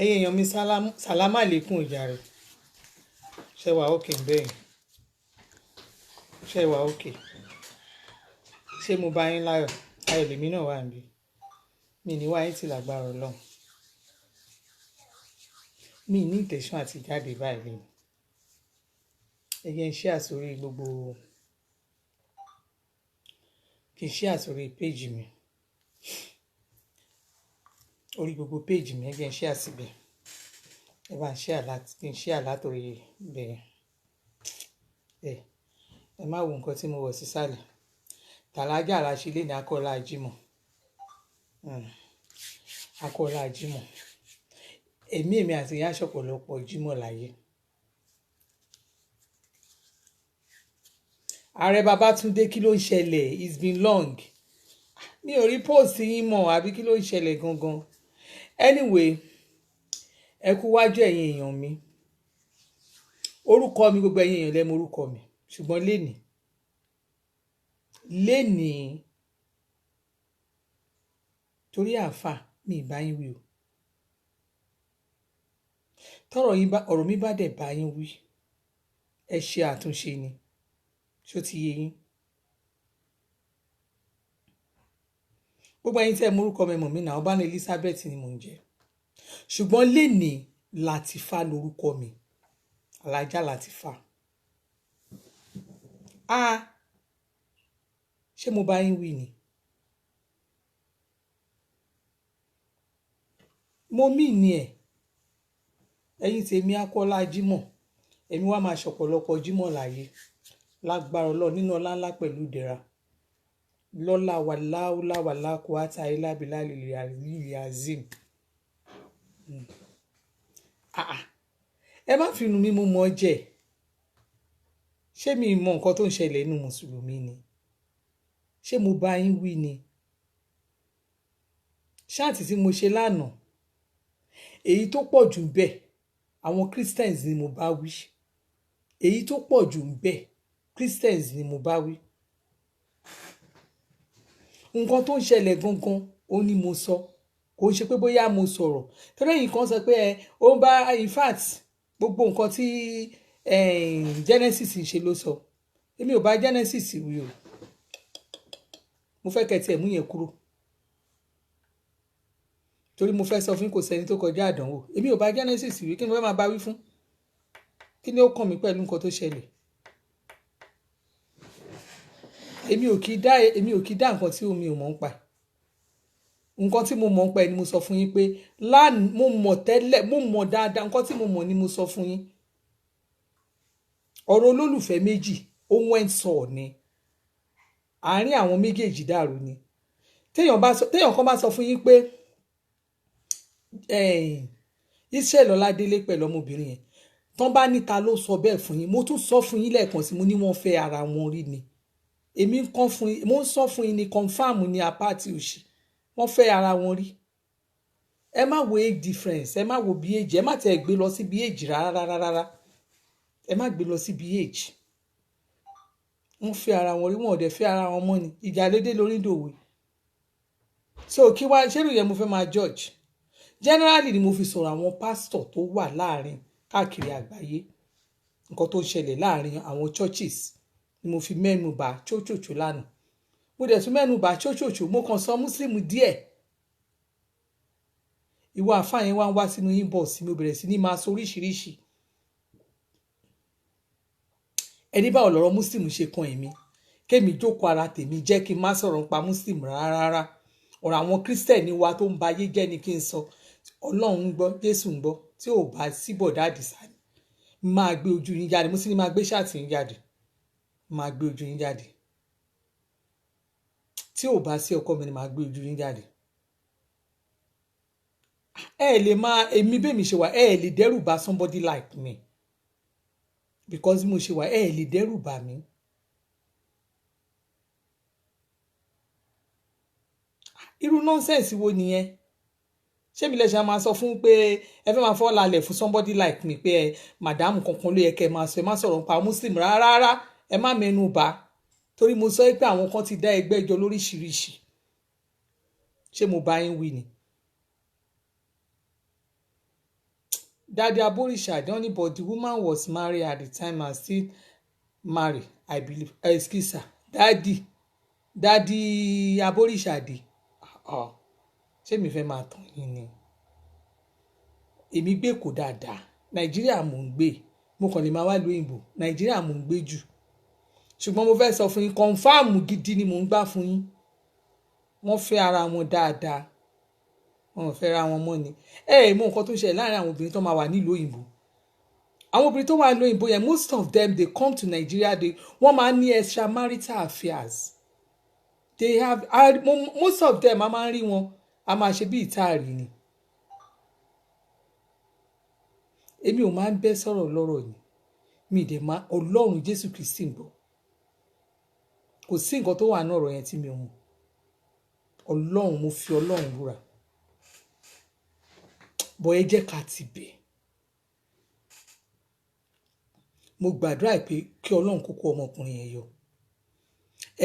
ẹ̀yin èèyàn mi sálámà lẹ́kùn ìjàre. Ṣé wà ókè bẹ́ẹ̀? Ṣé wà ókè? Ṣé mo bá yín láyọ̀? Ayọ̀ lèmi náà wà níbí. Mi ní wáyé tí lágbára Ọlọ́run. Mi ní intention àti jáde báyìí lẹ́nu. Ẹ jẹ́ n share àsórí gbogbo kí n share àsórí péjì mi. Orí gbogbo péjì mi ẹ jẹ́ n share síbẹ̀. Ẹ bá ń share láti kí n share látòrí bẹ́ẹ̀. Ẹ má wo nǹkan tí mo wọ̀ sísàlẹ̀. Tàlájà aláṣílẹ̀ ní akọ́lá Jímọ̀. Akọ́lá Jímọ̀. Èmi àti ìyá ṣọ̀pọ̀lọpọ̀ Jímọ̀ láyé. Ààrẹ Babátúndé kí ló ń ṣẹlẹ̀? It's been long. Mi ò rí post yín mọ́ àbí kí ló ń ṣẹlẹ̀ gangan? Anyway, ẹ kú wájú ẹ̀yin èèyàn mi. Orúkọ mi gbogbo ẹ̀yin èèyàn lẹ mọ̀ orúkọ mi. Ṣùgbọ́n lénìí torí àáfà mi ì bá yín wí o. Ọ̀rọ̀ mi bá dẹ̀ bá yín wí, ẹ ṣe àtúnṣe ni. Ṣó ti yé yín? Gbogbo ẹ̀yin tẹ́ mọ̀ orúkọ mi mọ̀ mí náà, Ọbána Elizabeth ni mò ń jẹ́. Ṣùgbọ́n lénìí Latifa lórúkọ mi. Alájà Latifa. Ṣé mo bá yín wí ni? Mo mí ni ẹ̀. Ẹ̀yin tèmi akọ́lá Jímọ̀. Èmi wá máa ṣọ̀pọ̀lọpọ̀ Jímọ̀ láyé. Lágbára Ọlọ́run nínú ọlá ńlá pẹ̀lú ìdẹ̀ra. Lọ́lá wà láúláwà lákò áta ilábìlá lè azim. Ẹ má fi inú mi mú mọ́ jẹ́. Ṣé mi mọ nǹkan tó ń ṣẹlẹ̀ nínú Mùsùlùmí ni? Ṣé mo bá yín wí ni? Ṣáàtì tí mo ṣe lánàá, èyí tó pọ̀ jù ń bẹ, àwọn Christians ni mo bá wí. Èyí tó pọ̀ jù ń bẹ, Christians ni mo bá wí. Nǹkan tó ń ṣẹlẹ̀ gangan, ó ní mo sọ. Kò ń ṣe pé bóyá mo sọ̀rọ̀. Torí ẹ̀yin kan sọ pé ó ń bá in fact gbogbo nǹkan tí Genesis ń ṣe ló sọ. Èmi ò bá Genesis wí o. Mo fẹ́ kẹ́ tiẹ̀ mú yẹn kúrò. Torí mo fẹ́ sọ fún kò sẹ́ni tó kọjá àdánwò. Èmi ò bá Genesis wí, kí ni mo fẹ́ máa bá wí fún? Kí ni ó kàn mí pẹ̀lú nǹkan tó ṣẹlẹ̀? Èmi ò kì í dá nǹkan tí omi ò mọ̀ ń pa. Nǹkan tí mo mọ̀ ń pa ni mo sọ fún yín pé mo mọ̀ tẹ́lẹ̀, mo mọ̀ dáadáa. Nǹkan tí mo mọ̀ ni mo sọ fún yín. Ọ̀rọ̀ olólùfẹ́ méjì ó wẹ́n sọ ni. Àárín àwọn méjèèjì dàrú ni. Téèyàn kan bá sọ fún yín pé Israel Ọládélé pẹ̀lú ọmọbìnrin yẹn, tán bá níta ló sọ bẹ́ẹ̀ fún yín, mo tún sọ fún yín lẹ́ẹ̀kan sí mo ní wọ́n fẹ́ ara wọn rí ni. Èmi kan fún yín, mo ń sọ fún yín ní confam ní apáti òsì. Wọ́n fẹ́ ara wọn rí. Ẹ má wo age difference, ẹ má wo bí age, ẹ má tẹ̀ gbé lọ sí bí age rárá. Ẹ má gbé lọ sí bí age. Wọ́n fẹ́ ara wọn rí, wọn ò dẹ̀ fẹ́ ara wọn mọ́ ni. Ìjà lédè lórí dòwe. So kí wá ṣérù yẹn mo fẹ́ máa judge. Generally ni mo fi sọ̀rọ̀ àwọn pastor tó wà láàrin káàkiri àgbáyé. Nǹkan tó ń ṣẹlẹ̀ láàrin àwọn churches ni mo fi mẹ́nu bà chóchòchò lánàá. Mo dẹ̀ tún mẹ́nu bà chóchòchò, mo kàn sọ Muslim díẹ̀. Ìwọ àfáà yẹn wá ń wá sínú inbox mi, ó bẹ̀rẹ̀ sí ní máa sọ oríṣiríṣi. Ẹni báwo lọ̀rọ̀ Muslim ṣe kan èmi? Kémi jókòó ara tèmi jẹ́ kí n má sọ̀rọ̀ nípa Muslim rárá. Ọ̀rọ̀ àwọn Christian ni wa tó ń ba ayé jẹ́ ni kí n sọ. Ọlọ́run ń gbọ́, Jésù ń gbọ́. Tí ò bá síbọ̀dá àdìsá ni, máa gbé ojú yín jáde. Mo sì ní máa gbé ṣáàtì yín jáde. Máa gbé ojú yín jáde. Tí ò bá sí ọkọ mi ni máa gbé ojú yín jáde. Lè máa, èmi bẹ́ẹ̀ mi ṣe wà, lè dẹ́rù bà somebody like me. Because mo ṣe wà, lè dẹ́rù bà mí. Irú nonsense wo nìyẹn? Ṣé mi lè ṣe máa sọ fún pé ẹ fẹ́ máa fọ́ lálẹ̀ fún somebody like me pé madam kankan ló yẹ kẹ́ máa sọ, ẹ má sọ̀rọ̀ nípa Muslim rárá. Ẹ má mẹ́nu bà. Torí mo sọ pé àwọn kan ti dá ẹgbẹ́ jọ lóríṣiríṣi. Ṣé mo bá yín wí ni? Daddy Aborisha, only but the woman was married at the time and still married, I believe. Excuse her. Daddy Aborisha dé. Ṣé mi fẹ́ máa tàn yín ni? Èmi gbé kò dáadáa. Nàìjíríà mò ń gbé. Mo kàn lè máa wá lóyìnbó. Nàìjíríà mò ń gbé jù. Ṣùgbọ́n mo fẹ́ sọ fún yín, kọ̀ǹfàmù gidi ni mò ń gbà fún yín. Wọ́n fẹ́ ara wọn dáadáa. Wọ́n ò fẹ́ ra wọn mọ́ ni. Mọ nǹkan tó ń ṣẹlẹ̀ láàrin àwọn obìnrin tó máa wà nílùú òyìnbó. Àwọn obìnrin tó wà nílùú òyìnbó yẹn, most of them they come to Nigeria, wọ́n máa ń ní extramarital affairs. They have, most of them a máa ń rí wọn, a máa ṣe bí ìtaàrí ni. Èmi ò máa ń bẹ́ sọ̀rọ̀ lọ́rọ̀ ni. Mi dẹ̀ máa Ọlọ́run Jésù Kristi ń bọ̀. Kò sí nǹkan tó wà ní ọ̀rọ̀ yẹn tí mi ò mọ̀. Ọlọ́run, mo fi Ọlọ́run búra. Bọ̀ ẹ jẹ́ ká ti bẹ̀. Mo gbàdúrà pé kí Ọlọ́run kó kó ọmọkùnrin yẹn yọ.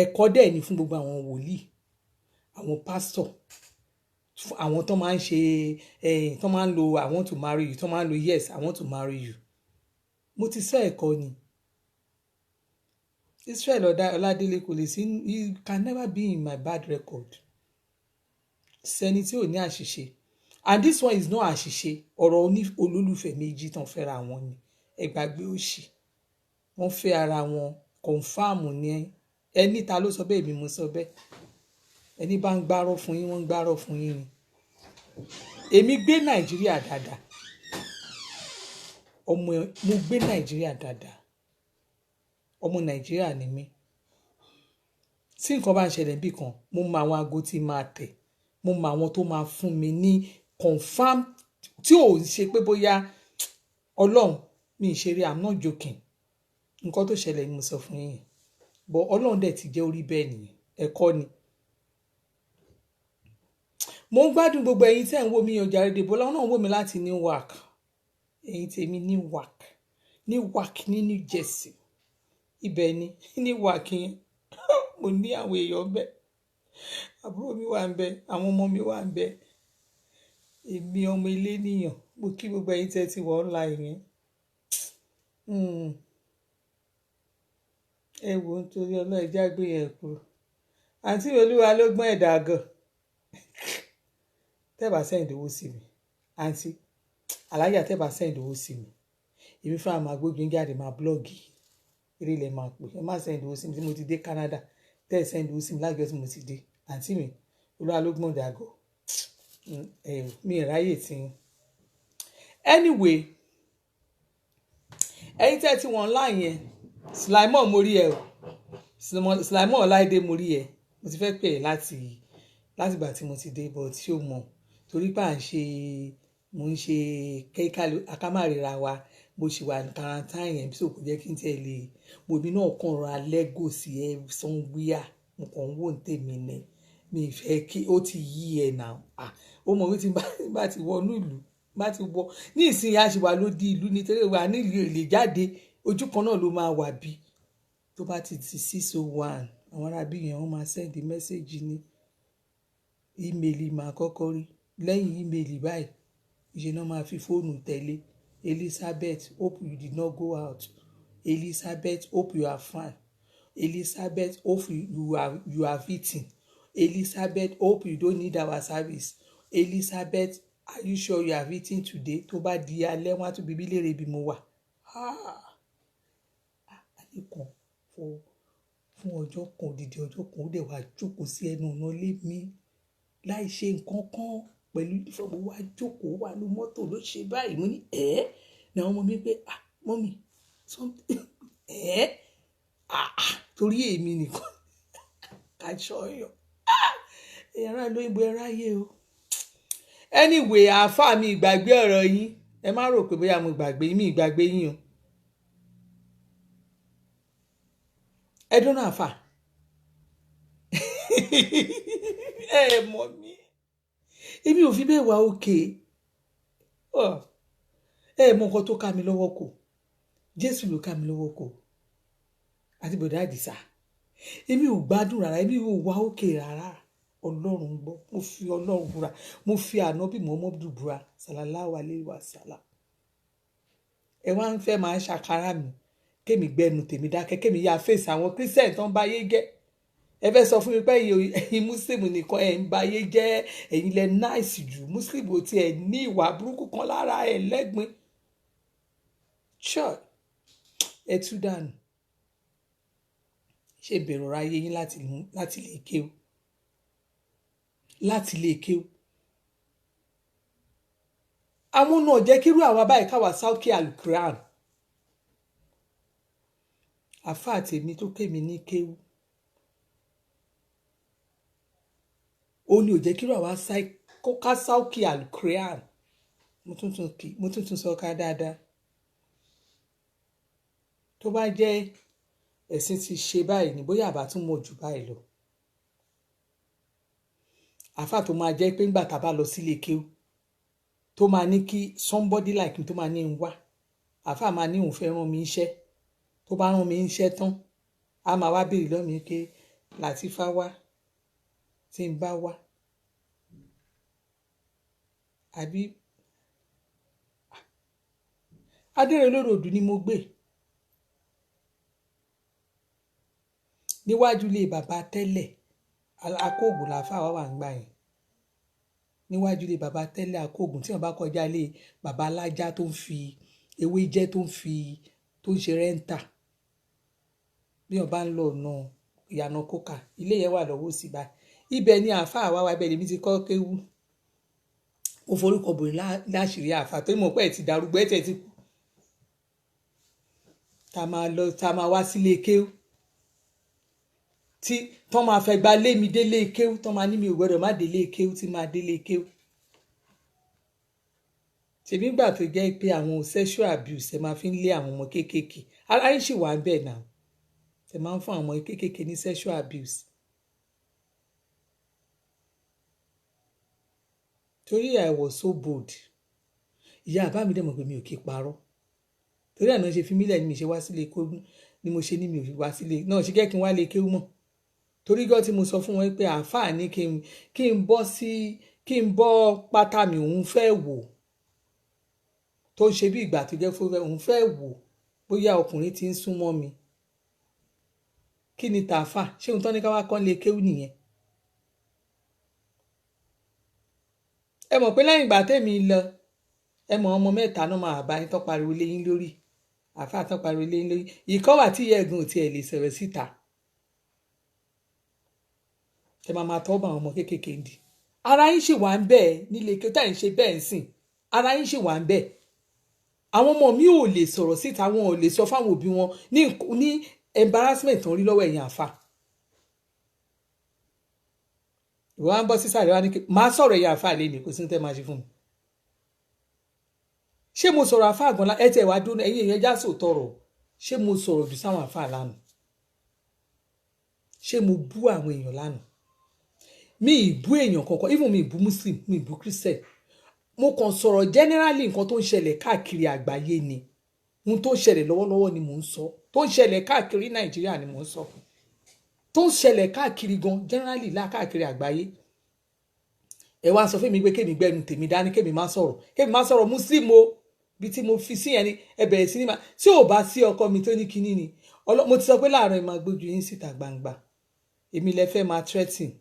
Ẹ̀kọ́ dẹ̀ ni fún gbogbo àwọn wòlíì, àwọn pásítọ̀, àwọn tó máa ń ṣe tó máa ń lo I want to marry you, tó máa ń lo yes I want to marry you. Mo ti sọ ẹ̀kọ́ ni. Israel Ọládélé kò lè sí, you can never be in my bad record. Sẹ́ni tí ò ní àṣìṣe. And this one is not àṣìṣe. Ọ̀rọ̀ olólùfẹ́ méjì tán fẹ́ra wọn ni. Ẹ gbàgbé òṣì. Wọ́n fẹ́ ara wọn, kọ̀ǹfàmù ni. Ẹni ta ló sọ bẹ́ẹ̀, èmi mo sọ bẹ́ẹ̀. Ẹni bá ń gbárọ̀ fún yín, wọ́n ń gbárọ̀ fún yín ni. Èmi gbé Nàìjíríà dáadáa. Mo gbé Nàìjíríà dáadáa. Ọmọ Nàìjíríà ni mí. Tí nǹkan bá ń ṣẹlẹ̀ bí kan, mo mọ àwọn aago tí máa tẹ̀. Mo mọ àwọn tó máa fún mi ní confirm tí ò ń ṣe pé bóyá Ọlọ́run mi ì ṣeré, I'm not joking. Nǹkan tó ṣẹlẹ̀ ni mo sọ fún yín. But Ọlọ́run dẹ̀ ti jẹ́ orí bẹ́ẹ̀ nìyẹn. Ẹ̀kọ́ ni. Mo ń gbádùn gbogbo ẹ̀yin tí ẹ̀ ń wò mí ọjà rédè Bọ́lá náà ń wò mí láti Newark. Ẹ̀yin tèmi Newark ní New Jersey. Ibẹ̀ ni Newark yẹn. Mo ní àwọn èèyàn bẹ́ẹ̀. Àbúrò mi wà ń bẹ, àwọn ọmọ mi wà ń bẹ. Èmi ọmọ ilé nìyàn. Mo kí gbogbo ẹ̀yin tẹ́ ti wọ online yẹn. Ẹ wo nítorí Ọlọ́run ẹja gbé yẹn kúrò. Àǹtí Olúwa ló gbọ́n ẹ̀dá gan. Tẹ́bà send owó sí mi. Àǹtí Alájà tẹ́bà send owó sí mi. Èmi fúnra máa gbógun jáde máa blọ́ọ̀gì. Eré ilẹ̀ máa pè. Ẹ má send owó sí mi tí mo ti dé Canada. Tẹ́ ẹ send owó sí mi lájọ́ tí mo ti dé. Àǹtí mi Olúwa ló gbọ́n ẹ̀dá gan. Mi ì ráyè tí ń. Anyway, ẹ̀yin tẹ́ ti wọ́n online yẹn. Sulaimon mo rí ẹ o. Sulaimon Ọláìdé mo rí ẹ. Mo ti fẹ́ pè é láti ìgbà tí mo ti dé, but ṣé o mọ̀ torí pé mo ń ṣe kéékàlù akámárìra wa, mo ṣì wà ní quarantine yẹn bí so kò jẹ́ kí n tiẹ̀ lè mo mi náà kàn ra lego sí ẹ sanwó-íà mo kàn ń wò ní tèmi ni mi fẹ́ kí ó ti yí ẹ náà ó mọ̀ wí tí bá ti wọ inú ìlú bá ti wọ ní ìsinyìí àṣìwà ló di ìlú nítorí wà nílùú èlé jáde ojú kan náà ló máa wà bí tó bá ti 601 àwọn arábí yẹn wọ́n máa send message ní ímeèlì máa kọ́kọ́ rí lẹ́yìn ímeèlì báyìí ìṣe náà máa fi fóònù tẹ̀lé Elizabeth hope you did not go out Elizabeth hope you are fine Elizabeth hope you are eating Elizabeth hope you don't need our service Elizabeth are you sure you are eating today tó bá di alẹ́ wọn á tún bíbí léèrè bí mo wà àníkàn fún ọjọ́ kan òdìdí ọjọ́ kan ó dẹ̀ wá jókòó sí ẹnu ọ̀nà ilé mi láì ṣe nǹkan kan pẹ̀lú ìfọ̀mù wá jókòó wà ní mọ́tò ló ṣe báyìí mo ní náà ọmọ mi pé mọ́mì something torí èmi nìkan kàṣọ yọ ẹ̀rọ lóyìnbó ẹ̀ráyé o anyway àáfàá mi ìgbàgbé ọ̀rọ̀ yín ẹ má rò pé bóyá mo gbàgbé mi ìgbàgbé yín o ẹ dúnà àáfàá mọ̀ mí èmi ò fi bẹ́ẹ̀ wá òkè mọ nǹkan tó ká mi lọ́wọ́ kò Jésù ló ká mi lọ́wọ́ kò àti bọ̀dá àdìsá èmi ò gbádùn rárá èmi ò wá òkè rárá Ọlọ́run gbọ́ mo fi Ọlọ́run búra mo fi ànábì Muhammadu búra sallallahu alaihi wasallam ẹ wá ń fẹ́ máa ṣàkárà mi kémi gbẹnu tèmi dákẹ́ kémi yá fèsì àwọn Christian tó ń báyé jẹ́ ẹ fẹ́ sọ fún mi pé ẹ̀yin Muslim nìkan ẹ̀ ń báyé jẹ́ ẹ̀yin lẹ náìsì jù Muslim ò tiẹ̀ ní ìwà burúkú kan lára ẹ̀ lẹ́gbin ṣọ́ọ̀ ẹ tú dànù ṣe bẹ̀rù ọ̀rọ̀ ayé yín láti lè kéwú láti lè kéwú àwọn náà jẹ́ kírú àwa báyìí káwa sáúkì alukuran àfáà tèmi tó kémi ní kéwú ó ní ò jẹ́ kírú àwa ká sáúkì alukuran mo tuntun sọ ká dáadáa tó bá jẹ́ ẹ̀sìn ti ṣe báyìí ní bóyá àbá tún mọ̀ jù báyìí lọ àfáà tó máa jẹ́ pé ńgbà tá a bá lọ sílé kéwú tó máa ní kí somebody like me tó máa ní ń wá àfáà máa ní òun fẹ́ rán mi iṣẹ́ tó bá rán mi iṣẹ́ tán a máa wá béèrè lọ́mìí pé Latifa wá tí ń bá wá àbí Adérelórodù ni mo gbé níwájú ilé bàbá tẹ́lẹ̀ akóògùn làáfáà wà ń gbà yẹn níwájú ilé bàbá tẹ́lẹ̀ akóògùn tí wọ́n bá kọjá ilé bàbá alájá tó ń fi ewé jẹ́ tó ń ṣe rẹ́ńtà bí wọ́n bá ń lọ ọ̀nà ìyànà kókà ilé yẹn wà lọ́wọ́ sí báyìí ibẹ̀ ni àáfáà wá ibẹ̀ lèmi ti kọ́ kéwú mo forúkọ bòrè láṣìírí àáfáà tó mọ̀ pé ẹ̀ ti darúgbó ẹ̀ tẹ̀ ti kú tá máa wá sílé kéwú tí tán máa fẹ́ gba lé mi délé kéwú tán máa ní mi ò gbọ́dọ̀ má délé kéwú tí máa délé kéwú tèmi gbà tó jẹ́ pé àwọn sexual abuse ẹ máa fi ń lé àwọn ọmọ kéékèèké ara yín sì wà ń bẹ̀ náà ẹ máa ń fún àwọn ọmọ kéékèèké ní sexual abuse torí I was so bold ìyá àbá mi dẹ̀ mọ̀ pé mi ò kí parọ́ torí àná ṣe fi mílẹ̀ ni mi ṣe wá sílé kó ni mo ṣe ní mi ò fi wá sílé náà ṣe jẹ́ kí n wá lé kéwú mọ́ torí gọ́ tí mo sọ fún wọn pé àáfàá ní kí n bọ́ pátá mi òun fẹ́ wò tó ń ṣe bí ìgbà tó jẹ́ fún òun fẹ́ wò bóyá ọkùnrin ti ń súnmọ́ mi kí ni tàáfà ṣé òun tán ní ká wá kọ́ lé kéwú nìyẹn ẹ mọ̀ pé lẹ́yìn ìgbà tẹ́mi lọ ẹ mọ̀ ọmọ mẹ́ta náà máa bá yín tó pariwo lé yín lórí àáfàá tó pariwo lé yín lórí ìkọ́ wà tí ìyá ẹ̀gbọ́n ò tiẹ̀ lè sọ̀rọ̀ síta ẹ máa tọ́ bá àwọn ọmọ kéékèèké ń di ara yín ṣì wà ń bẹ́ẹ̀ nílé kí ó tà ń ṣe bẹ́ẹ̀ ń sìn ara yín ṣì wà ń bẹ́ẹ̀ àwọn ọmọ mi ò lè sọ̀rọ̀ síta wọn ò lè sọ fáwọn òbí wọn ní embarrassment tó ń rí lọ́wọ́ ẹ̀yìn àfa ìwọ á ń bọ́ sísàlẹ̀ wá ní kí máa sọ̀rọ̀ ẹ̀yìn àfa lé ní kò sí ní tẹ́ máa ṣe fún mi ṣé mo sọ̀rọ̀ àfa àgbọ̀nlá ẹ tẹ̀ wá dúró ẹ̀yìn èèyàn já sòtọ̀rọ̀ ṣé mo sọ̀rọ̀ jù sáwọn àfa lánàá ṣé mo bú àwọn èèyàn lánàá mi ìbú èèyàn kankan even mi ìbú Muslim mi ìbú Christian mo kàn sọ̀rọ̀ generally nǹkan tó ń ṣẹlẹ̀ káàkiri àgbáyé ni ohun tó ń ṣẹlẹ̀ lọ́wọ́lọ́wọ́ ni mò ń sọ tó ń ṣẹlẹ̀ káàkiri Nàìjíríà ni mò ń sọ tó ń ṣẹlẹ̀ káàkiri gan generally káàkiri àgbáyé ẹ wá sọ fún mi pé kémi gbẹnu tèmi dání kémi má sọ̀rọ̀ Muslim o bí tí mo fi sí yẹn ni ẹ bẹ̀rẹ̀ sí ní ma tí ò bá sí ọkọ mi tó ní kinní ni mo ti sọ pé láàárọ̀ ẹ máa gbójú yín síta gbangba èmi lẹ fẹ́ máa threatening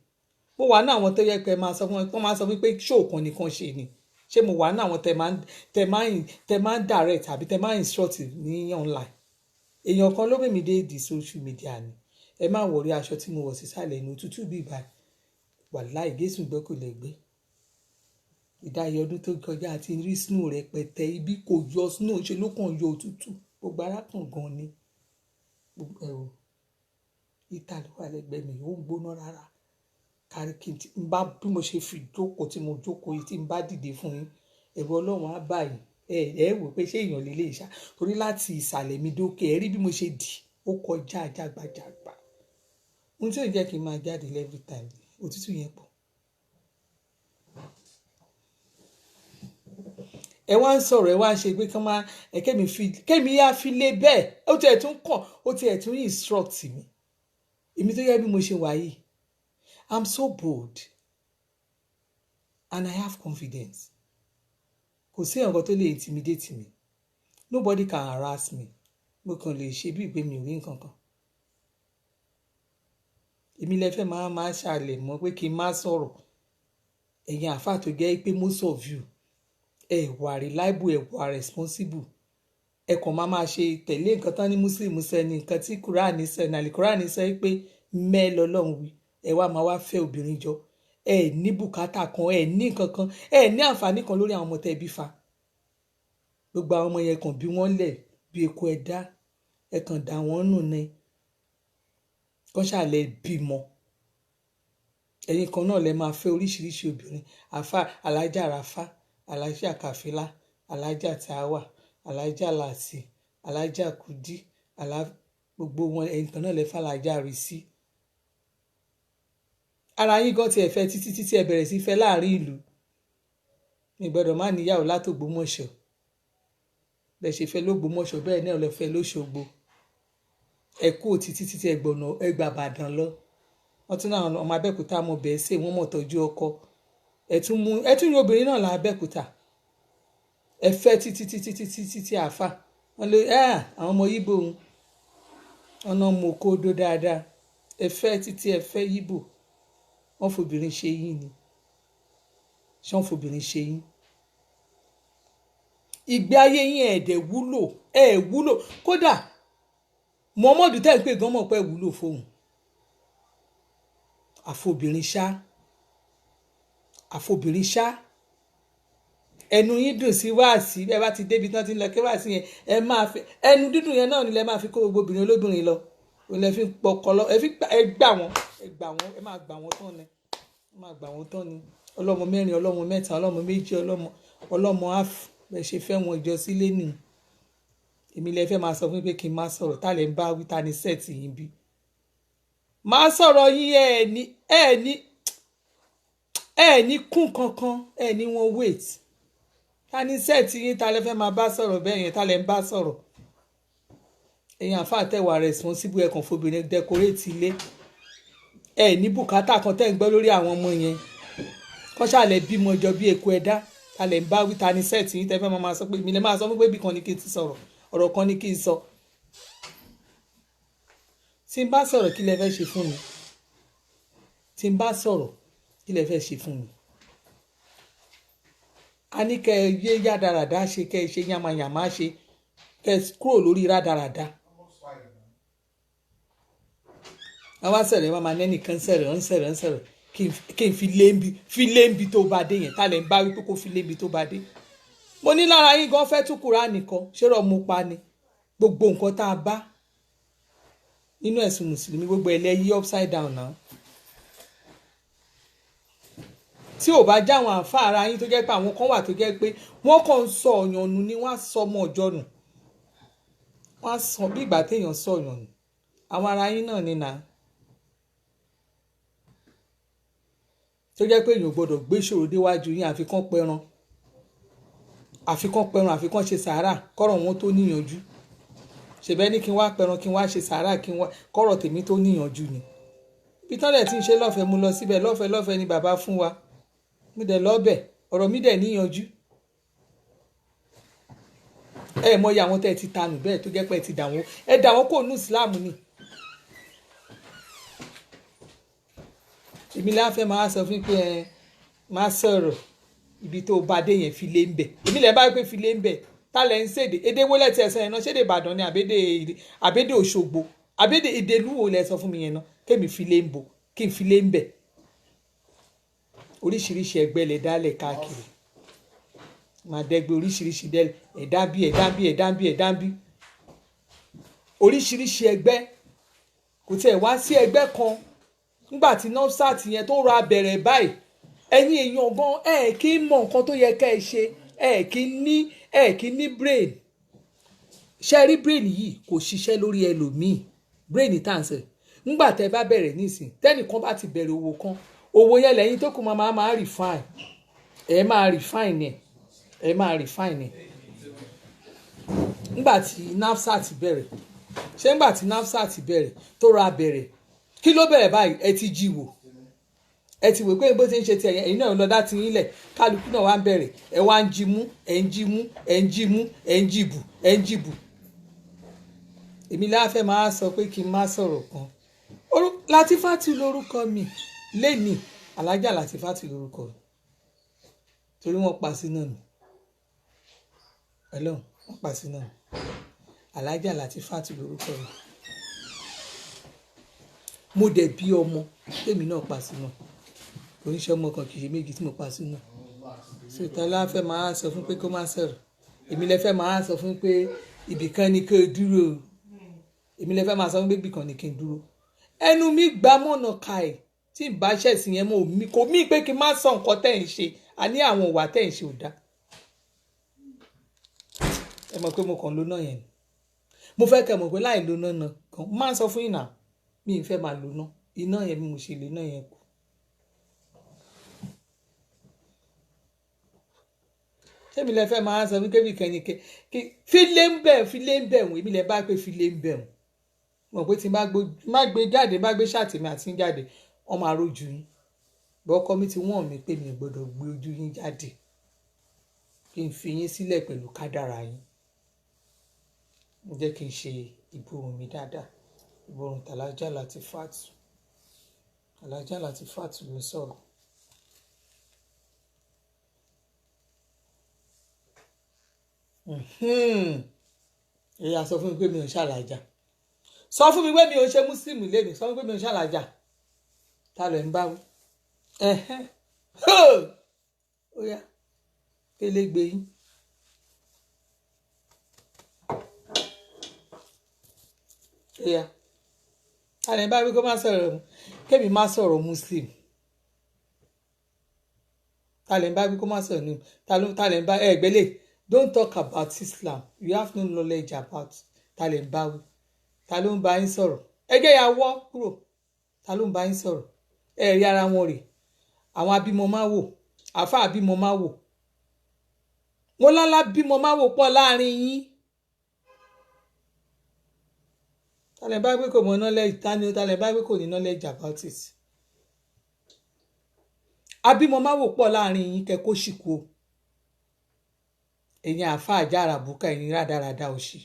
mo wà náà àwọn tó yẹ pé máa sọ fún wọn máa sọ fún pé show kan nìkan ṣe ni ṣé mo wà náà àwọn tẹ máa ń direct àbí tẹ máa ń instruct ní online èèyàn kan ló mèmí dé di social media ni ẹ má wọrí aṣọ tí mo wọ̀ sísàlẹ̀ ní òtútù bí ìbá wàláì Jésù gbọ́ kò lè gbé ìdáyẹ ọdún tó kọjá àti rí snow rẹpẹtẹ ibi kò yọ snow ṣe ló kàn yọ òtútù gbogbo ara kàn gan ni ẹ̀rọ ìta ló wà lẹ́gbẹ̀ẹ́ mi ó ń gbóná rárá kárí kí n bá bí mo ṣe fi jókòó tí mo jókòó yìí tí n bá dìde fún yín ẹ̀rọ Ọlọ́run á báyìí ẹ wò pé ṣé èèyàn lè ṣá torí láti ìsàlẹ̀ mi dókè ẹ rí bí mo ṣe dì ó kọjá àjàgbàjàgbà ohun tí ò jẹ́ kí n máa jáde every time òtútù yẹn pọ̀. ẹ wá ń sọ̀rọ̀ ẹ wá ń ṣe pé kán máa kémi yá fi lé bẹ́ẹ̀ ó tiẹ̀ tún kàn ó tiẹ̀ tún instruct mi èmi tó yẹ bí mo ṣe wà yìí I'm so bold and I have confidence kò sí nǹkan tó lè intimidate mi nobody can harass me mo kàn lè ṣe bí ìpè mi ò rí nǹkan kan èmi lẹ fẹ́ máa ṣàlẹ̀ mọ́ pé kí n má sọ̀rọ̀ ẹ̀yin àfáà tó jẹ́ pé most of you ẹ wà reliable ẹ wà responsible ẹ kàn máa ṣe tẹ̀lé nǹkan tán ní muslim sẹ ní nǹkan tí kúránì sẹ ní àlìkúránì sẹ pé mẹ́ẹ̀ lọ́lọ́run wí ẹ wá máa wá fẹ́ obìnrin jọ ẹ ní bùkátà kan ẹ ní nǹkan kan ẹ ní àǹfààní kan lórí àwọn ọmọ tẹ́ bí fa gbogbo àwọn ọmọ yẹn kàn bí wọ́n lẹ̀ bí eku ẹ̀dá ẹ kàn dà wọ́n nù ní kọ́ ṣàlẹ̀ bímọ ẹ̀yin kan náà lẹ máa fẹ́ oríṣiríṣi obìnrin àfa alájà rafa alájà kàfílà alájà táwà alájà láti alájà kùdí gbogbo wọn ẹ̀yin kan náà lẹ fẹ́ alájà rí sí ara yín gan tiẹ̀ fẹ́ títí ẹ bẹ̀rẹ̀ sí fẹ́ láàrin ìlú mi gbọ́dọ̀ má níyàwó látògbómọ̀ṣọ́ bẹ́ẹ̀ ṣe fẹ́ lógbómọ̀ṣọ́ bẹ́ẹ̀ náà lẹ fẹ́ lóṣogbo ẹ kú títí ẹgbọ̀nà ẹgbà Ìbàdàn lọ wọ́n tún náà ọmọ Abẹ́òkúta mọ̀ bẹ́ẹ̀ ṣe wọ́n mọ̀ tọ́jú ọkọ ẹ tún rí obìnrin náà l'Abẹ́òkúta ẹ fẹ́ títí àáfà wọ́n lé àwọn ọmọ Yíbò ọ̀nà mọ̀kódó dáadáa ẹ fẹ́ títí ẹ fẹ́ Yíbò wọ́n fòbìnrin ṣe yín ni ṣé wọ́n fòbìnrin ṣe yín ìgbé ayé yín ẹ̀ẹ́dẹ̀ wúlò kódà Muhammadu tẹ́ ń pè gan mọ̀ pé wúlò fóun àfobìnrin ṣá ẹnu yín dùn sí wáàsí ẹ bá ti débi tán ti ń lọ kí wáàsí yẹn ẹ máa fi ẹnu dídùn yẹn náà ni lẹ máa fi kó gbogbo obìnrin olóbìnrin lọ òun lẹ fi pọkọ lọ ẹ gbà wọn ẹ máa gbà wọn tán ni ọlọ́mọ mẹ́rin ọlọ́mọ mẹ́ta ọlọ́mọ méjì ọlọ́mọ áfù bẹ́ẹ̀ ṣe fẹ́ wọn ìjọ sílé nìyí èmi lẹ fẹ́ máa sọ fún mi pé kí n má sọ̀rọ̀ tá lẹ ń bá wí ta ni sẹ́ẹ̀tì yín bí máa sọ̀rọ̀ yín ẹ ní kún kankan ẹ ní wọn wait ta ni sẹ́ẹ̀tì yín ta lẹ fẹ́ máa bá sọ̀rọ̀ bẹ́ẹ̀ yẹn ta lẹ ń bá sọ̀rọ̀ ẹ̀yin àfáà tẹ̀wà responsible ẹ̀ kàn fobìnrin decorate ilé ẹ ní bùkátà kan tẹ́ ń gbọ́ lórí àwọn ọmọ yẹn kọ́ ṣàlẹ̀ bímọ jọ bí eku ẹ̀dá ta lẹ ń bá wí ta ni sẹ́ẹ̀tì yín tẹ́ fẹ́ máa sọ pé mi lè máa sọ fún pé bí kan ní kí n ti sọ̀rọ̀ ọ̀rọ̀ kan ní kí n sọ tí n bá sọ̀rọ̀ kí lẹ fẹ́ ṣe fún mi tí n bá sọ̀rọ̀ kí lẹ fẹ́ ṣe fún mi a ní kẹ́ ẹ yé yádaràdá ṣe kẹ́ ẹ ṣe yàmàyàmá ṣe kẹ́ ẹ kúrò lórí rádaràdá àwọn sọ̀rọ̀ ẹ máa nẹ́nìkan sọ̀rọ̀ kí n fi léńbi tó bá dé yẹn tá lẹ ń bá wípé kó fi léńbi tó bá dé mo ní lára yín gan fẹ́ tún Kùránì nìkan ṣérò mo pa ni gbogbo nǹkan tá a bá nínú ẹ̀sùn mùsùlùmí gbogbo ẹlẹ́yí upside down náà tí ò bá já àwọn àǹfà ara yín tó jẹ́ pé àwọn kan wà tó jẹ́ pé wọ́n kàn ń sọ ọ̀yàn nù ni wọ́n á sọ ọmọ ọjọ́ nù wọ́n á sọ bí ìgbà téèyàn sọ ọ̀yàn nù àwọn ara yín náà ni nà tó jẹ́ pé èèyàn gbọ́dọ̀ gbé ìṣòro déwájú yín àfikán àfikán ṣe sàárà kọ́rọ̀ wọn tó níyànjú ṣèbẹ́ ní kí n wá pẹran kí n wá ṣe sàárà kí n wá kọ́rọ̀ tèmi tó níyànjú ni bí tán dẹ̀ tí ń ṣe lọ́fẹ̀ẹ́ mo lọ síbẹ̀ lọ́fẹ̀ẹ́ ni bàbá fún wa mo dẹ̀ lọ́bẹ̀ ọ̀rọ̀ mi dẹ̀ níyànjú ẹ mọ iye àwọn tẹ́ ẹ ti tanù bẹ́ẹ̀ tó jẹ́ pé ẹ ti dà wọ́n kò nù Islam ni èmi láfẹ́ máa sọ fún pé ẹ máa sọ̀rọ̀ ibi tó bá dé yẹn fi lé ń bẹ̀ èmi lẹ́ bá pé fi lé ń bẹ̀ tálẹ̀ ń ṣèdè èdè wo lẹ́tì ẹ̀sán yẹn náà ṣédè Ìbàdàn ni àbédè Òṣogbo àbédè èdè lúwo lẹ́ sọ fún mi yẹn náà kémi fi lé ń bò kí n fi lé ń bẹ̀ oríṣiríṣi ẹgbẹ́ lẹ̀ dálẹ̀ káàkiri máa dẹ́gbẹ́ oríṣiríṣi dẹ́lẹ̀ ẹ̀dá bí oríṣiríṣi ẹgbẹ́ kò tiẹ̀ wá sí ẹgbẹ́ kan nígbà tí nọ́ọ̀sát yẹn tó ra bẹ̀rẹ̀ báyìí ẹ̀yin èèyàn gan ẹ̀ kí ń mọ nǹkan tó yẹ ká ẹ ṣe ẹ̀ kí ní brain ṣe rí brain yìí kò ṣiṣẹ́ lórí ẹlòmíì brain tá à ń sẹ̀ nígbà tẹ́ bá bẹ̀rẹ̀ nísìn tẹ́nìkan bá ti bẹ̀rẹ̀ owó kan owó yẹn lẹ́yìn tó kù máa refine ẹ̀ máa refine nígbà tí NAFSAT bẹ̀rẹ̀ ṣé nígbà tí NAFSAT bẹ̀rẹ̀ tó ra bẹ̀rẹ̀ kí ló bẹ̀rẹ̀ báyìí ẹ ti jí wò ẹ ti wò pé bó ṣe ń ṣe ti ẹ̀yìn náà lọ dá ti yín lẹ̀ kálukú náà wá ń bẹ̀rẹ̀ ẹ wá ń jí mú ẹ ń jí mú ẹ ń jí mú ẹ ń jí bù ẹ ń jí bù. èmi láfẹ́ máa sọ pé kí n má sọ̀rọ̀ kan Latifatu lórúkọ mi lẹ́nìí alájà Latifatu lórúkọ mi torí wọ́n pa sí náà mi Ọlọ́run wọ́n pa sí náà alájà Latifatu lórúkọ mi mo dẹ̀ bí ọmọ tèmi náà pa sí náà oníṣẹ́ ọmọ kan kì í ṣe méjì tí mo pa sí náà ṣètò aláfẹ́ máa sọ fún pé kó má sọ̀rọ̀ èmi lẹ́fẹ́ máa sọ fún pé ibìkan ni kó dúró èmi lẹ́fẹ́ máa sọ fún pé ibìkan ni kí n dúró ẹnu mi gbá mọ̀nà ka ẹ̀ tí ì bá ṣẹ̀sì yẹn mọ́ mi kò mí pé kí n má sọ nǹkan tẹ̀ ń ṣe àní àwọn ìwà tẹ̀ ń ṣe ò dáa ẹ mọ̀ pé mo kàn lóná yẹn ni mo fẹ́ kẹ́ mọ̀ pé láì lóná náà kan máa ń sọ fún ìnà mi ì fẹ́ máa lóná iná yẹn bí mo ṣe lóná yẹn kù. ṣémi lẹ fẹ́ máa sọ fún kébì kan ní kí fílé ń bẹ̀ wọ́n èmi lẹ bá pé fílé ń bẹ̀ wọ́n mọ̀ pé tí n bá gbé jáde bá gbé ṣàtìmí àti ń jáde wọ́n máa rójú yín bọ́kọ́ mi ti wọ́n mi pé mi ò gbọ́dọ̀ gbé ojú yín jáde kí n fi yín sílẹ̀ pẹ̀lú kádàrá yín mo jẹ́ kí n ṣe ìborùn mi dáadáa ìborùn tàlájà Latifatu Alájà Latifatu ló sọ̀rọ̀. èyí sọ fún mi pé mi ò ṣàlàjà sọ fún mi pé mi ò ṣe mùsùlùmí lẹ́nu sọ fún mi pé mi ò ṣàlàjà ta ló ń bá wí ó yá kélégbé yín ó yá ta ló ń bá wí kó má sọ̀rọ̀ kémi má sọ̀rọ̀ muslim ta ló ń bá wí kó má sọ̀rọ̀ ní ta ló ń bá ẹgbẹ́lẹ̀. Don't talk about Islam. You have no knowledge about ta ló ń bá wí. Ta ló ń bá yín sọ̀rọ̀. Ẹ jẹ́ ya wọ́ kúrò. Ta ló ń bá yín sọ̀rọ̀. Ẹ rí ara wọn rè. Àwọn abímọ máa wò. Àfá abímọ máa wò. Wọ́n lálá bímọ máa wò pọ̀ láàrin yín. Ta ló ń bá wí kò mọ knowledge. Ta ló ń bá wí kò ní knowledge about it. Abímọ máa wò pọ̀ láàrin yín kẹ́ kó ṣìkú o. Ẹ̀yin àfa àjàrà bùkà ẹ̀yin rádaràda òṣì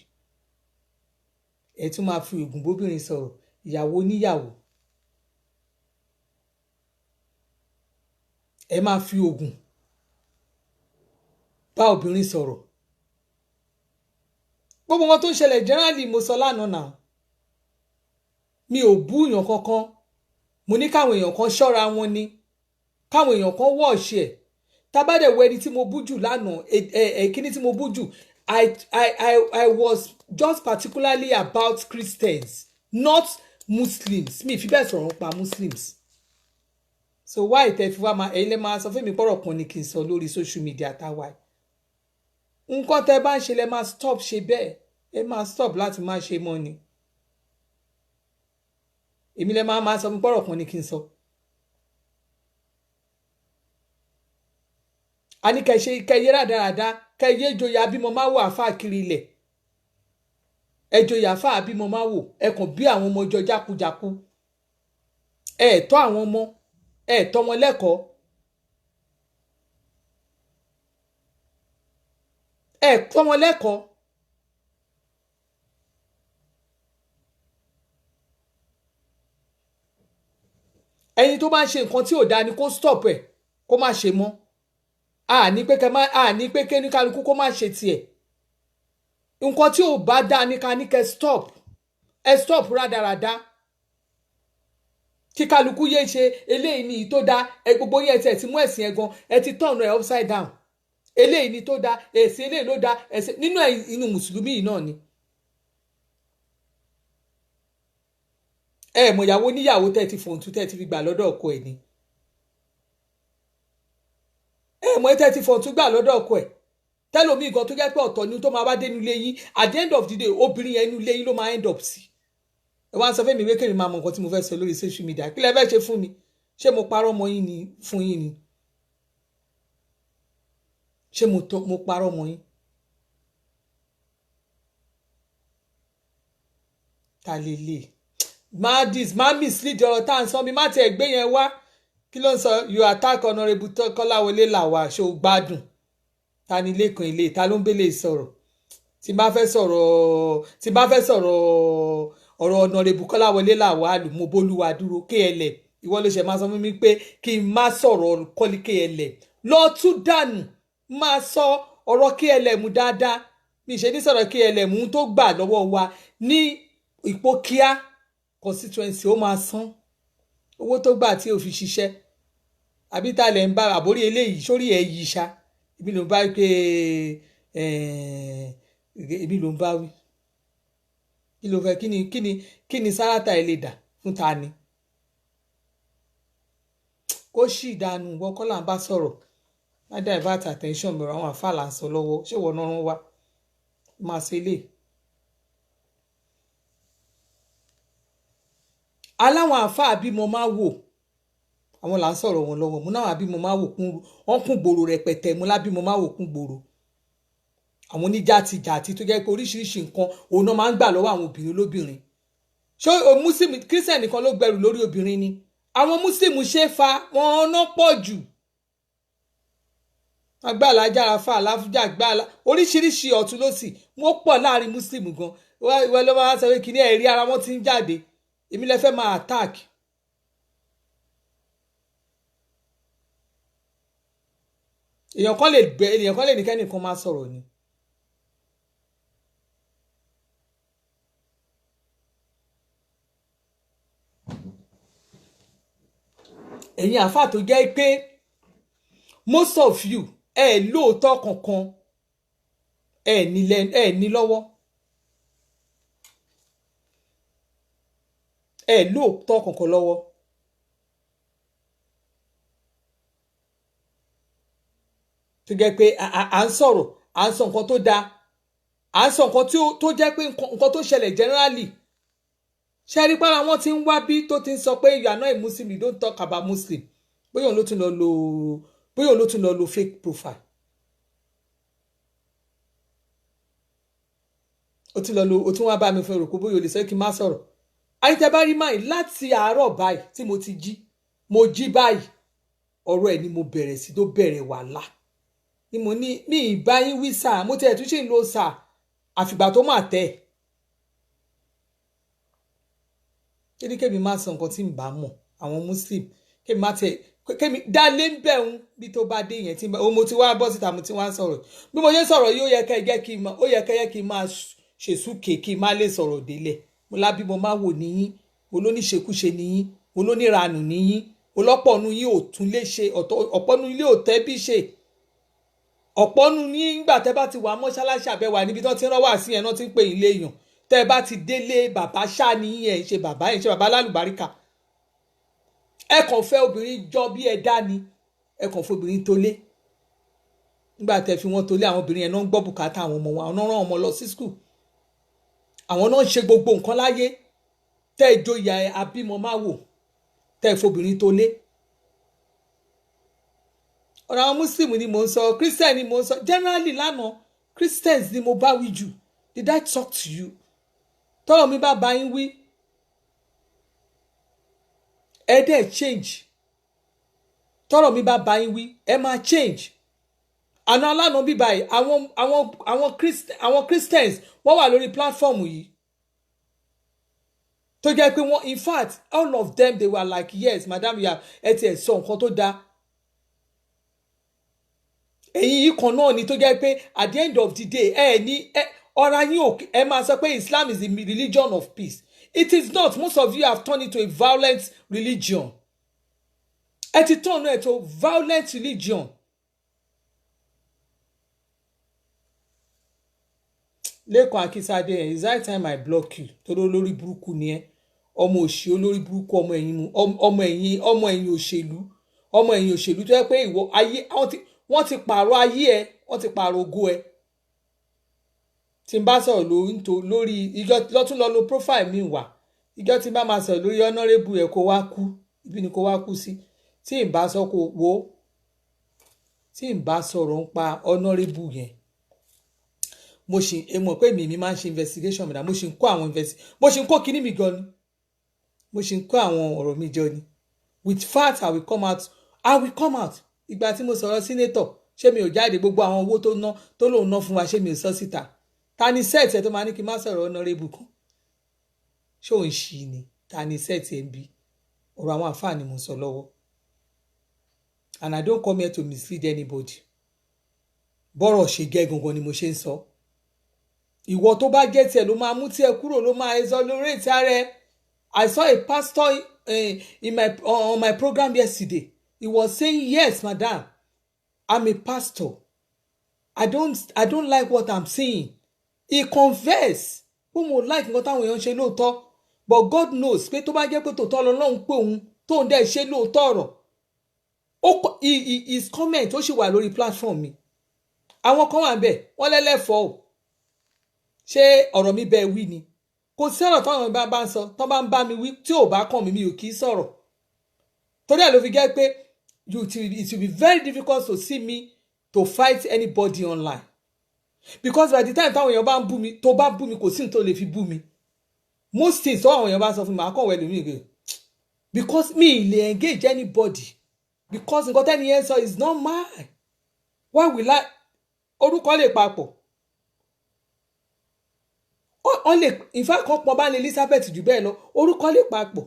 ẹ tún máa fi ògùn bóbìnrin sọ̀rọ̀ ìyàwó níyàwó ẹ máa fi ògùn bá obìnrin sọ̀rọ̀ gbogbo wọn tó ń ṣẹlẹ̀ generally mo sọ lánàá náà mi ò bú èèyàn kankan mo ní káwọn èèyàn kan ṣọ́ra wọn ni káwọn èèyàn kan wọ́ọ̀ṣì ẹ̀ tabade wo ẹni tí mo bú jù lánàá kíní tí mo bú jù I was just particularly about Christians not Muslims mi fi bẹ́ẹ̀ sọ̀rọ̀ pa Muslims so why tẹ́ fi wá máa ẹ̀yin lẹ́ máa sọ fún mi pọ̀rọ̀ kan ni kí n sọ lórí social media táwa nǹkan tẹ́ bá ń ṣe lẹ́ máa stop ṣe bẹ́ẹ̀ ẹ máa stop láti máa ṣe mọ́ ni èmi lẹ́ máa sọ fún mi pọ̀rọ̀ kan ni kí n sọ. a ní kẹyẹ rádaràda kẹyẹ joyà bímọ máa wò àfa kiri ilẹ̀ ẹ joyà àfa bímọ máa wò ẹ kàn bí àwọn ọmọ ọjọ́ jákujáku ẹ tọ́ àwọn ọmọ ẹ tọ́ wọn lẹ́kọ̀ọ́ ẹ tọ́ wọn lẹ́kọ̀ọ́ ẹ̀yin tó bá ń ṣe nǹkan tí ò dáa ni kó stop ẹ kó má ṣe mọ́ ní pé kẹ́ni kálukú kó má ṣe tiẹ̀ nǹkan tí ò bá dáa ní ká ní kẹ́ stop rádaràda kí kálukú yé ṣe eléyìí ni tó dáa gbogbo yẹn ti ẹ̀ ti mú ẹ̀sìn ẹ̀ gan ẹ ti tọ̀nù ẹ̀ upside down eléyìí ni tó dáa ẹ̀sìn eléyìí ló dáa ẹ̀sìn nínú inú mùsùlùmí yìí náà ni. ẹ mọ̀ ìyàwó níyàwó tẹ́ ti fòǹtù tẹ́ ti fi gbà lọ́dọ̀ ọkọ ẹ̀ ni. mọ̀ ẹ́ tẹ́tí fọ́n tún gbà lọ́dọ̀ ọkọ ẹ̀ tẹ́lómi nǹkan tó jẹ́ pé ọ̀tọ̀ ni tó máa bá dé inú ilé yín at the end of the day obìnrin yẹn inú ilé yín ló máa end up sí. ẹ wá ń sọ fún mi wé kí ni máa mọ nǹkan tí mo fẹ́ sọ lórí social media kí lẹ fẹ́ ṣe fún mi ṣé mo parọ́ mọ́ yín ni fún yín ni ṣé mo parọ́ mọ́ yín. ta lè lè má mislead ọ̀rọ̀ tá à ń sọ mi má tẹ̀ gbé yẹn wá kí ló ń sọ you attack honourable Kọ́láwọlé Lawal ṣó gbádùn ta ni lẹ́kan ilé ta ló ń bẹ́lẹ̀ sọ̀rọ̀ tí bá fẹ́ sọ̀rọ̀ ọ̀rọ̀ honourable Kọ́láwọlé Lawal mo bólúwa dúró KLM ìwọ ló ṣe máa sọ fún mi pé kí n má sọ̀rọ̀ kọ́lí KLM lọ tún dànù máa sọ ọ̀rọ̀ KLM dáadáa mi ṣe ní sọ̀rọ̀ KLM tó gbà lọ́wọ́ wa ní Ìpókíà constituency ó máa san owó tó gbà tí ò fi ṣiṣẹ́ àbí tá lẹ̀ ń bá àbórí eléyìí sórí ẹ̀ yìí ṣá ibi ló ń bá pé ibi ló ń bá wí kí ló fẹ́ kí ni Sárátà ẹ lè dà fún ta ni kó sì dànù wọ́n kọ́ là ń bá sọ̀rọ̀ má divert attention mi àwọn àfáà là ń sọ lọ́wọ́ ṣé wọ́n náà wá máa ṣe lè. aláwọn àfáà bí mo máa wò àwọn là ń sọ̀rọ̀ wọn lọ́wọ́ mo náà àbí mo máa wò wọ́n kún gbòòrò rẹpẹtẹ mo lábí mo máa wò kún gbòòrò àwọn oníjàtìjàtì tó jẹ́ pé oríṣiríṣi nǹkan òun náà máa ń gbà lọ́wọ́ àwọn obìnrin lóbìnrin ṣé muslim christian nìkan ló gbẹrù lórí obìnrin ni àwọn muslim ṣe fa wọn náà pọ̀ jù agbára ajára fa àláfíà gbára oríṣiríṣi ọ̀tún lósì wọ́n pọ̀ láàrin muslim gan wọ́n ló máa ń sọ pé kí ni ẹ̀rí ara wọn ti ń jáde èmi lè fẹ́ máa attack. èèyàn kan lè ní kẹ́nìkan máa sọ̀rọ̀ ni. ẹ̀yin àfáà tó jẹ́ pé most of you lóòótọ́ kankan ní lọ́wọ́ lóòótọ́ kankan lọ́wọ́ tó jẹ́ pé à ń sọ̀rọ̀ à ń sọ nǹkan tó dáa à ń sọ nǹkan tó jẹ́ pé nǹkan tó ṣẹlẹ̀ generally ṣe rí pàrọ̀ àwọn tí ń wá bí tó ti ń sọ pé you are not a Muslim you don't talk about Muslim bóyá òun ló tún lọ lo fake profile ó tún wá bá mi fẹ́ rò pé bóyá o lè sọ kí n má sọ̀rọ̀ àyíntẹ́ bá rí máì láti àárọ̀ báyìí tí mo ti jí báyìí ọ̀rọ̀ ẹ̀ ni mo bẹ̀rẹ̀ sí tó bẹ̀rẹ̀ wàhálà ni mo ní mi ìbá yín wí sáà mo tẹ̀ tún ṣe ń lo sáà àfìgbà tó máa tẹ̀ kémi má sọ nǹkan tí n bá mọ̀ àwọn Muslim kémi má tẹ̀ kémi dálé ń bẹ̀ ń bí tó bá dé yẹn tí mo ti wá bọ́ síta mo ti wá sọ̀rọ̀ bí mo ṣe sọ̀rọ̀ yìí ó yẹ kí n máa ṣèṣúkè kí n má lè sọ̀rọ̀ délẹ̀ mo lábí mo máa wò níyín mo ló ní ṣekúṣe níyín mo ló ní ranù níyín mo lọ́pọ̀nù yín ò tún lè ṣe ọ̀pọ̀nù ilé ò tẹ́ bí ṣe ọ̀pọ̀nù yín nígbà tẹ́ bá ti wà mọ́ṣáláṣí àbẹ̀wà níbi tí wọ́n ti ń rọ́wà sí yẹn náà ti ń pè yín léèyàn tẹ́ bá ti délé bàbá ṣáà ní yẹn ṣe bàbá lálùbáríkà ẹ kàn fẹ́ obìnrin jọ bí ẹ dá ni ẹ kàn fẹ́ obìnrin tó lé nígbà tẹ́ fi wọ́n tó lé àwọn obìnrin yẹn náà ń gbọ́ bùkátà àwọn ọmọ wọn àwọn náà rán ọmọ lọ sí skul àwọn náà ń ṣe gbogbo nǹkan láyé tẹ́ ìjòyà abímọ máa wò tẹ́ ìfobìnrin tó lé ọ̀rọ̀ àwọn Muslim ni mò ń sọ Christian ni mò ń sọ generally lánàá Christians ni mo bá wí jù did I talk to you tọ́rọ̀ mi bá bá yín wí ẹ dẹ̀ change tọ́rọ̀ mi bá bá yín wí ẹ máa change àná alánà bíbá yìí àwọn Christians wọ́n wà lórí platform yìí tó jẹ́ pé wọ́n in fact all of them they were like yes madam ya ẹ ti ẹ̀ sọ nǹkan tó dáa ẹ̀yin yìí kan náà ni tó jẹ́ pé at the end of the day ọ̀rọ̀ yín ẹ máa sọ pé Islam is the religion of peace it is not most of you have turned it to a violent religion ẹ ti turn it to violent religion. Lẹ́kan Akínsádé ẹ̀ is that time I block you torí olórí burúkú ni ẹ ọmọ òṣì olórí burúkú ọmọ ẹ̀yìn òṣèlú tó yẹ pé ìwọ ayé wọ́n ti pààrọ̀ ayé ẹ wọ́n ti pààrọ̀ ògo ẹ tí n bá sọ̀rọ̀ lórí ìjọ lọ́tún lọ lo profile mi wà ìjọ tí n bá máa sọ̀rọ̀ lórí honourable ẹ̀ kó wá kú ibi ni kó wá kú sí tí n bá sọ kó wo tí n bá sọ̀rọ̀ ń pa honourable yẹn mo ṣe mọ̀ pé mi máa ń ṣe investigation mi dá mo ṣe ń kó kíní mi gan ni mo ṣe ń kó àwọn ọ̀rọ̀ mi jọ ni with facts I will come out. Ìgbà tí mo sọ̀rọ̀ senator ṣé mi ò jáde gbogbo àwọn owó tó lòun ná fún wa ṣé mi ò sọ síta. Ta ni set ẹ tó máa ní kí n má sọ̀rọ̀ honorable kan? Ṣé òun ṣì ni? Ta ni set ẹ ń bí? Ọ̀rọ̀ àwọn àfáà ni mo sọ lọ́wọ́. And I don't come here to mislead anybody. Bọ́rọ̀ ṣe gẹ́ gangan ni mo ṣe ń sọ. Ìwọ tó bá jẹ́ tiẹ̀ ló máa mú tiẹ̀ kúrò ló máa exonerate ara ẹ. I saw a pastor on my program yesterday. He was saying, yes, madam, I'm a pastor. I don't like what I'm seeing. He confessed. Who would like nǹkan táwọn èèyàn ṣe lóòótọ́? But God knows pé tó bá jẹ́ pé tòótọ́ lọ́lọ́run pé òun tó ń dẹ̀ ṣe lóòótọ́ ọ̀rọ̀. His comment ó sì wà lórí platform mi. Àwọn kan wà ńbẹ̀ wọ́n lẹ́lẹ́fọ̀ọ́ o. Ṣé ọ̀rọ̀ mi bẹ́ẹ̀ wí ni? Kò sí ọ̀rọ̀ táwọn bá ń sọ tán bá ń bá mi wí tí ò bá kàn mí mi ò kì í sọ̀rọ̀. Torí ẹ̀ ló fi jẹ́ pé it will be very difficult to see me to fight anybody online. Because by the time táwọn èèyàn bá ń bú mi tó bá bú mi kò sí ní tó lè fi bú mi. Most things tó àwọn èèyàn bá sọ fún mi màá kàn wẹ̀ lómi ìgbé. Because me lè engage anybody. Because nǹkan tẹ́ni yẹn sọ is not mine. Why will I? Orúkọ lè papọ̀. In fact kan pọ̀ bá ní Elizabeth jù bẹ́ẹ̀ lọ orúkọ lè papọ̀.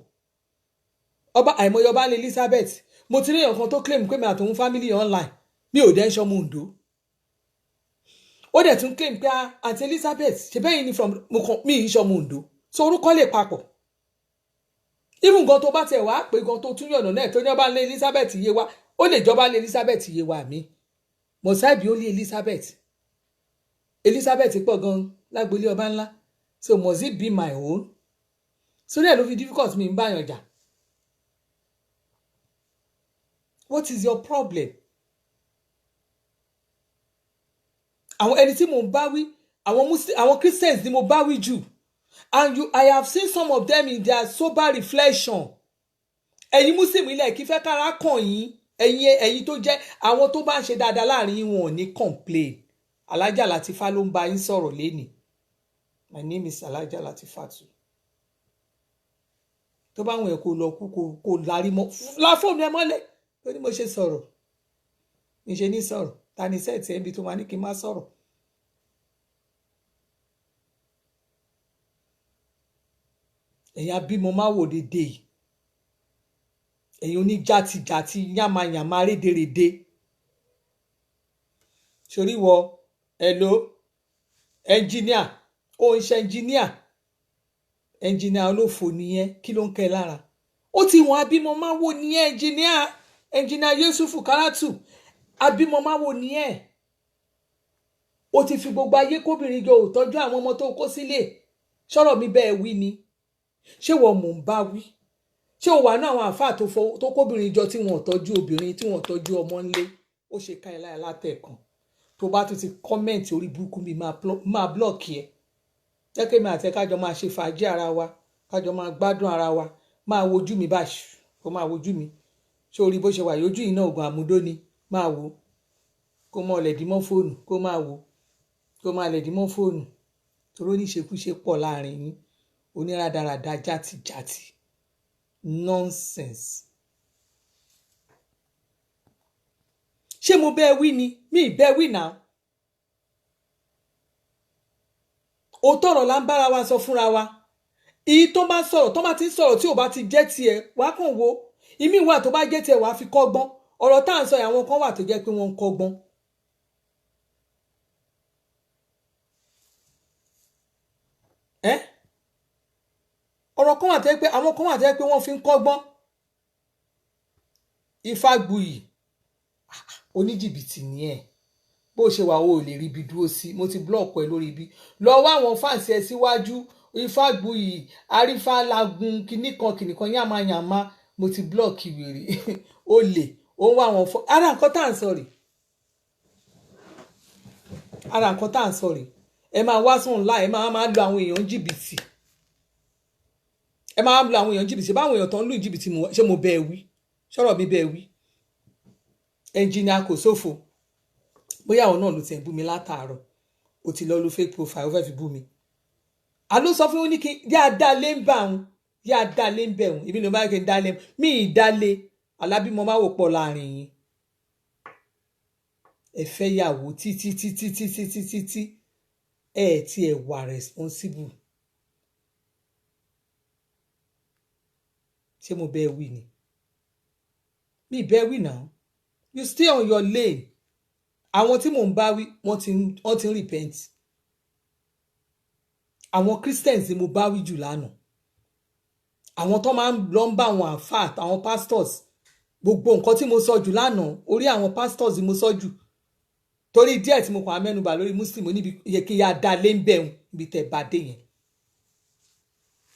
Àìmọye ọba ní Elizabeth. Mo ti rí èèyàn kan tó claim pé mi àtòun family online. Mi ò dẹ́ ń ṣọmọ Oǹdó. Ó dẹ̀ tún claim pé àǹtí Elizabeth ṣe bẹ́yìn ni from mi ì ṣọmọ Oǹdó. So orúkọ lè papọ̀. Even gan tó bá tẹ̀ wá pé gan tó tún yọ̀nà náà tó ní ọba ní Elizabeth yé wa ó lè jọba ní Elizabeth yé wa mi. Mọ̀sáìbì ó lé Elizabeth. Elizabeth pọ̀ gan lágbolé ọba ńlá. So must it be my own? So there ló fi difficult mi ń bá yàn jà. What is your problem? Àwọn ẹni tí mo bá wí àwọn Christians ni mo bá wí jù. And I have seen some of them in their sober reflection. Ẹ̀yin Muslim ilẹ̀ kí fẹ́ kára kàn yín. Ẹ̀yin tó jẹ́ àwọn tó bá ń ṣe dáadáa láàrin wọn ò ní complain. Alhaja Latifa ló ń bá yín sọ̀rọ̀ lénìí. My name is Alhaja Latifatu. Tó bá wọn ẹ̀ kó lọ kú kó lárí mọ́ láfóònù ẹ mọ́lẹ̀ tó ní mo ṣe sọ̀rọ̀. Mi ṣe ní sọ̀rọ̀. Ta ni sẹ́ẹ̀tì ẹbí tó máa ní kí n má sọ̀rọ̀. Ẹ̀yin abímọ máa wò dédé yìí. Ẹ̀yin oní jàtijàti yàmàyàmà rédèrèdè. Sórí wọ hello engineer ó ń ṣe engineer olófò nìyẹn kí ló ń kẹ́ lára. Ó ti wọn abímọ máa wò nìyẹn engineer Yusufu Karatu abímọ máa wò nìyẹn. Ó ti fi gbogbo ayé kóbìnrin jọ ò tọ́jú àwọn ọmọ tó kó sílé. Ṣọ́rọ̀ mi bẹ́ẹ̀ wí ni. Ṣé wọ́n mò ń bá wí? Ṣé o wà ní àwọn àfáà tó kóbìnrin jọ tí wọ́n tọ́jú obìnrin tí wọ́n tọ́jú ọmọ ńlé? Ó ṣe ká ẹ láyà látẹ̀kan. Tó bá tún ti kọ́mẹ̀ntì orí burúkú mi máa blọ́ọ̀kì ẹ. Jẹ́ kí èmi àti ẹ kájọ máa ṣe fàájì ara wa kájọ máa gbádùn ara wa máa wojú mi báṣù kó máa wojú mi. Ṣé orí bó ṣe wà yójú iná oògùn àmúdó ni máa wò kó mọ ọ̀lẹ̀dí mọ́ fóònù kó máa wò kó máa lẹ̀dí mọ́ fóònù torí oníṣekúṣe pọ̀ láàrin yín oníradàradà játijàti nonsense. Ṣé mo bẹ́ẹ̀ wí ni mi bẹ́ẹ̀ wí náà. Òótọ́ ọ̀rọ̀ là ń bára wa sọ fúnra wa. Ìyí tó bá sọ̀rọ̀ tó bá ti ń sọ̀rọ̀ tí ò bá ti jẹ́ tiẹ̀ wá kàn wo ìmí wà tó bá jẹ́ tiẹ̀ wá fi kọ́gbọ́n ọ̀rọ̀ tá à ń sọ àwọn kan wà tó jẹ́ pé wọ́n ń kọ́gbọ́n. Ọ̀rọ̀ kan wà tó jẹ́ pé àwọn kan wà tó jẹ́ pé wọ́n fi ń kọ́gbọ́n. Ifágbuyì oníjìbìtì ni ẹ̀ bó ṣe wà ó lè rí ibi dúró sí mo ti blọọkù ẹ lórí ibi lọ wá àwọn fáǹsì ẹ síwájú Ifágbuyì arífàlágún kìnìkan yàmàyàmà mo ti blọọkì wèrè ó lè ó ń wá àwọn ara nǹkan tá à ń sọ rè ara nǹkan tá à ń sọ rè ẹ máa wá sùn ńlá ẹ máa lo àwọn èèyàn jìbìtì ẹ máa lo àwọn èèyàn jìbìtì báwọn èèyàn tó ń lù jìbìtì ṣé mo bẹ́ẹ̀ wí ṣọ́rọ̀ mi bẹ́ẹ̀ wí ẹnjìnìà kò sófo bóyá àwọn náà ló ti ń bú mi látàárọ̀ ó ti lọ lo fake profile ó fẹ́ fi bú mi àló sọ fún ó ní kí yá dá lé ń bà òun yá dá lé ń bẹ̀ òun ìbí ló bá kí n dá lé mi ì dá lé alábímọ má wò pọ̀ láàrin yín ẹ fẹ́ yàwó títí ẹ tí ẹ wà responsible ṣé mo bẹ́ẹ̀ wí ni mi bẹ́ẹ̀ wí náà you stay on your lane àwọn tí mò ń bá wí wọ́n ti ń repent àwọn Christians ni mo bá wí jù lánàá àwọn tó máa ń lọ ń bá àwọn àfáà àwọn pastors gbogbo nǹkan tí mo sọ jù lánàá orí àwọn pastors ni mo sọ jù torí díẹ̀ tí mo kàn á mẹ́nubà lórí muslim níbi yẹ kí ya dá lé ń bẹ̀rùn ibi tẹ̀ bá dé yẹn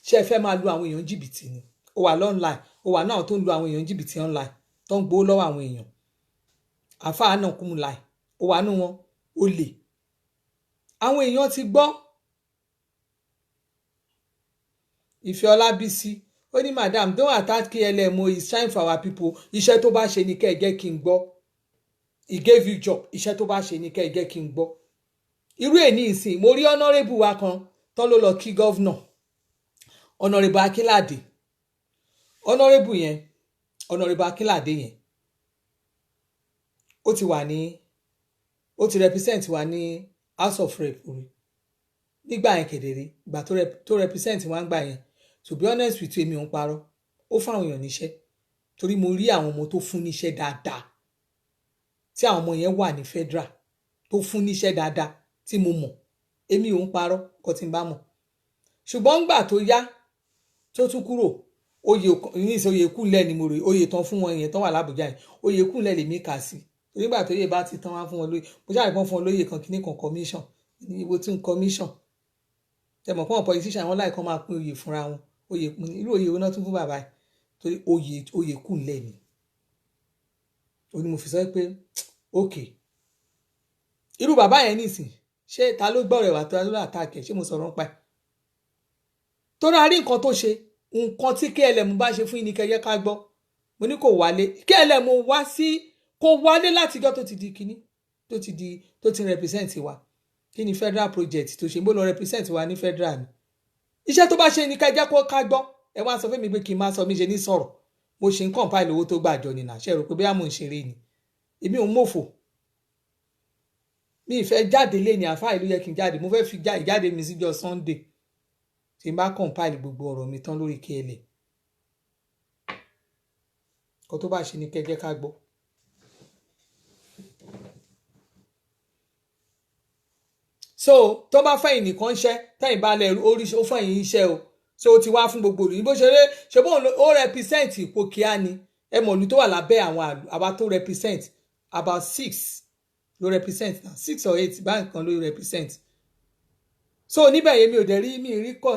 ṣé ẹ fẹ́ máa lu àwọn èèyàn jìbìtì ni ó wà lọ́nline ó wà náà tó ń lu àwọn èèyàn jìbìtì online tó ń gbowó lọ́wọ́ àwọn èèyàn àfáà náà kú mu láì ó wà nù wọn ó lè àwọn èèyàn ti gbọ́ Ìfẹ́ Ọlábísí ó ní madam don't attack KLMO it's time for our people iṣẹ́ tó bá ṣe ni kẹ́ ẹ jẹ́ kí n gbọ́ he gave you job iṣẹ́ tó bá ṣe ni kẹ́ ẹ jẹ́ kí n gbọ́ irú ẹ̀ ní ìsìn mo rí honourable wa kan tó ló lọ kí governor honourable Akínládé honourable yẹn honourable Akínládé yẹn ó ti represent wa ní House of Rep nígbà yẹn kedere ìgbà tó represent wa ń gbà yẹn to be honest with you èmi ò ń parọ́ ó fáwọn èèyàn níṣẹ́ torí mo rí àwọn ọmọ tó fún níṣẹ́ dáadáa tí àwọn ọmọ yẹn wà ní federal tó fún níṣẹ́ dáadáa tí mo mọ̀ èmi ò ń parọ́ kọ́ tí n bá mọ̀ ṣùgbọ́n ńgbà tó yá tó tún kúrò oyè kúnlẹ̀ ni mo rò oyè tán fún wọn yẹn tán wà l'Àbújá yẹn oyè kúnlẹ̀ lèmi kà sí torí ìgbà tó yẹ bá ti tán wá fún wọn lóyè mo ṣáà kàn fún wọn lóyè kan kíní kan commission ní ibo tí ń commission tẹmọ̀ fún àwọn politician wọn láì kan máa pín oyè fúnra wọn oyè pín irú oyè wọn náà tún fún bàbá yìí torí oyè kúnlẹ̀ ni ó ní mo fi sọ pé ok irú bàbá yẹn nìsín ṣé ta ló gbọ́ rẹ̀ wá tó ló àtàkẹ́ ṣé mo sọ̀rọ̀ ń pa ẹ̀ torí a rí nǹkan tó ṣe nǹkan tí KLM bá ṣe fún yín ní kẹyẹ ká gbọ́ mo ní kò wálé KLM kò wálé látijọ́ tó ti di kíní tó ti represent wa kí ni federal project tó ṣe ń bó lọ represent wa ní federal ni iṣẹ́ tó bá ṣe ní kẹjẹ́ kó ká gbọ́ ẹ wá sọ fún mi pé kí n má sọ mí ṣe ní sọ̀rọ̀ mo ṣe ń compile owó tó gbàjọ nìyà ṣe rò pé bí àmọ́ ń ṣeré ni èmi ò ń mòfò mi ìfẹ́ jáde lé ní àfáà ìlú yẹ kí n jáde mo fẹ́ fi ìjáde mi síjọ́ Sunday tí n bá compile gbogbo ọ̀rọ̀ mi tán lórí KLM kó tó bá ṣe ní kẹjẹ́ ká gbọ́. So tó bá fẹ́yìn nìkan ṣẹ́ tẹ́yìn bá lẹ̀ orí ó fẹ́yìn iṣẹ́ o so ó ti wá fún gbogbo olùyìnbó ṣe bó ó represent ipò kíá ni ẹ mọ̀ olú tó wà lábẹ́ àwọn àwa tó represent about 6 ló represent na 6 or 8 báyìí kan ló represent so níbẹ̀ yẹn mi ò dẹ̀ rí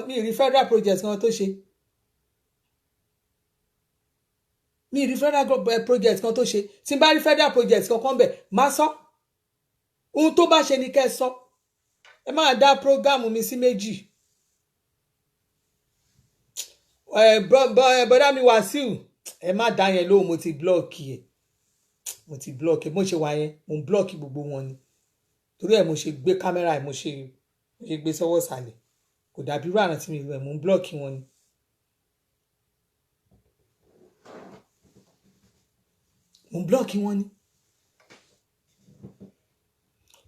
mi rí federal project kan tó ṣe mi rí federal project kan tó ṣe tí n bá rí federal project kankan bẹ̀ má sọ ohun tó bá ṣe ni kẹ́ ẹ sọ. Ẹ máa dá prógámù mi sí méjì bọ́dá mi Wàsíù ẹ má dá yẹn lóhùn mo ti blọ́ọ̀kì mo ṣe wà yẹn mo ń blọ́ọ̀kì gbogbo wọn ni torí ẹ̀ mo ṣe gbé kámẹ́rà ẹ̀ mo ṣe gbé sọ́wọ́ sàlẹ̀ kò dàbí irú àná tí mi rẹ̀ mo ń blọ́ọ̀kì wọn ni. mo ń blọ́ọ̀kì wọn ni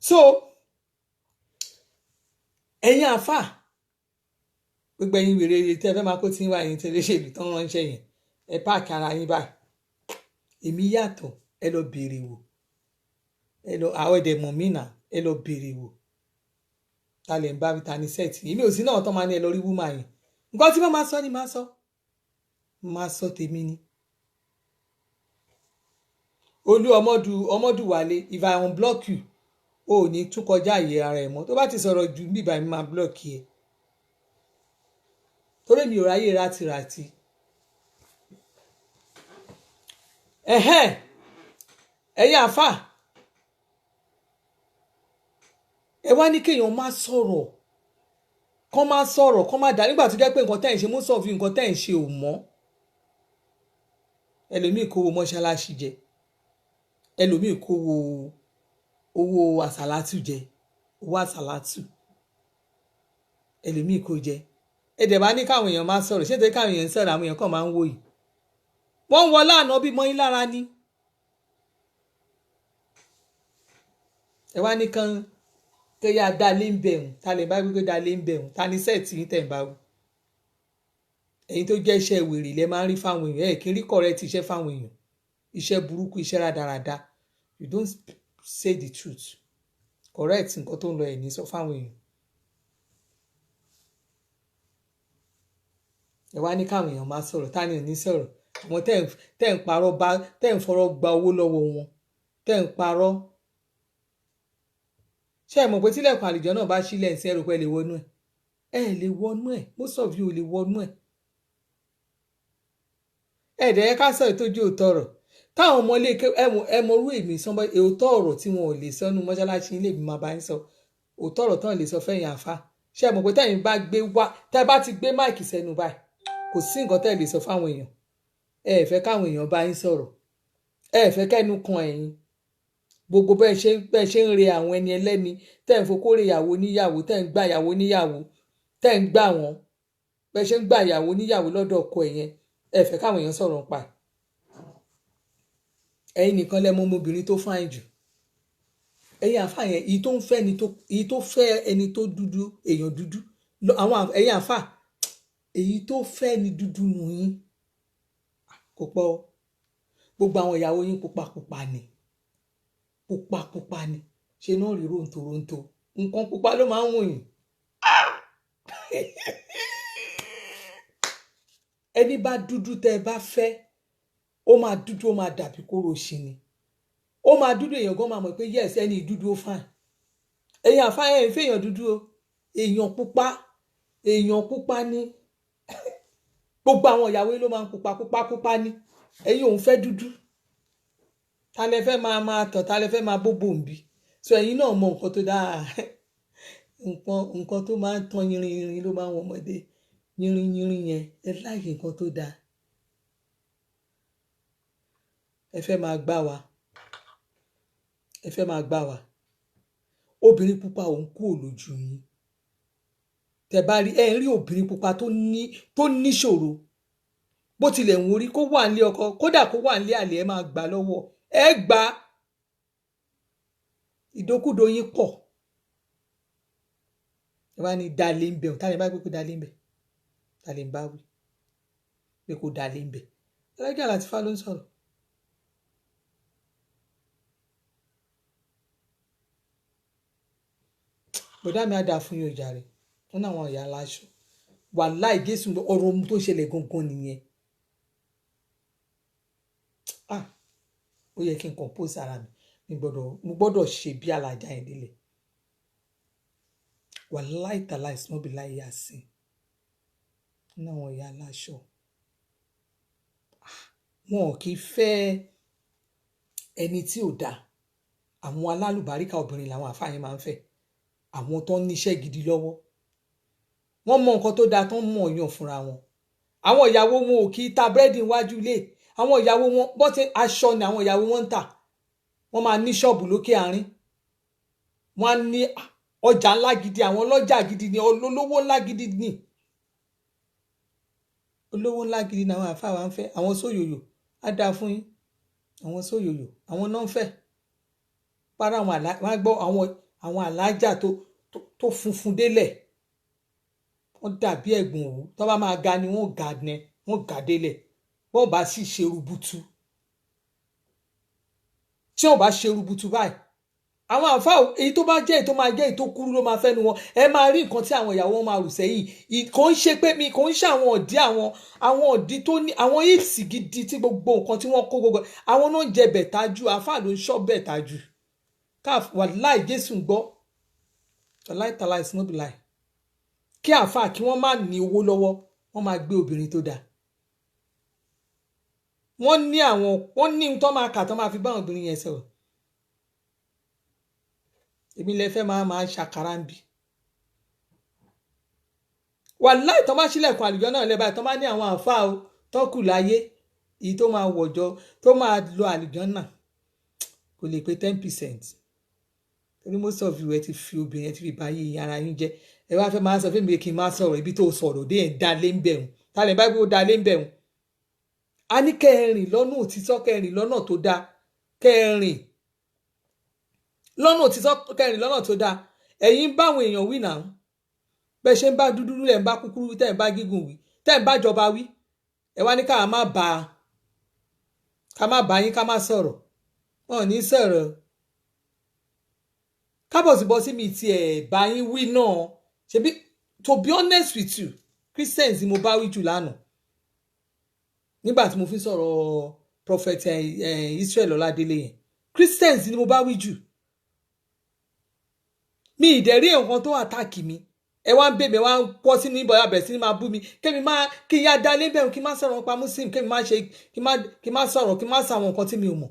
so ẹ̀yin àfà gbogbo ẹ̀yin wèrè tẹ́ fẹ́ máa kó tí ń wá ẹ̀yin tẹ́lẹ̀ ṣèlú tán ránṣẹ́ yẹn ẹ páàkì ara yín báyìí èmi yàtọ̀ ẹ lọ béèrè wò ẹ lọ àwọn ẹ̀dẹ̀ mọ̀ mí nà ẹ lọ béèrè wò ta lè ń bá mi ta ní sẹ́ẹ̀tì èmi ò sí náà tán máa ní ẹ lọ rí wúmà yẹn nǹkan tí wọ́n máa sọ ni máa sọ tèmi ni olú ọmọdùwálé if I unblock you o ò ní tún kọjá àyè ara ẹ̀ mọ́ tó bá ti sọ̀rọ̀ jù bíbá mi máa blọ́ọ̀kì ẹ̀ torí mi ò ráyè rátiràti ẹ̀yin àfà ẹ wá ní kéèyàn má sọ̀rọ̀ kán má dá nígbà tó jẹ́ pé nǹkan tẹ́ ẹ̀ ń ṣe mú sọ̀fin nǹkan tẹ́ ẹ̀ ń ṣe ò mọ́ ẹlòmíì kówó mọ́ṣáláṣí jẹ ẹlòmíì kówó owó àsàlátù jẹ owó àsàlátù ẹlòmíì kò jẹ ẹdẹ bá ní káwọn èèyàn máa sọ̀rọ̀ ṣé torí káwọn èèyàn ń sọ̀rọ̀ àwọn èèyàn kàn máa ń wò yìí wọ́n ń wọlé ànábì mọ́ yín lára ni. ẹ wá ní kan kẹyà dalé ń bẹ̀rùn ta lè bá gbégbé dalé ń bẹ̀rùn ta ní sẹ́ẹ̀tì yín tẹ̀ ń bá wù. ẹ̀yin tó jẹ́ iṣẹ́ wèrè lẹ máa ń rí fáwọn èèyàn ẹ̀ kí n rí correct iṣẹ́ fáwọn èèyàn iṣẹ́ burúkú iṣẹ́ rádaràda you don't say the truth correct nǹkan tó ń lọ ẹ̀ ní sọ fáwọn èèyàn. ẹ wá ní káwọn èèyàn máa sọ̀rọ̀ ta ni ò ní sọ̀rọ̀ àwọn tẹ́ ń parọ́ bá tẹ́ ń fọ̀rọ̀ gba owó lọ́wọ́ wọn tẹ́ ń parọ́. ṣé ẹ mọ̀ pé tílẹ̀kùn àlùjọ náà bá sílẹ̀ sí ẹrù pé ẹ lè wọnú ẹ̀ ẹ lè wọnú ẹ̀ most of you ò lè wọnú ẹ̀. ẹ̀ẹ́dẹ̀ ká sọ ìtọ́jú òótọ́ ọ̀rọ̀ táwọn ọmọ ilé ẹ mọ orú èmi sanbọ òótọ́ ọ̀rọ̀ tí wọn ò lè sọnù mọ́ṣáláṣí ilé mi máa bá ń sọ òótọ́ ọ̀rọ̀ tán lè sọ fẹ́yìn àfa. ṣé ẹ mọ̀ pé tẹ́yìn bá gbé wá tẹ́ bá ti gbé máìkì sẹ́nu báyìí kò sí nǹkan tẹ́ lè sọ fáwọn èèyàn ẹ fẹ́ káwọn èèyàn bá yín sọ̀rọ̀ ẹ fẹ́ kẹ́nu kan ẹ̀yin gbogbo bẹ́ẹ̀ ṣe ń re àwọn ẹni ẹlẹ́ni tẹ́ ń fokóre ìyàwó níyàwó tẹ́ ń gbà ìyàwó níyàwó tẹ́ ń gbà wọ́n bẹ́ẹ̀ ṣe ń gbà ìyàwó níyàwó lọ́dọ̀ ọkọ ẹ̀yẹn ẹ fẹ́ káwọn èèyàn sọ̀rọ̀ pa ẹ̀yin nìkan lẹ́mọ ọmọbìnrin tó fáìn jù ẹ̀yin àfa yẹn èyí tó fẹ́ ẹni tó dúdú èèyàn dúdú àwọn ẹ̀yin àfa èyí tó fẹ́ ẹni dúdú nù yín kò pọ̀ gbogbo àwọn ìyàwó yín pupa ni ṣe náà rí rontoronto nǹkan pupa ló máa ń wò yín ẹni bá dúdú tẹ́ ẹ bá fẹ́ ó máa dúdú ó máa dàbí kóró ṣì ni ó máa dúdú èèyàn gan máa mọ̀ pé yes ẹni dúdú ó fine èèyàn àfa ẹ̀ ń fẹ́ èèyàn dúdú o èèyàn pupa ni gbogbo àwọn ìyàwó yín ló máa ń pupa ni ẹ̀yin òun fẹ́ dúdú ta lẹ fẹ́ máa tàn ta lẹ fẹ́ máa bóbò ń bí so ẹ̀yin náà mọ nǹkan tó dáa nǹkan tó máa ń tàn yìnrìn ló máa ń wọ ọmọdé yìnrìn yẹn ẹ láàyè nǹkan tó dáa ẹ fẹ́ máa gbá wa obìnrin pupa òun kú òlójú yín tẹ́ bá rí ẹ ń rí obìnrin pupa tó níṣòro bó tilẹ̀ ń worí kó wà nílé ọkọ kódà kó wà nílé àlè ẹ máa gbà lọ́wọ́ ẹ gbà ìdókúdó yín pọ̀ ẹ bá ní dalé ń bẹ̀ tá lè bá gbé kó dalé ń bẹ̀ tá lè bá wí pé kó dalé ń bẹ̀ Alájà Làtífà ló ń sọ̀rọ̀. bọ̀dá mi á dáa fún yóò jàre wọn náà wọn ìyá aláṣọ wàláì Jésù ọ̀rọ̀ ohun tó ṣẹlẹ̀ gangan nìyẹn ó yẹ kí n compose ara mi mo gbọ́dọ̀ ṣe bí Alájà yẹn délẹ̀ wàláì tàláì sinmi láì yá sí wọn náà wọn ìyá aláṣọ wọn kì í fẹ́ ẹni tí ò dáa àwọn alálùbáríkà obìnrin làwọn àfáà yẹn máa ń fẹ́ àwọn tó ń níṣẹ́ gidi lọ́wọ́ wọ́n mọ nǹkan tó dáa tó ń mọ̀ yàn fúnra wọn àwọn ìyàwó wọn ò kì í ta búrẹ́dì níwájú ilé àwọn ìyàwó wọn bọ́tẹ́ aṣọ ni àwọn ìyàwó wọn ń tà wọ́n máa ní ṣọ́ọ̀bù lókè àárín wọ́n á ní ọjà ńlá gidi àwọn ọlọ́jà gidi ni olówó ńlá gidi ni olówó ńlá gidi ni àwọn àfáà wa ń fẹ́ àwọn sóyòyò á dáa fún yín àwọn sóyòyò àwọn náà ń fẹ́ para àwọn alájà tó funfun délẹ̀ wọ́n dàbí ẹ̀gbọ̀n òwú tó bá máa ga ni wọ́n ga délẹ̀ wọ́n bá sì ṣe rubutu tí wọ́n bá ṣe rubutu báyìí àwọn àfa èyí tó bá jẹ́ èyí tó máa jẹ́ èyí tó kúrú ló máa fẹ́nu wọn ẹ máa rí nǹkan tí àwọn ìyàwó wọn máa rù sẹ́yìn kò ń ṣe pé mi kò ń ṣe àwọn ọ̀dí tó ní àwọn hips gidi tí gbogbo nǹkan tí wọ́n kó gbogbo àwọn náà jẹ bẹ̀tájú àfa ló ń ṣọ́ bẹ̀tájú káf wàláì Jésù ń gbọ́ wàláì tàláì sinóbìláì kí àfa kí wọ́n má ní owó lọ́wọ́ wọ́n máa gbé obìnrin tó dáa wọ́n ní tó máa kà tó máa fi bá àwọn obìnrin yẹn sọ̀rọ̀ èmi lè fẹ́ máa ṣàkàrà ń bì wàláì tó máa ṣílẹ̀kùn àlùjọ náà lẹ́bàá tó máa ní àwọn àfa o tó kù láyé èyí tó máa wọ̀jọ tó máa lo àlùjọ náà kò lè pé 10%. torí most of you ẹ ti fi obìnrin ẹ ti fi báyé ara yín jẹ ẹ wá fẹ́ máa sọ fún mi kí n máa sọ̀rọ̀ ibi tó sọ̀rọ̀ dé ẹ̀ dá lé ń bẹ̀rùn ta lè bá gbé ó dá lé ń bẹ̀rùn a ní kẹrin lọ́nà òtítọ́, kẹrin lọ́nà tó dáa, kẹrin lọ́nà òtítọ́, kẹrin lọ́nà tó dáa. Ẹ̀yin bá àwọn èèyàn wí náà, bẹ́ẹ̀ ṣe ń bá dúdú wí, lẹ̀ ń bá kúkúrú wí, tẹ́ ń bá gígùn wí, tẹ́ ń bá jọba wí, ẹ wá ní ká má bá yín ká má sọ̀rọ̀. Wọn ò ní sọ̀rọ̀. Kábọ̀sibọ́sí mi ti ẹ̀ bá yín wí náà. Ṣebí to be honest with you, Christians ni mo bá wí jù lánàá. Nígbà tí mo fi sọ̀rọ̀ prophet Israel Ọládélé yẹn, Christians ni mo bá wí jù. Mi ìdẹ̀rí nǹkan tó àtàkì mi. Ẹ wá ń bèbè wá ń pọ́ sínú ìbọn abẹ̀ sí ni máa bú mi. Kí n ya dá lébẹ̀ kí n má sọ̀rọ̀ nípa Muslim, kí n má sọ̀rọ̀, kí n má sàwọn nǹkan tí mi ò mọ̀.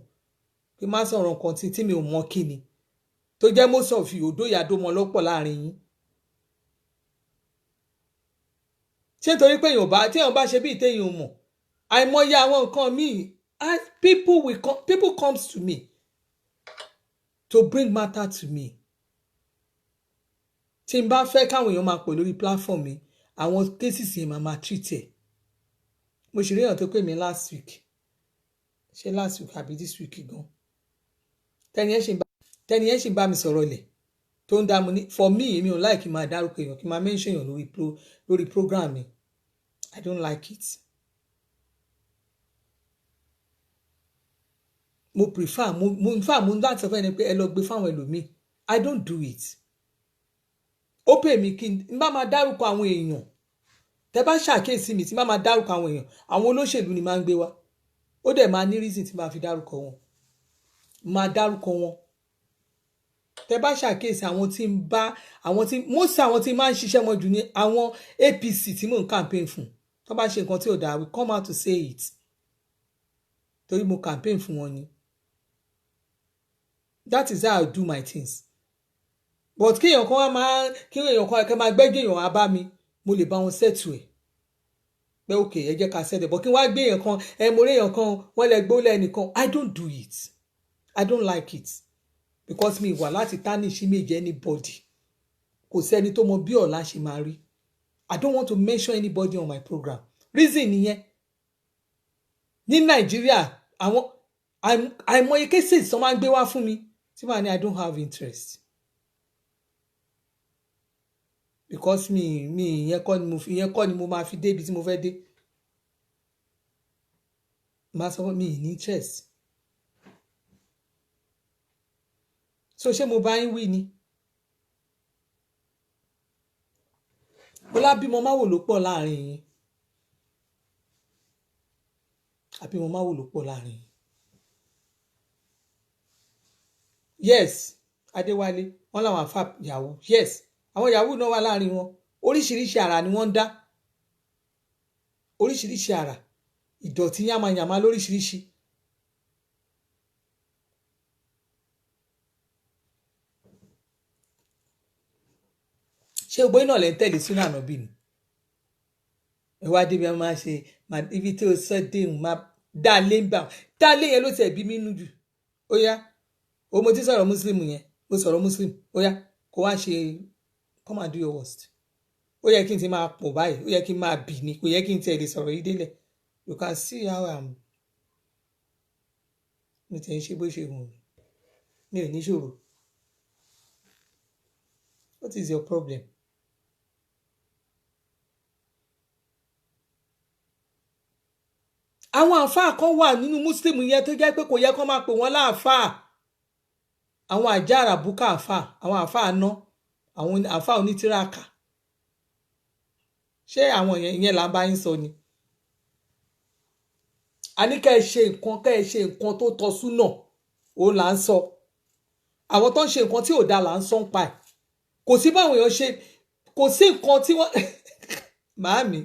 Kí n má sọ̀rọ̀ nǹkan tí mi ò mọ̀ kí ni. Tó jẹ́ most of you òdó ìyàdó mọ lọ́pọ̀ láàrin yín. Ṣé torí pé téèyàn bá ṣe bí téèyàn ò mọ̀, àìmọye àwọn nǹkan míì, people comes to me to bring matter to me. Tí n bá fẹ́ káwọn èèyàn máa pè lórí platform mi, àwọn cases yẹn máa treat ẹ̀. Mo ṣì rí èèyàn tó pè mí last week. Ṣé last week àbí this week gan? Tẹ́ni yẹn ṣì ń bá mi sọ̀rọ̀ lẹ̀ tó ń dá mu ní. For me, èmi ò like kí n máa dárúkọ èèyàn, kí n máa mention èèyàn lórí program mi. I don't like it. Mo prefer mo láti sọ fún ẹni pé ẹ lọ gbé fáwọn ẹlòmíì. I don't do it. Ó pè mí kí n bá máa dárúkọ àwọn èèyàn. Tẹ́ bá ṣàkíyèsí mi tí bá máa dárúkọ àwọn èèyàn, àwọn olóṣèlú ni máa ń gbé wá. Ó dẹ̀ máa ní reason tí máa fi dárúkọ wọn. Máa dárúkọ wọn. Tẹ́ bá ṣàkíyèsí àwọn tí máa ń ṣiṣẹ́ wọn jù ní àwọn APC tí mò ń campaign fún. Tó bá ṣe nǹkan tí ò dáa, we come out to say it. Torí mo campaign fún wọn ni. That is how I do my things. But kí èèyàn kan máa gbẹ́gẹ́ èèyàn wá bá mi, mo lè bá wọn settle ẹ̀. Pé okay, ẹ jẹ́ ká settle. But kí wọ́n á gbé èèyàn kan, mo rí èèyàn kan, wọ́n lè gbólẹ̀ ẹnìkan. I don't do it. I don't like it. Because mi wà láti tarnish image anybody. Kò sẹ́ni tó mọ bí ọ̀la ṣe máa rí. I don't want to mention anybody on my program. Reason nìyẹn. Ní Nàìjíríà, àìmọye cases tó máa ń gbé wá fún mi tí màá ní I don't have interest. Because ìyẹn kọ́ ni mo máa fi dé ibi tí mo fẹ́ dé. Màá sọ fún mi ní interest. So ṣé mo bá yín wí ni? Ọlábímọ máa wò ló pọ̀ láàrin yín. Àbímọ máa wò ló pọ̀ láàrin yín. Yes, Adéwálé, wọ́n láwọn àfà yahoo. Yes, àwọn yahoo náà wà láàrin wọn. Oríṣiríṣi àrà ni wọ́n ń dá. Oríṣiríṣi àrà. Ìdọ̀tí yàmàyàmà lóríṣiríṣi. Ṣé gbogbo iná lẹ́ ń tẹ̀lé sínú ànábì ni? Ẹ wá débi máa ṣe ibi tí o sọ dé máa dá lé ń bà. Dá lé yẹn ló ti ẹ̀bí mi nú jù. Ó yá, mo ti sọ̀rọ̀ Muslim yẹn. Mo sọ̀rọ̀ Muslim. Ó yá, kó wá ṣe come and do your worst. Ó yẹ kí n ti máa pọ̀ báyìí. Ó yẹ kí n máa bì ní. Kò yẹ kí n tẹ̀lé sọ̀rọ̀ yìí délẹ̀. You can see how I'm. Mi tẹ̀ ń ṣe bó ṣe wù mí. Mi ò ní ṣòro. What is your problem? Àwọn àfáà kan wà nínú Muslim yẹn tó jẹ́ pé kò yẹ kó máa pè wọ́n láàfáà. Àwọn àjàrà búkà àfáà, àwọn àfáà ná, àwọn àfáà onítìràkà. Ṣé àwọn yẹn là ń bá yín sọ ni? A ní kẹ́ ẹ ṣe nǹkan tó tọ́ súnà, òun là ń sọ. Àwọn tó ń ṣe nǹkan tí ò dáa là ń sọ ń pa ẹ̀. Kò sí báwọn èèyàn ṣe, kò sí nǹkan tí wọ́n màámi.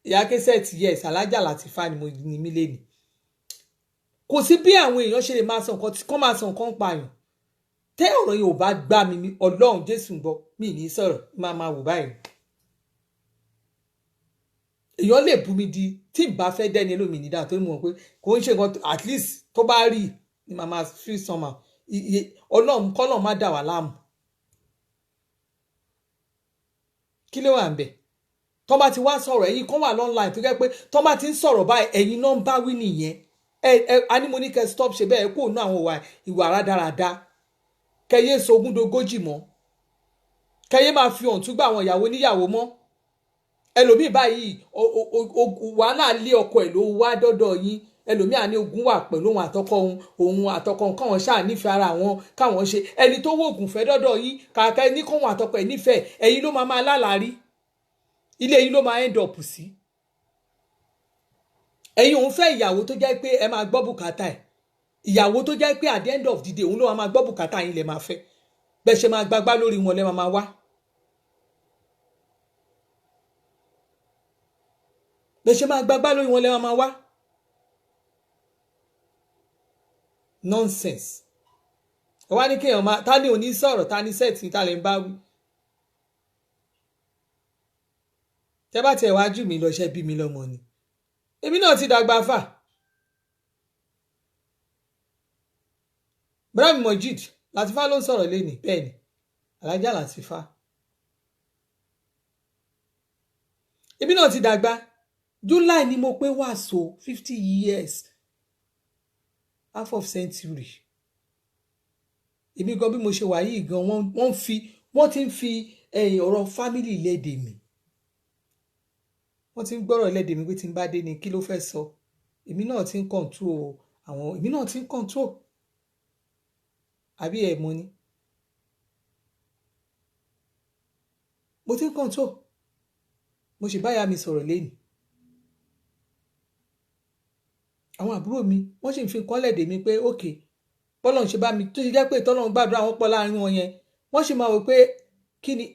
Ìyá Kẹ́sẹ̀tì yes, Alájà Làtífà ni mo ní mí léni. Kò sí bí àwọn èèyàn ṣe lè máa sọ nǹkan tí kọ́ máa sọ nǹkan pa àyàn. Tẹ́ ọ̀rọ̀ yìí ò bá gbá mi ní Ọlọ́run Jésù ń bọ̀, mi ní sọ̀rọ̀, máa wò báyìí. Èèyàn lè bú mi di tí n bá fẹ́ dẹ́ni lómi nídà tó mọ̀ pé kò ń ṣe nǹkan at least tó bá rí ni màá máa feel somehow. Ọlọ́run kọ́lọ́run má dà wá láàmú. Kí ló wà ń bẹ̀? tó bá ti wá sọ̀rọ̀ ẹ̀yin kan wà online tó jẹ́ pé tó bá ti ń sọ̀rọ̀ báyìí ẹ̀yin náà ń bá wí nìyẹn a ní mo ní kẹ́ stop ṣe bẹ́ẹ̀ kó nú àwọn ìwà rádaràda kẹyẹ sogúndogójì mọ́ kẹyẹ máa fi hàn tún gbà àwọn ìyàwó níyàwó mọ́ ẹlòmíì báyìí wàhálà lé ọkọ ẹ̀ ló wá dọ́dọ̀ yín ẹlòmíì àní ogun wà pẹ̀lú òun àtọkọ káwọn ṣáà nífẹ̀ẹ́ ara wọn káwọn ṣe ẹni tó wóògùn fẹ́ dọ́dọ̀ yín kàkà ẹni kóhun àtọkọ ẹ̀ nífẹ̀ẹ́ ẹ̀yin ló máa lálàárí ilé yín ló máa end up sí ẹ̀yin òun fẹ́ ìyàwó tó jẹ́ pé ẹ máa gbọ́ bùkátà ẹ̀ ìyàwó tó jẹ́ pé at the end of the day òun ló máa gbọ́ bùkátà yín lè máa fẹ́ bẹ́ẹ̀ ṣe máa gbagbá lórí wọn lẹ́ máa wá bẹ́ẹ̀ ṣe máa gbagbá lórí wọn lẹ́ máa wá nonsense ẹ wá ní kéèyàn máa ta ni ò ní sọ̀rọ̀ ta ni sẹ́ẹ̀tì ta lè ń bá wí tẹ́ bá tiẹ̀ wá jù mí lọ ṣẹ́ bí mi lọ́mọ ni èmi náà ti dàgbà fà Ibrahim Mojeed Latifa ló ń sọ̀rọ̀ lẹ́nìí bẹ́ẹ̀ ni Alájà Latifa èmi náà ti dàgbà July ni mo pé wàásù 50 years half of century èmi gan bí mo ṣe wà yìí gan wọ́n ti ń fi ọ̀rọ̀ family lédè mi wọ́n ti ń gbọ́rọ̀ lédè mi pé tí n bá dé ni kí ló fẹ́ sọ èmi náà ti ń control èmi náà ti ń control àbí ẹ̀ mọ́ ni mo ti ń control mo sì báyà mi sọ̀rọ̀ lẹ́nu àwọn àbúrò mi wọ́n sì ń fi kọ́lẹ̀ dè mí pé okay bọ́lọ̀ ń ṣe bá mi tó ṣe jẹ́ pé tọ́lọ́run gbàdúrà wọn pọ̀ láàrin wọn yẹn wọ́n sì máa wò pé kí ni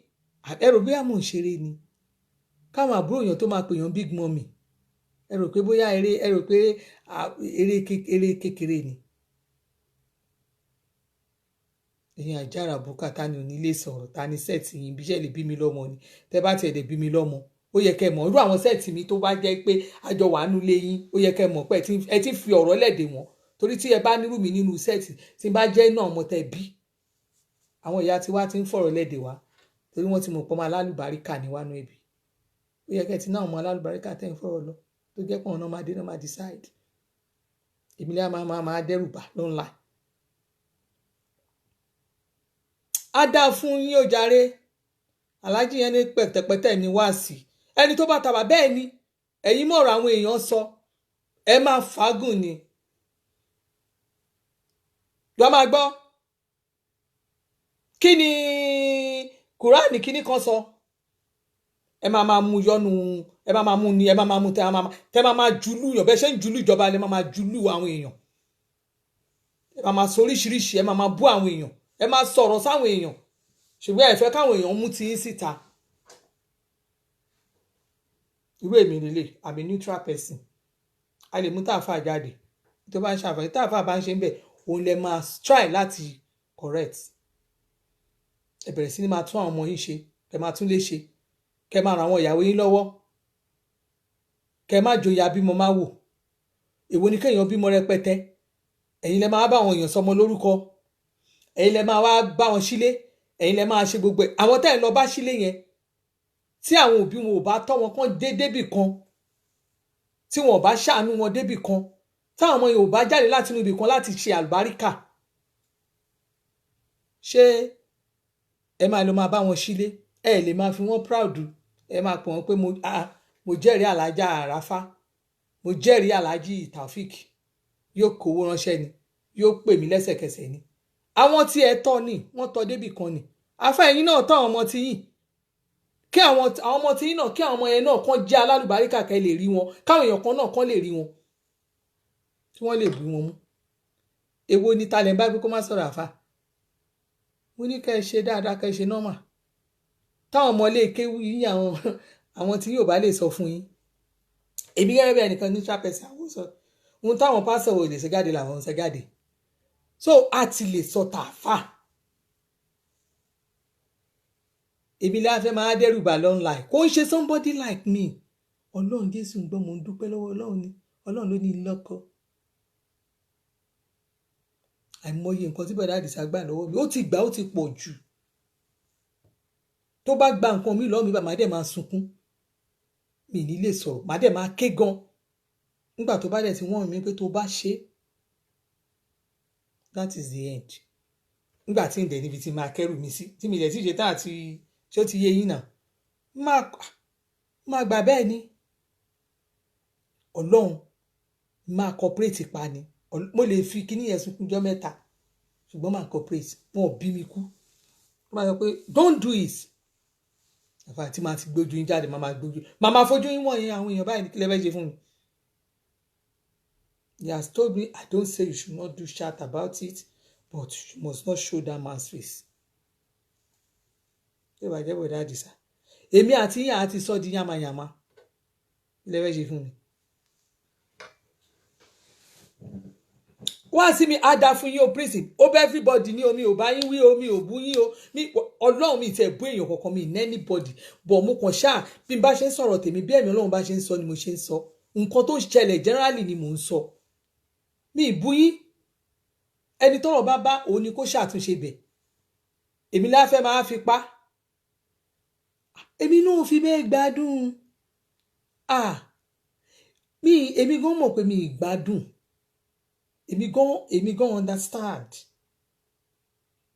ẹrù bí àmọ̀ ìṣeré ni káwọn àbúrò èèyàn tó máa pè yàn big mummy ẹ rò pé bóyá eré kékeré ni èyàn àjàrà bùkà ta ni ò ní lè sọ̀rọ̀ ta ni sẹ́ẹ̀tì yìí bí iṣẹ́ lè bí mi lọ́mọ ni tẹ́ bá tiẹ̀ lè bí mi lọ́mọ ó yẹ kẹ́ mọ̀ irú àwọn sẹ́ẹ̀tì mi tó bá jẹ́ pé àjọ wà nú lé yín ó yẹ kẹ́ mọ̀ pé ẹ ti fi ọ̀rọ̀ lẹ́dẹ̀ wọn torí tí ẹ bá nírú mi nínú sẹ́ẹ̀tì tí bá jẹ́ náà ọmọ tẹ́ bí àwọn ìyá tiwa ti ń fọ̀rọ̀ lẹ́dẹ̀ wa torí wọ́n ti mọ̀ pọ́ máa lálùbáríkà níwánú ẹbí ó yẹ kẹ́ ti náà ọmọ alálùbáríkà tẹ́ ń fọ̀rọ̀ lọ tó jẹ́ pọ̀ náà máa dé náà máa decide èmi lẹ́yìn máa dẹ́rù bà ló ń la á dáa fún yín ó jàre aláàjì yẹn ní pẹ̀tẹ̀pẹ̀tẹ̀ ní wáàsí ẹni tó bá tàbá bẹ́ẹ̀ ni ẹ̀yin mọ̀rọ̀ àwọn èèyàn sọ ẹ máa fàágùn ni lọ́ máa gbọ́ kí ni kùránì kíní kan sọ ẹ máa mú yọnu ẹ máa mú ni ẹ máa mú tẹ máa jùlù yàn bẹ́ẹ̀ ṣe ń jùlù ìjọba lẹ máa jùlù àwọn èèyàn ẹ máa sọ oríṣiríṣi ẹ máa bú àwọn èèyàn ẹ máa sọ̀rọ̀ sáwọn èèyàn ṣùgbọ́n ẹ fẹ́ káwọn èèyàn mú ti yín síta irú èmi lélẹ̀ àmì neutral person a lè mú tààfà jáde tó bá ń ṣàfàní tààfà bá ń ṣe ń bẹ̀ òun lè máa try láti correct ẹ bẹ̀rẹ̀ sí ni máa tún àwọn ọmọ yín ṣe kẹ máa tún lè ṣe kẹ máa ràn àwọn ìyàwó yín lọ́wọ́ kẹ má joyà bímọ má wò èwo ni kéèyàn bímọ rẹpẹtẹ ẹ̀yin lẹ máa bá àwọn èèyàn sọmọ lórúkọ ẹ̀yin lẹ máa wá bá wọn sílé ẹ̀yin lẹ máa ṣe gbogbo ẹ̀ àwọn tẹ́ ẹ̀ lọ bá sílé yẹn tí àwọn òbí wọn ò bá tọ́ wọn kán débì kan tí wọn ò bá ṣàánú wọn débì kan táwọn ọmọ yẹn ò bá jáde láti inú ibì kan láti ṣe àlùbáríkà ṣé ẹ máa lọ máa bá wọn sílé ẹ lè máa fi wọn proud ẹ máa pè wọn pé mo jẹ́rìí alájà àràfá mo jẹ́rìí alájì Taofik yóò kówó ránṣẹ́ ni yóò pè mí lẹ́sẹ̀kẹsẹ̀ ni àwọn tí ẹ tọ́ ni wọ́n tọ́ débì kan ni afá ẹ̀yin náà tọ́ àwọn ọmọ tí yìí kí àwọn ọmọ tí yìí náà kí àwọn ọmọ yẹn náà kàn jẹ́ alálùbáríkà kẹ́ lè rí wọn káwọn èèyàn kan náà kàn lè rí wọn tí wọ́n lè bí wọn mú èwo ni talẹ̀ ń bá gbé kó má sọ̀rọ̀ àfà mo ní kẹ́ ẹ ṣe dáadáa kẹ́ ẹ ṣe nọ́mà táwọn ọmọ ilé kéwú yín àwọn tí yóò bá lè sọ fún yín èmi gẹ́gẹ́ bí ẹnìkan ní trapẹ̀sì àwọn sọ ohun táwọn pásọ̀ ò lè ṣe jáde làwọn ń ṣe jáde so a ti lè sọ tààfà èmi la fẹ́ máa dẹ́rù bà lọ́nláì kò ń ṣe somebody like me ọlọ́run jésù ń gbọ́ mo ń dúpẹ́ lọ́wọ́ ọlọ́run ni ọlọ́run ló ní lọ́kọ àìmọye nǹkan tí bọ̀dá àdìsá gbà lọ́wọ́ mi ó ti gbà ó ti pọ̀ jù tó bá gba nǹkan mi lọ́wọ́ mi bàmá dẹ̀ máa sunkún mi ní lè sọ̀rọ̀ má dẹ̀ máa ké gan nígbà tó bá dẹ̀ ti wọ́n mi pé tó bá ṣe that is the end nígbà tí ń dẹ̀ níbi tí máa kẹ́rù mi sí tí mi dẹ̀ sì ṣe tá àti ṣé ó ti yé yín náà máa gbà bẹ́ẹ̀ ni ọlọ́run máa cooperate pa ni mo lè fi kíní yẹn sunkún jọ́ mẹ́ta ṣùgbọ́n máa cooperate wọn ò bí mi kú máa sọ pé don't do it àfàà tí máa ti gbójú yín jáde máa fojú yín wọ̀nyí àwọn èèyàn báyìí ní kí lè fẹ́ ṣe fún mi. He has told me I don't say you should not do chat about it but you must not show that man's face. ṣé ìbàjẹ́ bò dáàdì sá èmi àti yín àti sọ di yamayama kí lè fẹ́ ṣe fún mi. wá sí mi á dá fún yín o prínsì ó bẹ everybody ní omi ò bá yín wí omi ò bú yín o mi ọlọ́run mi tẹ̀ bú èèyàn kankan mi ní anybody bọ̀ mo kàn ṣáà bí n bá ṣe ń sọ̀rọ̀ tèmi bí ẹ̀mí ọlọ́run bá ṣe ń sọ ni mo ṣe ń sọ nǹkan tó ń ṣẹlẹ̀ generally ni mò ń sọ mi ì bú yín ẹni tọ́rọ̀ bá òun ni kó ṣàtúnṣe bẹ̀ èmi láfẹ́ máa fi pa èmi náà fi bẹ́ẹ̀ gbádùn èmi gan mọ̀ pé mi ì gbádùn èmi gan understand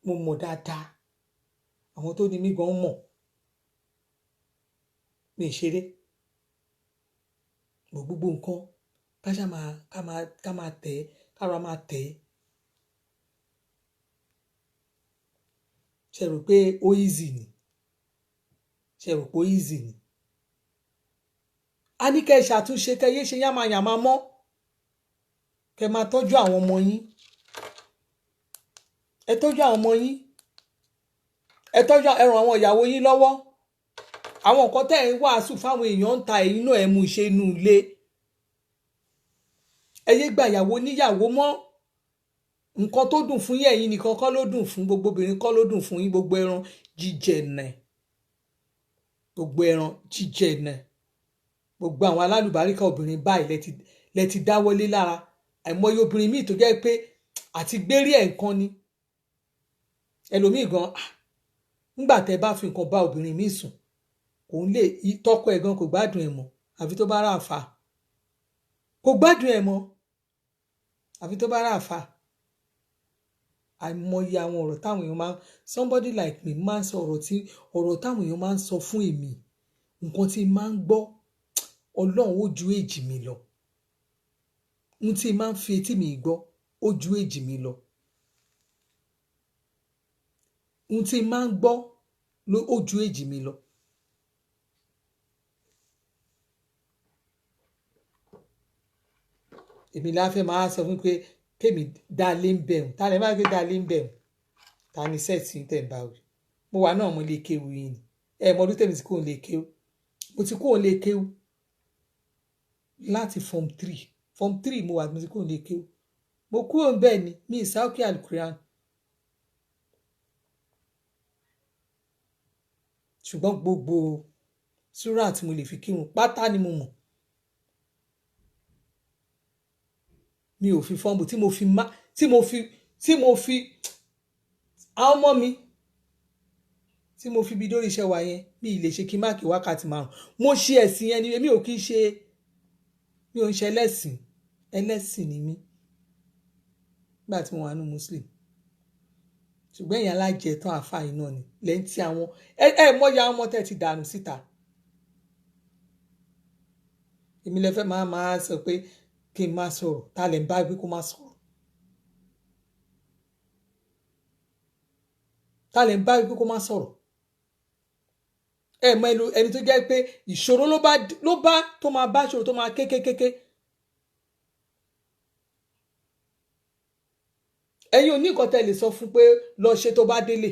mo mọ̀ dáadáa àwọn tó ní mi gan mọ̀ mi ì ṣeré mo gbogbo nǹkan ká máa tẹ̀ kára máa tẹ̀ ṣe rò pé ó easy ni a ní kẹ́ ẹ ṣàtúnṣe kẹ́ yé ṣe yàmàyàmà mọ́ kẹ́ máa tọ́jú àwọn ọmọ yín ẹ tọ́jú àwọn ọmọ yín ẹ tọ́jú ẹ ràn àwọn ìyàwó yín lọ́wọ́ àwọn nǹkan tẹ́ ẹ̀ ń wàásù fáwọn èèyàn ń ta ẹ̀yin náà ẹ mú ṣe inú ilé ẹ yé gba ìyàwó níyàwó mọ́ nǹkan tó dùn fún yín ẹ̀yin nìkan kọ́ ló dùn fún gbogbo obìnrin kọ́ ló dùn fún yín gbogbo ẹran jíjẹ nẹ̀ gbogbo àwọn alálùbáríkà obìnrin báyìí lẹ ti dáwọ́lé lára àìmọye obìnrin míì tó jẹ́ pé àti gbérí ẹ̀ nǹkan ni ẹlòmíì gan nígbà tẹ́ bá fi nǹkan bá obìnrin míì sùn kò ń lè tọ́kọ ẹ̀ gan kò gbádùn ẹ̀ mọ́ àfi tó bá rà fà kò gbádùn ẹ̀ mọ́ àfi tó bá rà fà àìmọye àwọn ọ̀rọ̀ táwọn èèyàn máa somebody like me máa ń sọ ọ̀rọ̀ táwọn èèyàn máa ń sọ fún èmi nǹkan tí máa ń gbọ́ ọlọ́run ó ju èjì mi lọ n tí máa ń fi etí mi gbọ́ ó ju èjì mi lọ n tí máa ń gbọ́ ó ju èjì mi lọ. èmi láfẹ́ máa sọ fún pé kémi dalé ń bẹ̀rù ta lè má gbé dalé ń bẹ̀rù ta ni sẹ́ẹ̀tì tẹ̀ ń bá wí mo wà náà mo lè kéwu yìí ni mo ọdún tẹ̀mí tí kò lè kéwu mo ti kò lè kéwu láti form 3 mo wà mo ti kò lè kéwu mo kúrò bẹ́ẹ̀ ni mi ìsáókè alukuran ṣùgbọ́n gbogbo súrà tí mo lè fi kírun pátá ni mo mọ̀ mi ò fi fọ́ọ̀mù tí mo fi àwọn ọmọ mi tí mo fi bí dórí iṣẹ́ wa yẹn mi ì lè ṣe kí n má kí wákàtí 5 mo ṣe ẹ̀sìn yẹn ni èmi ò kí ń ṣe mi ò ń ṣe ẹlẹ́sìn ni mí nígbà tí mo wà ní muslim ṣùgbọ́n èèyàn alájẹ tán àáfàá iná ni lẹ́yìn tí àwọn mọ́ya ọmọ tẹ́ ti dànù síta èmi lè fẹ́ máa sọ pé kí n má sọ̀rọ̀ ta lè ń bá wí kó má sọ̀rọ̀ ta lè ń bá wí kó má sọ̀rọ̀ mọ ẹni tó jẹ́ pé ìṣòro ló bá tó máa bá ìṣòro tó máa kékékéké ẹ̀yin ò ní nǹkan tẹ́ lè sọ fún pé lọ ṣe tó bá délé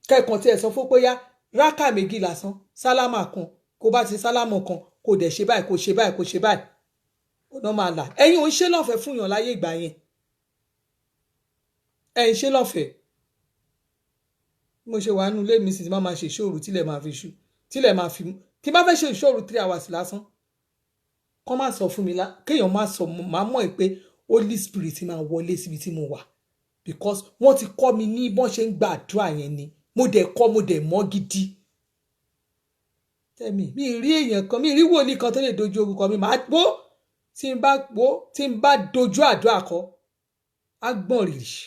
kẹ́kàn tí ẹ sọ fún pé yá rákà méjì lásán sálámà kan kó bá ti sálámà kan kó dẹ̀ ṣe báyìí kó ṣe báyìí kó ṣe báyìí ọ̀nà máa là ẹ̀yin ò ń ṣe lọ́fẹ̀ẹ́ fún yàn láyé ìgbà yẹn ẹ̀ ń ṣe lọ́fẹ̀ẹ́ mo ṣe wà nínú ilé mi sì ti máa ṣe ìṣòro tílẹ̀ máa fi ṣú tílẹ̀ máa fi mú tí bá fẹ́ ṣe ìṣòro 3 hours lásán kọ́ máa sọ fún mi kéèyàn máa sọ máa mọ̀ pé Holy Spirit máa wọlé síbi tí mo wà because wọ́n ti kọ́ mi ní bọ́n ṣe ń gba àdúrà yẹn ni mo dẹ̀ kọ́ mo dẹ̀ mọ̀ gidi. Tẹ́mi mi rí èèyàn kan mi rí wòlíì kan tó lè dojú orúkọ mi màá gbó tí n bá dojú àdúrà kọ á gbọ̀n rìrì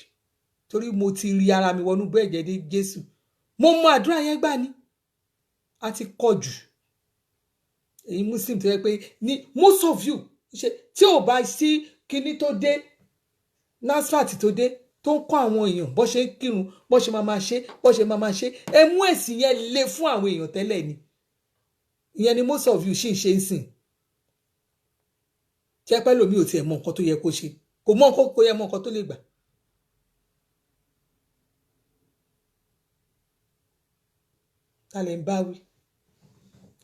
torí mo ti rí ara mi wọnú bẹ́ẹ̀ jẹ́ dé Jésù mo mọ àdúrà yẹn gbà ní a ti kọ jù èyí Muslim tó yẹ pé ní most of you ṣe tí ò bá sí kinní tó dé NASFAT tó dé tó ń kọ́ àwọn èèyàn bó ṣe ń kírun bó ṣe máa ṣe bó ṣe máa ṣe ẹ mú ẹ̀sìn yẹn le fún àwọn èèyàn tẹ́lẹ̀ ni ìyẹn ni most of you ṣì ń ṣe ń sìn tí ẹ pẹ́ lómi ò tiẹ̀ mọ nǹkan tó yẹ kó ṣe kò mọ nǹkan kó yẹ mọ nǹkan tó lè gbà. Ta lẹ ń bá wí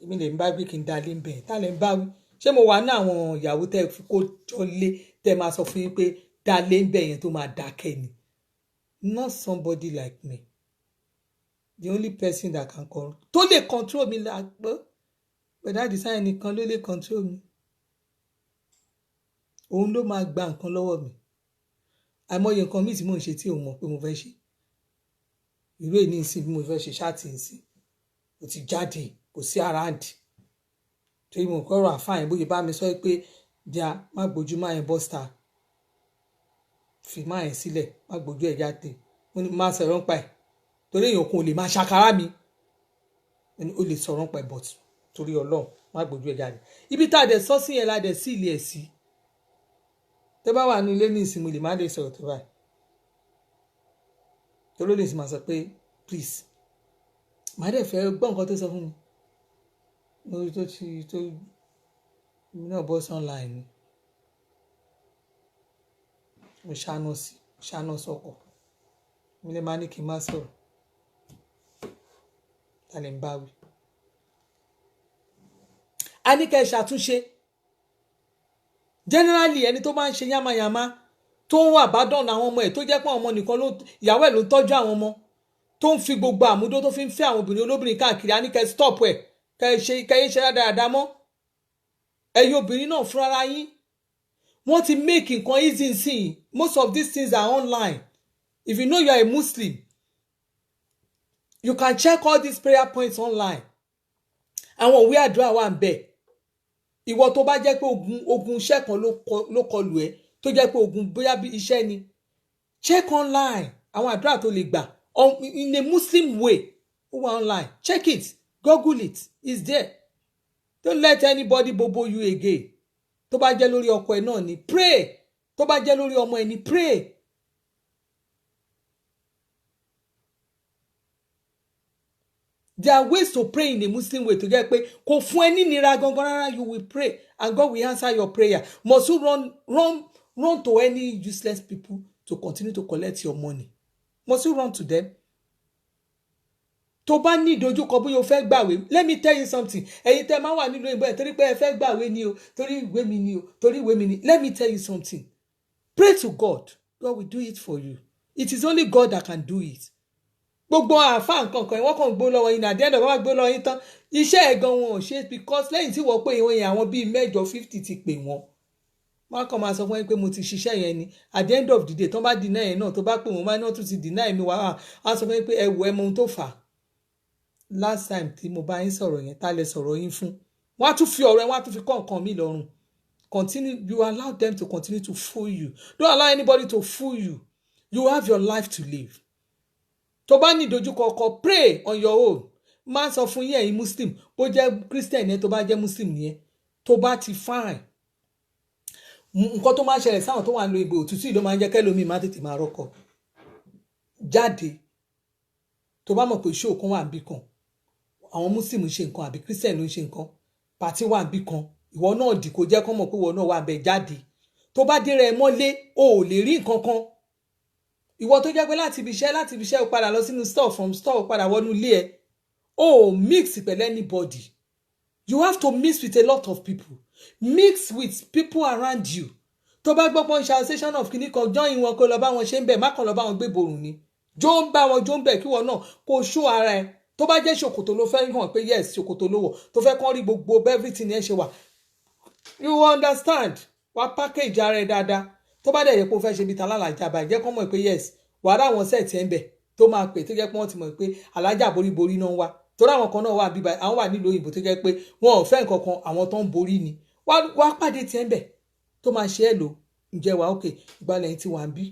èmi lè ń bá wí kí n dalé ń bẹ̀ ta lẹ ń bá wí ṣé mo wà ní àwọn ìyàwó tẹ́ fi kó jọ lé tẹ́ máa sọ fún yín pé dalé ń bẹ̀ yẹn tó máa dákẹ́ ni not somebody like me the only person that can tó lè control mi la gbọ́ pẹ̀lú àdìsáyẹn nìkan ló lè control mi òun ló máa gba nǹkan lọ́wọ́ mi àìmọye nǹkan míì tí mò ń ṣe tí òun mọ̀ pé mo fẹ́ ṣe irú èyí ní ìsìn bí mo fẹ́ ṣe ṣáàtì ìsìn kò ti jáde kò sí aráàdì torí mo kọ́ ọ̀rọ̀ àfáàyàn bóyá bá mi sọ pé jà má gbójú má yẹn bọ́sítà fi má yẹn sílẹ̀ má gbójú ẹ̀ jáde mo ní má sọ̀rọ̀ ń pa ẹ̀ torí èèyàn kan ò lè máa ṣàkárá mi ó lè sọ̀rọ̀ ń pa ẹ̀ but torí Ọlọ́run má gbójú ẹ̀ jáde ibi tá a dẹ̀ sọ sí yẹn la dẹ̀ sí ilé ẹ̀ sí tẹ́ bá wà ní ilé ní ìsinmi lè má lè sọ̀rọ̀ tó báyìí tó ló lè sì máa sọ pé please màá dẹ̀ fẹ́ gbọ́ nǹkan tó sọ fún mi lórí tó mi náà bọ́ sí online ni mo ṣáná sọkọ̀ mi lè má ní kí n má sọ̀rọ̀ ta lè ń bá wí. a ní kẹ́ ẹ ṣàtúnṣe generally ẹni tó máa ń ṣe yánmayànmá tó ń wà bá dọ̀nà àwọn ọmọ ẹ̀ tó jẹ́ pé àwọn ọmọ nìkan ìyàwó ẹ̀ ló ń tọ́jú àwọn ọmọ tó ń fi gbogbo àmúdó tó fi ń fẹ́ àwọn obìnrin olóbìnrin káàkiri á ní kẹ́ stop ẹ̀ kẹ́ ṣe dáadáa mọ́ ẹ̀yin obìnrin náà fúnra yín wọ́n ti make nǹkan easy sí i most of these things are online if you know you are a Muslim you can check all these prayer points online àwọn òwe àdúrà wà ń bẹ̀ ìwọ tó bá jẹ́ pé ogun iṣẹ́ kan ló kọlù ẹ́ tó jẹ́ pé ogun bóyá bí iṣẹ́ ni check online àwọn àdúrà tó lè gbà in a Muslim way ó wà online check it google it it's there don't let anybody bobo you again tó bá jẹ́ lórí ọkọ ẹ náà ni pray tó bá jẹ́ lórí ọmọ ẹ ni pray there are ways to pray in a Muslim way tó jẹ́ pé kò fún ẹ ní nira gangan rárá you will pray and God will answer your prayer must you run to any useless people to continue to collect your money must you run to them tó bá ní ìdojúkọ bóyá o fẹ́ gbàwé let me tell you something ẹ̀yin tẹ́ máa wà nílùú ìbò ẹ̀ torí pé ẹ fẹ́ gbàwé ni o torí ìwé mi ni o torí ìwé mi ni let me tell you something pray to God God will do it for you it is only God that can do it gbogbo àáfà nǹkan kan wọ́n kàn gbó lọ́wọ́ yín náà àdéhùn bá gbó lọ́wọ́ yín tán iṣẹ́ ẹ̀ gan wọn ò ṣe because lẹ́yìn tí wọ́n pè wọ́n yẹn àwọn bíi 50 ti pè wọ́n wọ́n kàn máa sọ fún yín pé mo ti ṣiṣẹ́ yẹn ni at the end of the day tán bá deny yẹn náà tó bá pè wọ́n máa náà tún ti deny mi wá á sọ fún yín pé ẹ wò ẹ mọ ohun tó fà á last time tí mo bá yín sọ̀rọ̀ yẹn tá lẹ sọ̀rọ̀ yín fún wọ́n á tún fi ọ̀rọ̀ ẹ wọ́n á tún fi kọ́ nǹkan mi lọ́rùn continue you allow them to continue to fool you don't allow anybody to fool you you have your life to live tó bá ní ìdojúkọ ọkọ pray on your own máa sọ fún yín ẹ̀yin Muslim bó jẹ́ Christian yẹn tó bá jẹ́ Muslim yẹn tó bá ti fine nǹkan tó máa ṣẹlẹ̀ sáwọn tó wà ní ìbò òtútù yìí ló máa ń jẹ́ kẹ́lómi má tètè máa rọ́kọ̀ jáde tó bá mọ̀ pé ṣó kan wà níbì kan àwọn Muslim ń ṣe nǹkan àbí Christian ló ń ṣe nǹkan pàtí wà níbì kan ìwọ náà dì kó jẹ́ kó mọ̀ pé ìwọ náà wà bẹ̀ jáde tó bá dé rẹ̀ mọ́lé o ò lè rí nǹkan kan ìwọ tó jẹ́ pé láti ibi iṣẹ́ o padà lọ sínú store from store o padà wọnú ilé ẹ o mix pẹ̀lú anybody you have to mix with a lot of people mix with people around you tó bá gbọ́ pọ́n association of kìíní kan join wọn kó lọ bá wọn ṣe ń bẹ̀ má kàn lọ bá wọn gbé borùn ni jó ń bá wọn jó ń bẹ̀ kí wọn náà kó ṣó ara ẹ tó bá jẹ́ ṣòkòtò ló fẹ́ hàn pé yes ṣòkòtò ló wọ̀ tó fẹ́ kán rí gbogbo everything ẹ ṣe wà you understand wá package ara ẹ dáadáa tó bá dẹ̀ yẹ kó fẹ́ ṣe bí találàjà bá jẹ́ kán mọ̀ pé yes wàá rà wọn sẹ́ẹ̀tì ẹ̀ ń bẹ̀ tó máa pè tó jẹ́ pé wọ́n ti mọ̀ pé alájà boríborí náà wá torí àwọn kan náà wà bíbá àwọn wà nílùú òyìnbó tó jẹ́ pé wọn ò fẹ́ nǹkan kan àwọn tó ń borí ni wàá pàdé tiẹ̀ ń bẹ̀ tó máa ṣe é lò ǹjẹ́ wàá òkè ìgbàlẹ̀ yìí ti wà ń bí.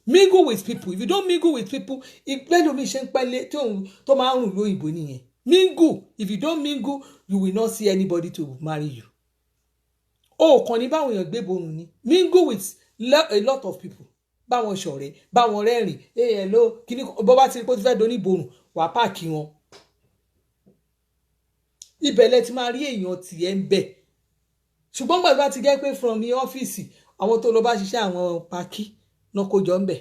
Mingle with people. If you don't mingle with people, ìpẹ́lómi ṣe ń pẹ́lẹ́ tó máa ń rùn lóyìnbó nìyẹn. Mingle. If you don't mingle, you will not see anybody to marry you. Kàn ní báwọn èèyàn gbé borun ni. Mingle with a lot of people. Báwọn ṣọ̀rẹ́, báwọn rẹ́rìn, hello, kíní bó bá ti rí pé ó ti fẹ́ doni borun, wàá páàkì wọn. Ibẹ̀ lẹ ti máa rí èèyàn tiẹ̀ ń bẹ̀. Ṣùgbọ́n gbàgbá ti gẹ́ pé from ní ọ́fíìsì, àwọn tó lọ bá ṣiṣẹ́ àwọn pákí náà kó jọ ń bẹ̀.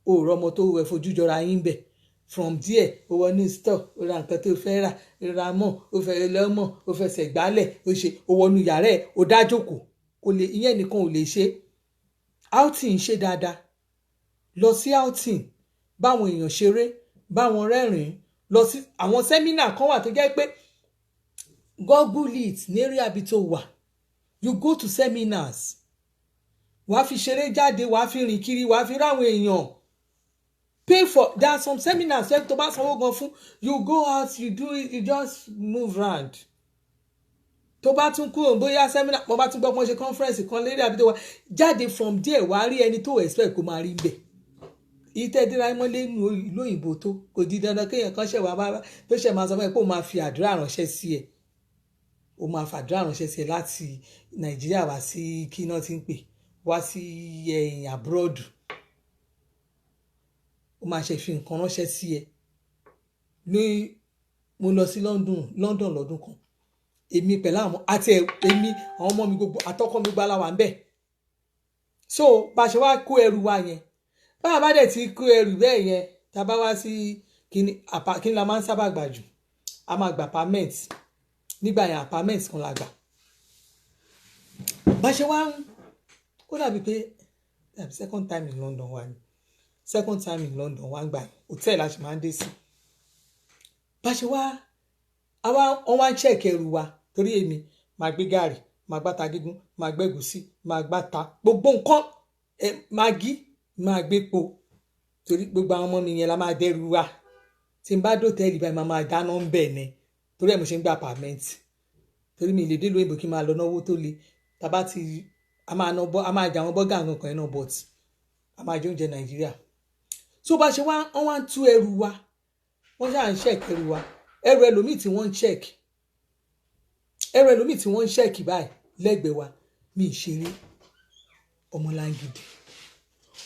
Òòrọ̀ ọmọ tó wẹ̀ fojú jọra yín bẹ̀. From there, ó wọ ní store, ó ra nǹkan tó fẹ́ rà, ra mọ̀, ó fẹ́ lọ́mọ̀, ó fẹsẹ̀ gbálẹ̀, ó wọnú yàrá ẹ̀, ó dá jókòó. Kò lè ìyẹn nìkan ò lè ṣe. Outing ṣe dáadáa. Lọ sí outing, báwọn èèyàn ṣeré, báwọn rẹ́rìn, lọ sí àwọn sẹ́mínà kan wà tó jẹ́ pé Google it ní area ibi tó wà. You go to seminars. Wàá fi ṣeré jáde, wàá fi rìn kiri, wàá fi ráwọn èèyàn. Pay for, there are some seminars tó bá sanwó gan fún, you go out, you do it, you just move round. Tó bá tún kúrò bóyá seminar, mo bá tún gbọ́ pọ́n ṣe conference kan lérí àbí tó wà, jáde from there wàá rí ẹni tó expect kó máa rí bẹ̀. Ìtẹ́díra mọ́lé ìlú òyìnbó tó kò di dandan kéèyàn kan ṣẹ̀ wá bá tó ṣẹ̀ máa sọ fún ẹ pé ó máa fi àdúrà ránṣẹ́ sí ẹ. Ó máa fàdúrà ránṣẹ́ sí ẹ láti Nàìjíríà wá sí kí náà ti ń pè wá sí abroad. Ó máa ṣe fi nǹkan ránṣẹ́ sí ẹ. Mo lọ sí London lọ́dún kan. Èmi pẹ̀lú àwọn àti èmi àwọn ọmọ mi gbogbo àtọkọ mi gbala wà ń bẹ̀. So bá ṣe wá kó ẹrù wa yẹn. Bá bá dẹ̀ ti kó ẹrù bẹ́ẹ̀ yẹn, tá bá wá sí kíni la máa ń sábà gbà jù. A máa gba apartment. Nígbà yẹn apartment kan la gbà. Bá ṣe wá ó dàbí pé second time in London wa ni. Second time in London wa ń gbà hotel la ṣe máa ń dé sí. Bá ṣe wá wọ́n wá ń check ẹrù wa torí èmi máa gbé gàrí, máa gbáta gígún, máa gbé ẹ̀gúsí, máa gbáta gbogbo nǹkan magi máa gbé po torí gbogbo àwọn ọmọ mi yẹn la máa dẹ́rù wa. Tí n bá dòtẹ́ẹ̀lì báyìí máa dáná ń bẹ̀ ni torí ẹ̀ mo ṣe ń gba apartment torí mi lè dé lóyìnbó kí n máa lọ náwó tó le. Tàbá ti a máa jà wọn bọ́gà nǹkan náà but a máa jẹ oúnjẹ Nàìjíríà. So bá ṣe wọ́n wá ń tú ẹrù wa, wọ́n ṣáà ń check ẹrù wa. Ẹrù ẹlòmíì tí wọ́n ń check báyìí lẹ́gbẹ̀ẹ́ wa mi ì ṣeré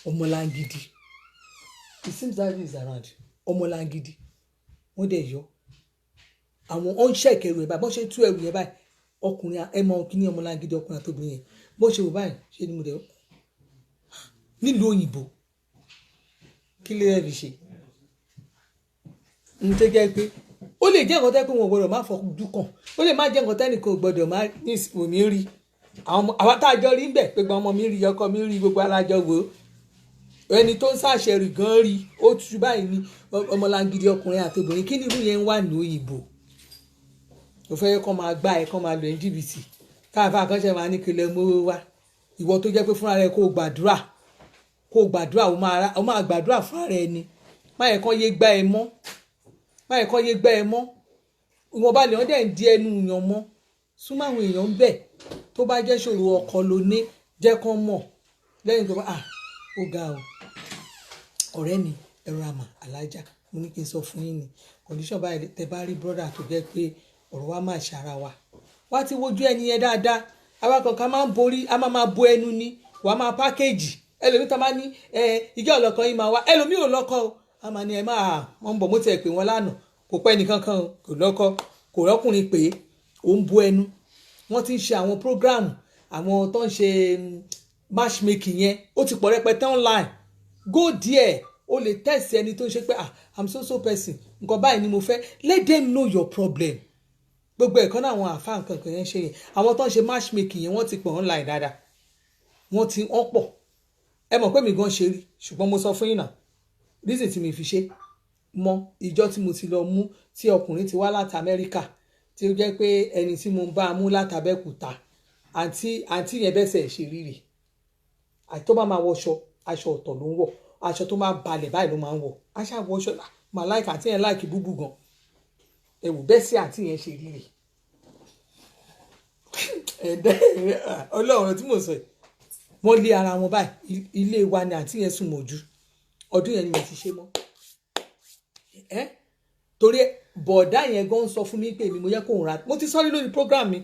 ọmọlángidi it seems that is around ọmọlángidi wọ́n dẹ̀ yọ àwọn on check ẹrù ẹ̀ báyìí bọ́n ṣe tú ẹrù yẹn báyìí ọkùnrin ẹmọ kíní ọmọlángidi ọkùnrin àtòbìnrin yẹn bọ́n ṣe wò báyìí ṣe ni mo dẹ̀ nílùú òyìnbó kí lè rẹ̀ fi ṣe n tó jẹ́ pé ó lè jẹ́ nǹkan tẹ́ pé wọn gbọ́dọ̀ má fojú kàn ó lè má jẹ́ nǹkan tẹ́nìkan gbọ́dọ̀ má ní òní rí àwọn tá a jọ rí bẹ̀ pé gbọ́n ọmọ mi rí ọkọ mi rí gbogbo alájọ wò ó ẹni tó ń ṣàṣẹrì gan rí ó tú báyìí ní ọmọlángidi ọkùnrin àti obìnrin kí ni irú yẹn ń wà ní òyìnbó ó fẹ́ kọ́ máa gbá ẹ̀ kọ́ máa lọ ní jìbìtì káàfà àkànṣe máa ní kílẹ̀ mówó wá ìwọ tó jẹ́ pé fúnra rẹ kó gbàdúrà ó máa gbàdúrà fúnra rẹ ni má yẹ kán yé gbá ẹ mọ́ ìwọ̀nba lè wọ́n dẹ̀ ń di ẹnu yàn mọ́ súnmọ́ àwọn èèyàn ń bẹ̀ tó bá jẹ́ ṣòro ọkọ ló ní jẹ́ kán mọ̀ lẹ́yìn tó bá ó ga o ọ̀rẹ́ mi ẹ̀rọ àmà alájà mo ní kí n sọ fún yín ni condition báyìí tẹ bá rí brother tó jẹ́ pé ọ̀rọ̀ wa máa ṣara wa wá ti wojú ẹni yẹn dáadáa àwa kankan máa ń borí a máa bo ẹnu ni wàá máa pákéjì ẹlòmíì tó máa ní ìjọ ọlọ́kọ yìí máa wá ẹlòmíì ò lọ́kọ o a máa ní ẹ máa wọ́n ń bọ̀ mo tiẹ̀ pè wọ́n lánàá kò pẹ́ nìkankan kò lọ́kọ kò rọ́kùnrin pé ó ń bo ẹnu wọ́n ti ń ṣe àwọn program àwọn tó ń ṣe matchmaking yẹn ó ti pọ̀ rẹpẹtẹ online go there o lè test ẹni tó ń ṣe pé I'm so person nǹkan báyìí ni mo fẹ́ let them know your problem gbogbo ẹ̀kọ́ náà àwọn àfa nǹkan kan yẹn ṣe yẹn àwọn tó ń ṣe matchmaking yẹn wọ́n ti pọ̀ online dáadáa wọ́n pọ̀ ẹ mọ̀ pé mi gan ṣe rí ṣùgbọ́n mo sọ fún yín náà reason tí mi fi ṣe mọ ìjọ tí mo ti lọ mú tí ọkùnrin ti wá láti Amẹ́ríkà tí ó jẹ́ pé ẹni tí mo bá mú láti Abẹ́òkúta àǹtí yẹn bẹ́sẹ̀ ṣe rírì tó bá máa wọṣọ aṣọ ọ̀tọ̀ ló ń wọ̀ aṣọ tó máa balẹ̀ báyìí ló máa ń wọ̀ aṣá wọ aṣọ màá láìka àti yẹn láìkì búbù gan ẹ̀wù bẹ́ẹ̀ sí àti yẹn ṣe rí rè ẹ̀ẹ́dẹ́ ọlọ́run tí mo sọ yìí wọ́n lé ara wọn báyìí ilé wa ni àti yẹn sùn mọ́jú ọdún yẹn ni mo ti ṣe mọ́ torí bọ̀ọ̀dá yẹn gan sọ fún mi pé mi mo yẹ kó ń ra mo ti sọ́rí lórí program mi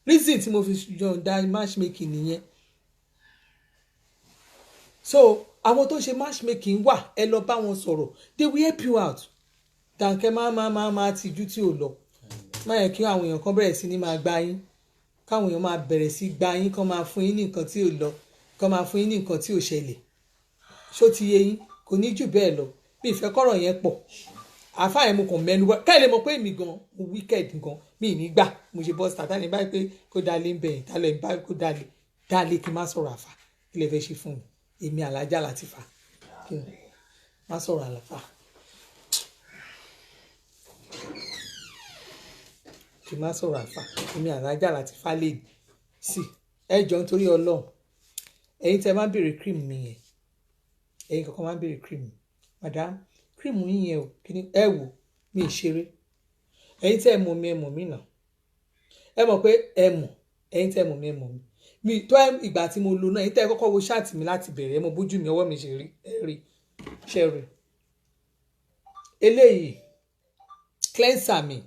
reason tí mo fi yọ̀ǹda matchmaking nìyẹn so àwọn tó ń ṣe matchmaking wà ẹ lọ bá wọn sọ̀rọ̀ they will help you out tàǹkẹ́ máa tìjú tí ò lọ má yẹ kí àwọn èèyàn kan bẹ̀rẹ̀ sí ní máa gbá yín káwọn èèyàn máa bẹ̀rẹ̀ sí gbá yín kán máa fún yín ní nǹkan tí ò lọ kán máa fún yín ní nǹkan tí ò ṣẹlẹ̀ ṣó ti yé yín kò ní jù bẹ́ẹ̀ lọ bí ìfẹ́ kọ́rọ̀ yẹn pọ̀ àfáà yẹn mo kàn mẹ́nu wá káyọ̀ lè mọ̀ pé èmi gan mo wicked gan mi ì ní gbà mo ṣe bọ́sítà tá ní báyìí pé kó dalé ń bẹ̀yìn tá lè báyìí kó dalé kí n má sọ̀rọ̀ àfà kí lè fẹ́ ṣe fún mi èmi Alájà Latifa kí n má sọ̀rọ̀ àlàfà kí n má sọ̀rọ̀ àfà èmi Alájà Latifa lè sí ẹ jọ nítorí Ọlọ́run ẹ̀yin tẹ́ máa ń béèrè cream mi yẹn ẹ̀yin kankan máa ń béèrè cream mi madam cream yín yẹn o kíní ẹ wò mí ìṣeré ẹ̀yin tẹ́ ẹ mọ̀ mi ẹ mọ̀ mí náà ẹ mọ̀ pé ẹ mọ̀ ẹ̀yin tẹ́ ẹ mọ̀ mi ẹ mọ̀ mi mi tó ìgbà tí mo lò náà ẹ̀yin tẹ́ ẹ kọ́kọ́ wo ṣáàtì mi láti bẹ̀rẹ̀ ẹ mọ̀ bójú mi ọwọ́ mi ṣe rí ẹ rí ṣe rí eléyìí cleanser mi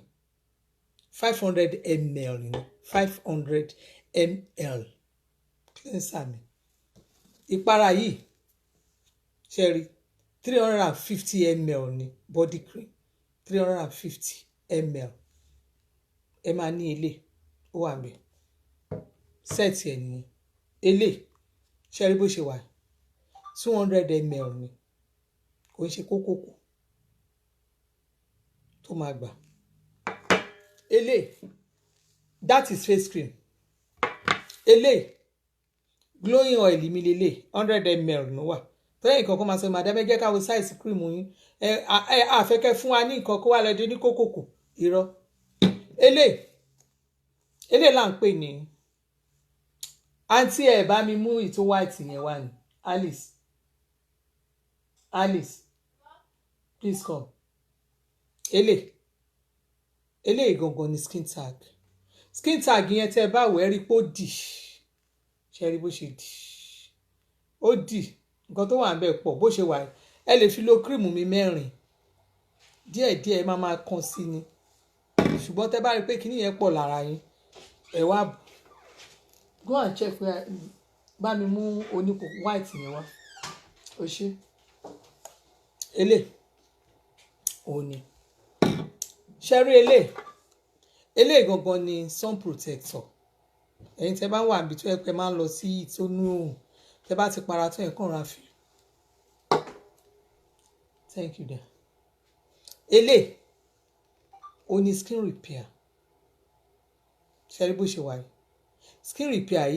500 ml ni 500 ml cleanser mi ìpara yìí ṣe rí 350 ml ni body cream 350 ml ẹ máa ní ilé ó wà mí sẹ́ẹ̀tì ẹ̀ nìyẹn ilé ṣẹ́rí bó ṣe wà 200 ml ni kò ń ṣe kókòkò tó máa gbà ilé that is face cream ilé glowing oil mi lélẹ̀ 100 ml ló wà tọ́yẹ̀ nǹkan kan máa sọ madam ẹ jẹ́ ká wo size cream yín àfẹ́kẹ́ fún wa ní nǹkan kó wà lọ́dún ní kókòkò irọ́ elé là ń pè ní àǹtí ẹ̀ bá mi mú ìtò white yẹn wá ní Alice please come elé ìgangan ni skin tag yẹn tẹ́ ẹ bá wẹ̀ rí pé ó dì ṣe rí bó ṣe dì ó dì nǹkan tó wà ń bẹ̀ pọ̀ bó ṣe wà ẹ lè fi lo cream mi 4 díẹ̀díẹ̀ máa kan sí ni ṣùgbọ́n tẹ́ bá rí pé kíní yẹn pọ̀ lára yín ẹ wá go and check pé bá mi mú oníkó white yẹn wá ó ṣe elé òní ṣẹ́rí elé gangan ni sun protector ẹ̀yin tẹ́ bá wà níbi tó yẹ pé máa ń lọ sí ìtónú òun tẹ́ bá ti para tó yẹn kàn ra fi thank you there elé òní skin repair ṣẹ́rí bó ṣe wà yìí skin repair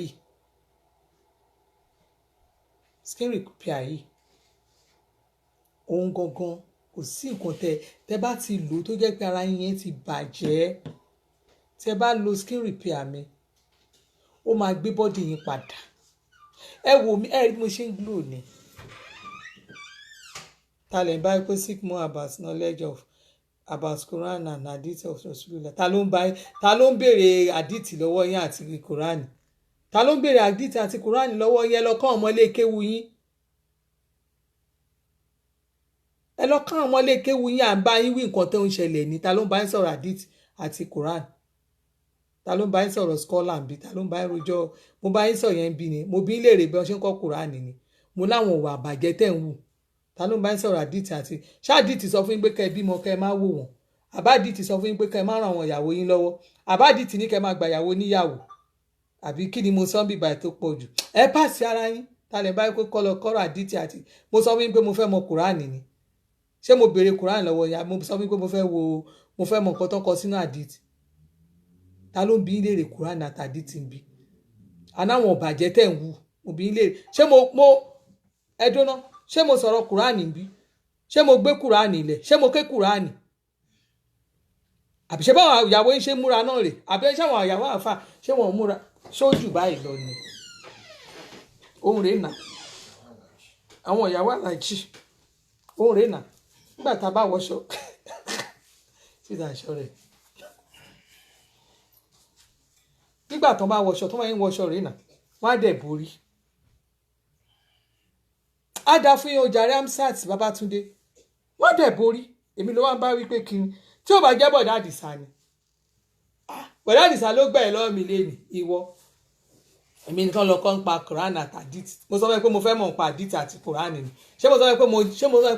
yìí òun gangan kò sí nǹkan tẹ́ bá ti lò tó jẹ́ pé ara yín ti bàjẹ́ tẹ́ bá lo skin repair mi ó máa gbé bọ́dì yín padà ẹ wò mí ẹ rí bí mo ṣe ń glow ni talent báyìí pé seek more about knowledge of about Quran and hadith of Rasulullah ta ló ń béèrè hadith lọ́wọ́ yín àti Quran ta ló ń béèrè hadith àti Quran lọ́wọ́ yín ẹ lọ kọ́ ọmọ ilé kéwu yín ẹ lọ kọ́ ọmọ ilé kéwu yín à ń bá yín wí nǹkan tó ń ṣẹlẹ̀ ní ta ló ń bá yín sọ̀rọ̀ hadith àti Quran ta ló ń bá yín sọ̀rọ̀ scholar bí ta ló ń bá yín rojọ́ mo bá yín sọ̀rọ̀ yẹn bí ni mo bí ń léèrè bí wọ́n ṣe ń kọ́ Quran ni mo láwọn òwà àbàjẹ́ tẹ̀ ń wù ta ló ń bá yín sọ̀rọ̀ àdìtì àti ṣáàdìtì sọ fún yín pé kẹ́ ẹ bímọ kẹ́ ẹ má wò wọ́n àbádìtì sọ fún yín pé kẹ́ ẹ má ràn àwọn ìyàwó yín lọ́wọ́ àbádìtì ní kẹ́ ẹ má gba ìyàwó níyàwó àbí kí ni mo sọ ń bíbà tó pọ̀ jù ẹ pàṣẹ ara yín ta lè báyìí pé kọ́rọ̀ àdìtì àti mo sọ fún yín pé mo fẹ́ mọ Quran ni ṣé mo béèrè Quran lọ́wọ́ yín mo sọ fún yín pé mo fẹ́ mọ nǹkan tó kọ sínú àdìtì ta ló ń bí léèrè Quran àti àdìtì ń bí anáwọn ọ̀bàjẹ́ tẹ̀ ń wù mo bí léèrè ṣé mo ẹdúná ṣé mo sọ̀rọ̀ Quran bí ṣé mo gbé Quran ilẹ̀ ṣé mo ké Quran àbí ṣé báwọn ìyàwó yín ṣe múra náà rè àbí ṣé àwọn ìyàwó àfà ṣé wọn múra sójú báyìí lọ ni ohun rèé nà àwọn ìyàwó aláàjì ó rè nà nígbà tá a bá wọṣọ síta aṣọ rẹ̀ nígbà tó bá wọṣọ tó máa ń wọṣọ rè nà wọ́n á dẹ̀ borí á dá fún yín ọjà Ramsat Babátúndé wọ́n á dẹ̀ borí èmi ló wá ń bá wí pé kí ni tí ó bá jẹ́ bọ̀dá Àdìsá ni bọ̀dá Àdìsá ló gbà ẹ́ lọ́wọ́ mi lé ní ìwọ èmi nìkan lọ kọ́ ń pa Quran àti hadith mo sọ pé mo fẹ́ mọ̀ ń pa hadith àti Quran ni ṣé mo sọ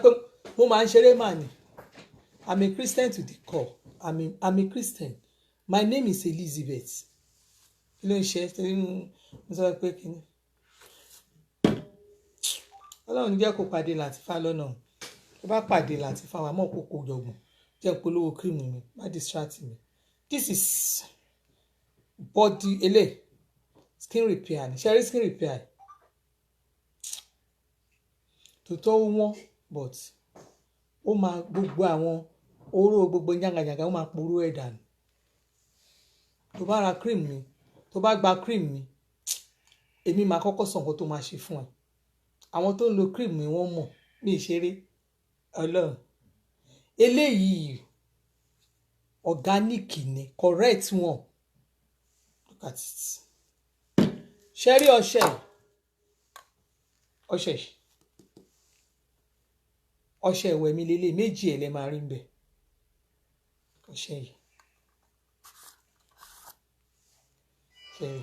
pé mo máa ń ṣeré mà ni I'm a Christian to the core I'm a Christian my name is Elizabeth kí ló ń ṣe mo sọ pé kí ni Ọlọ́run jẹ́ kó pàdé Latifa lọ́nà tó bá pàdé Latifa wà mọ́ kókó jọ̀gbọ̀n jẹ́ polówó cream mi má distract mi this is body ele skin repair ni ṣe skin repair tòótọ́ wọ́n but ó máa gbogbo àwọn oró gbogbo yàngàyàngà ó máa poró ẹ̀ dànù tó bá ra cream mi tó bá gba cream mi èmi máa kọ́kọ́ sọ nǹkan tó máa ṣe fún ẹ àwọn tó ń lo cream mi wọ́n mọ̀ ní ìṣeré Ọlọ́run eléyìí organic ni correct one look at it ṣẹ́rí ọṣẹ ìwẹ̀ mi lélẹ̀ méjì ẹ̀ lẹ́ máa rí ń bẹ̀ ọṣẹ yìí ṣẹ́rí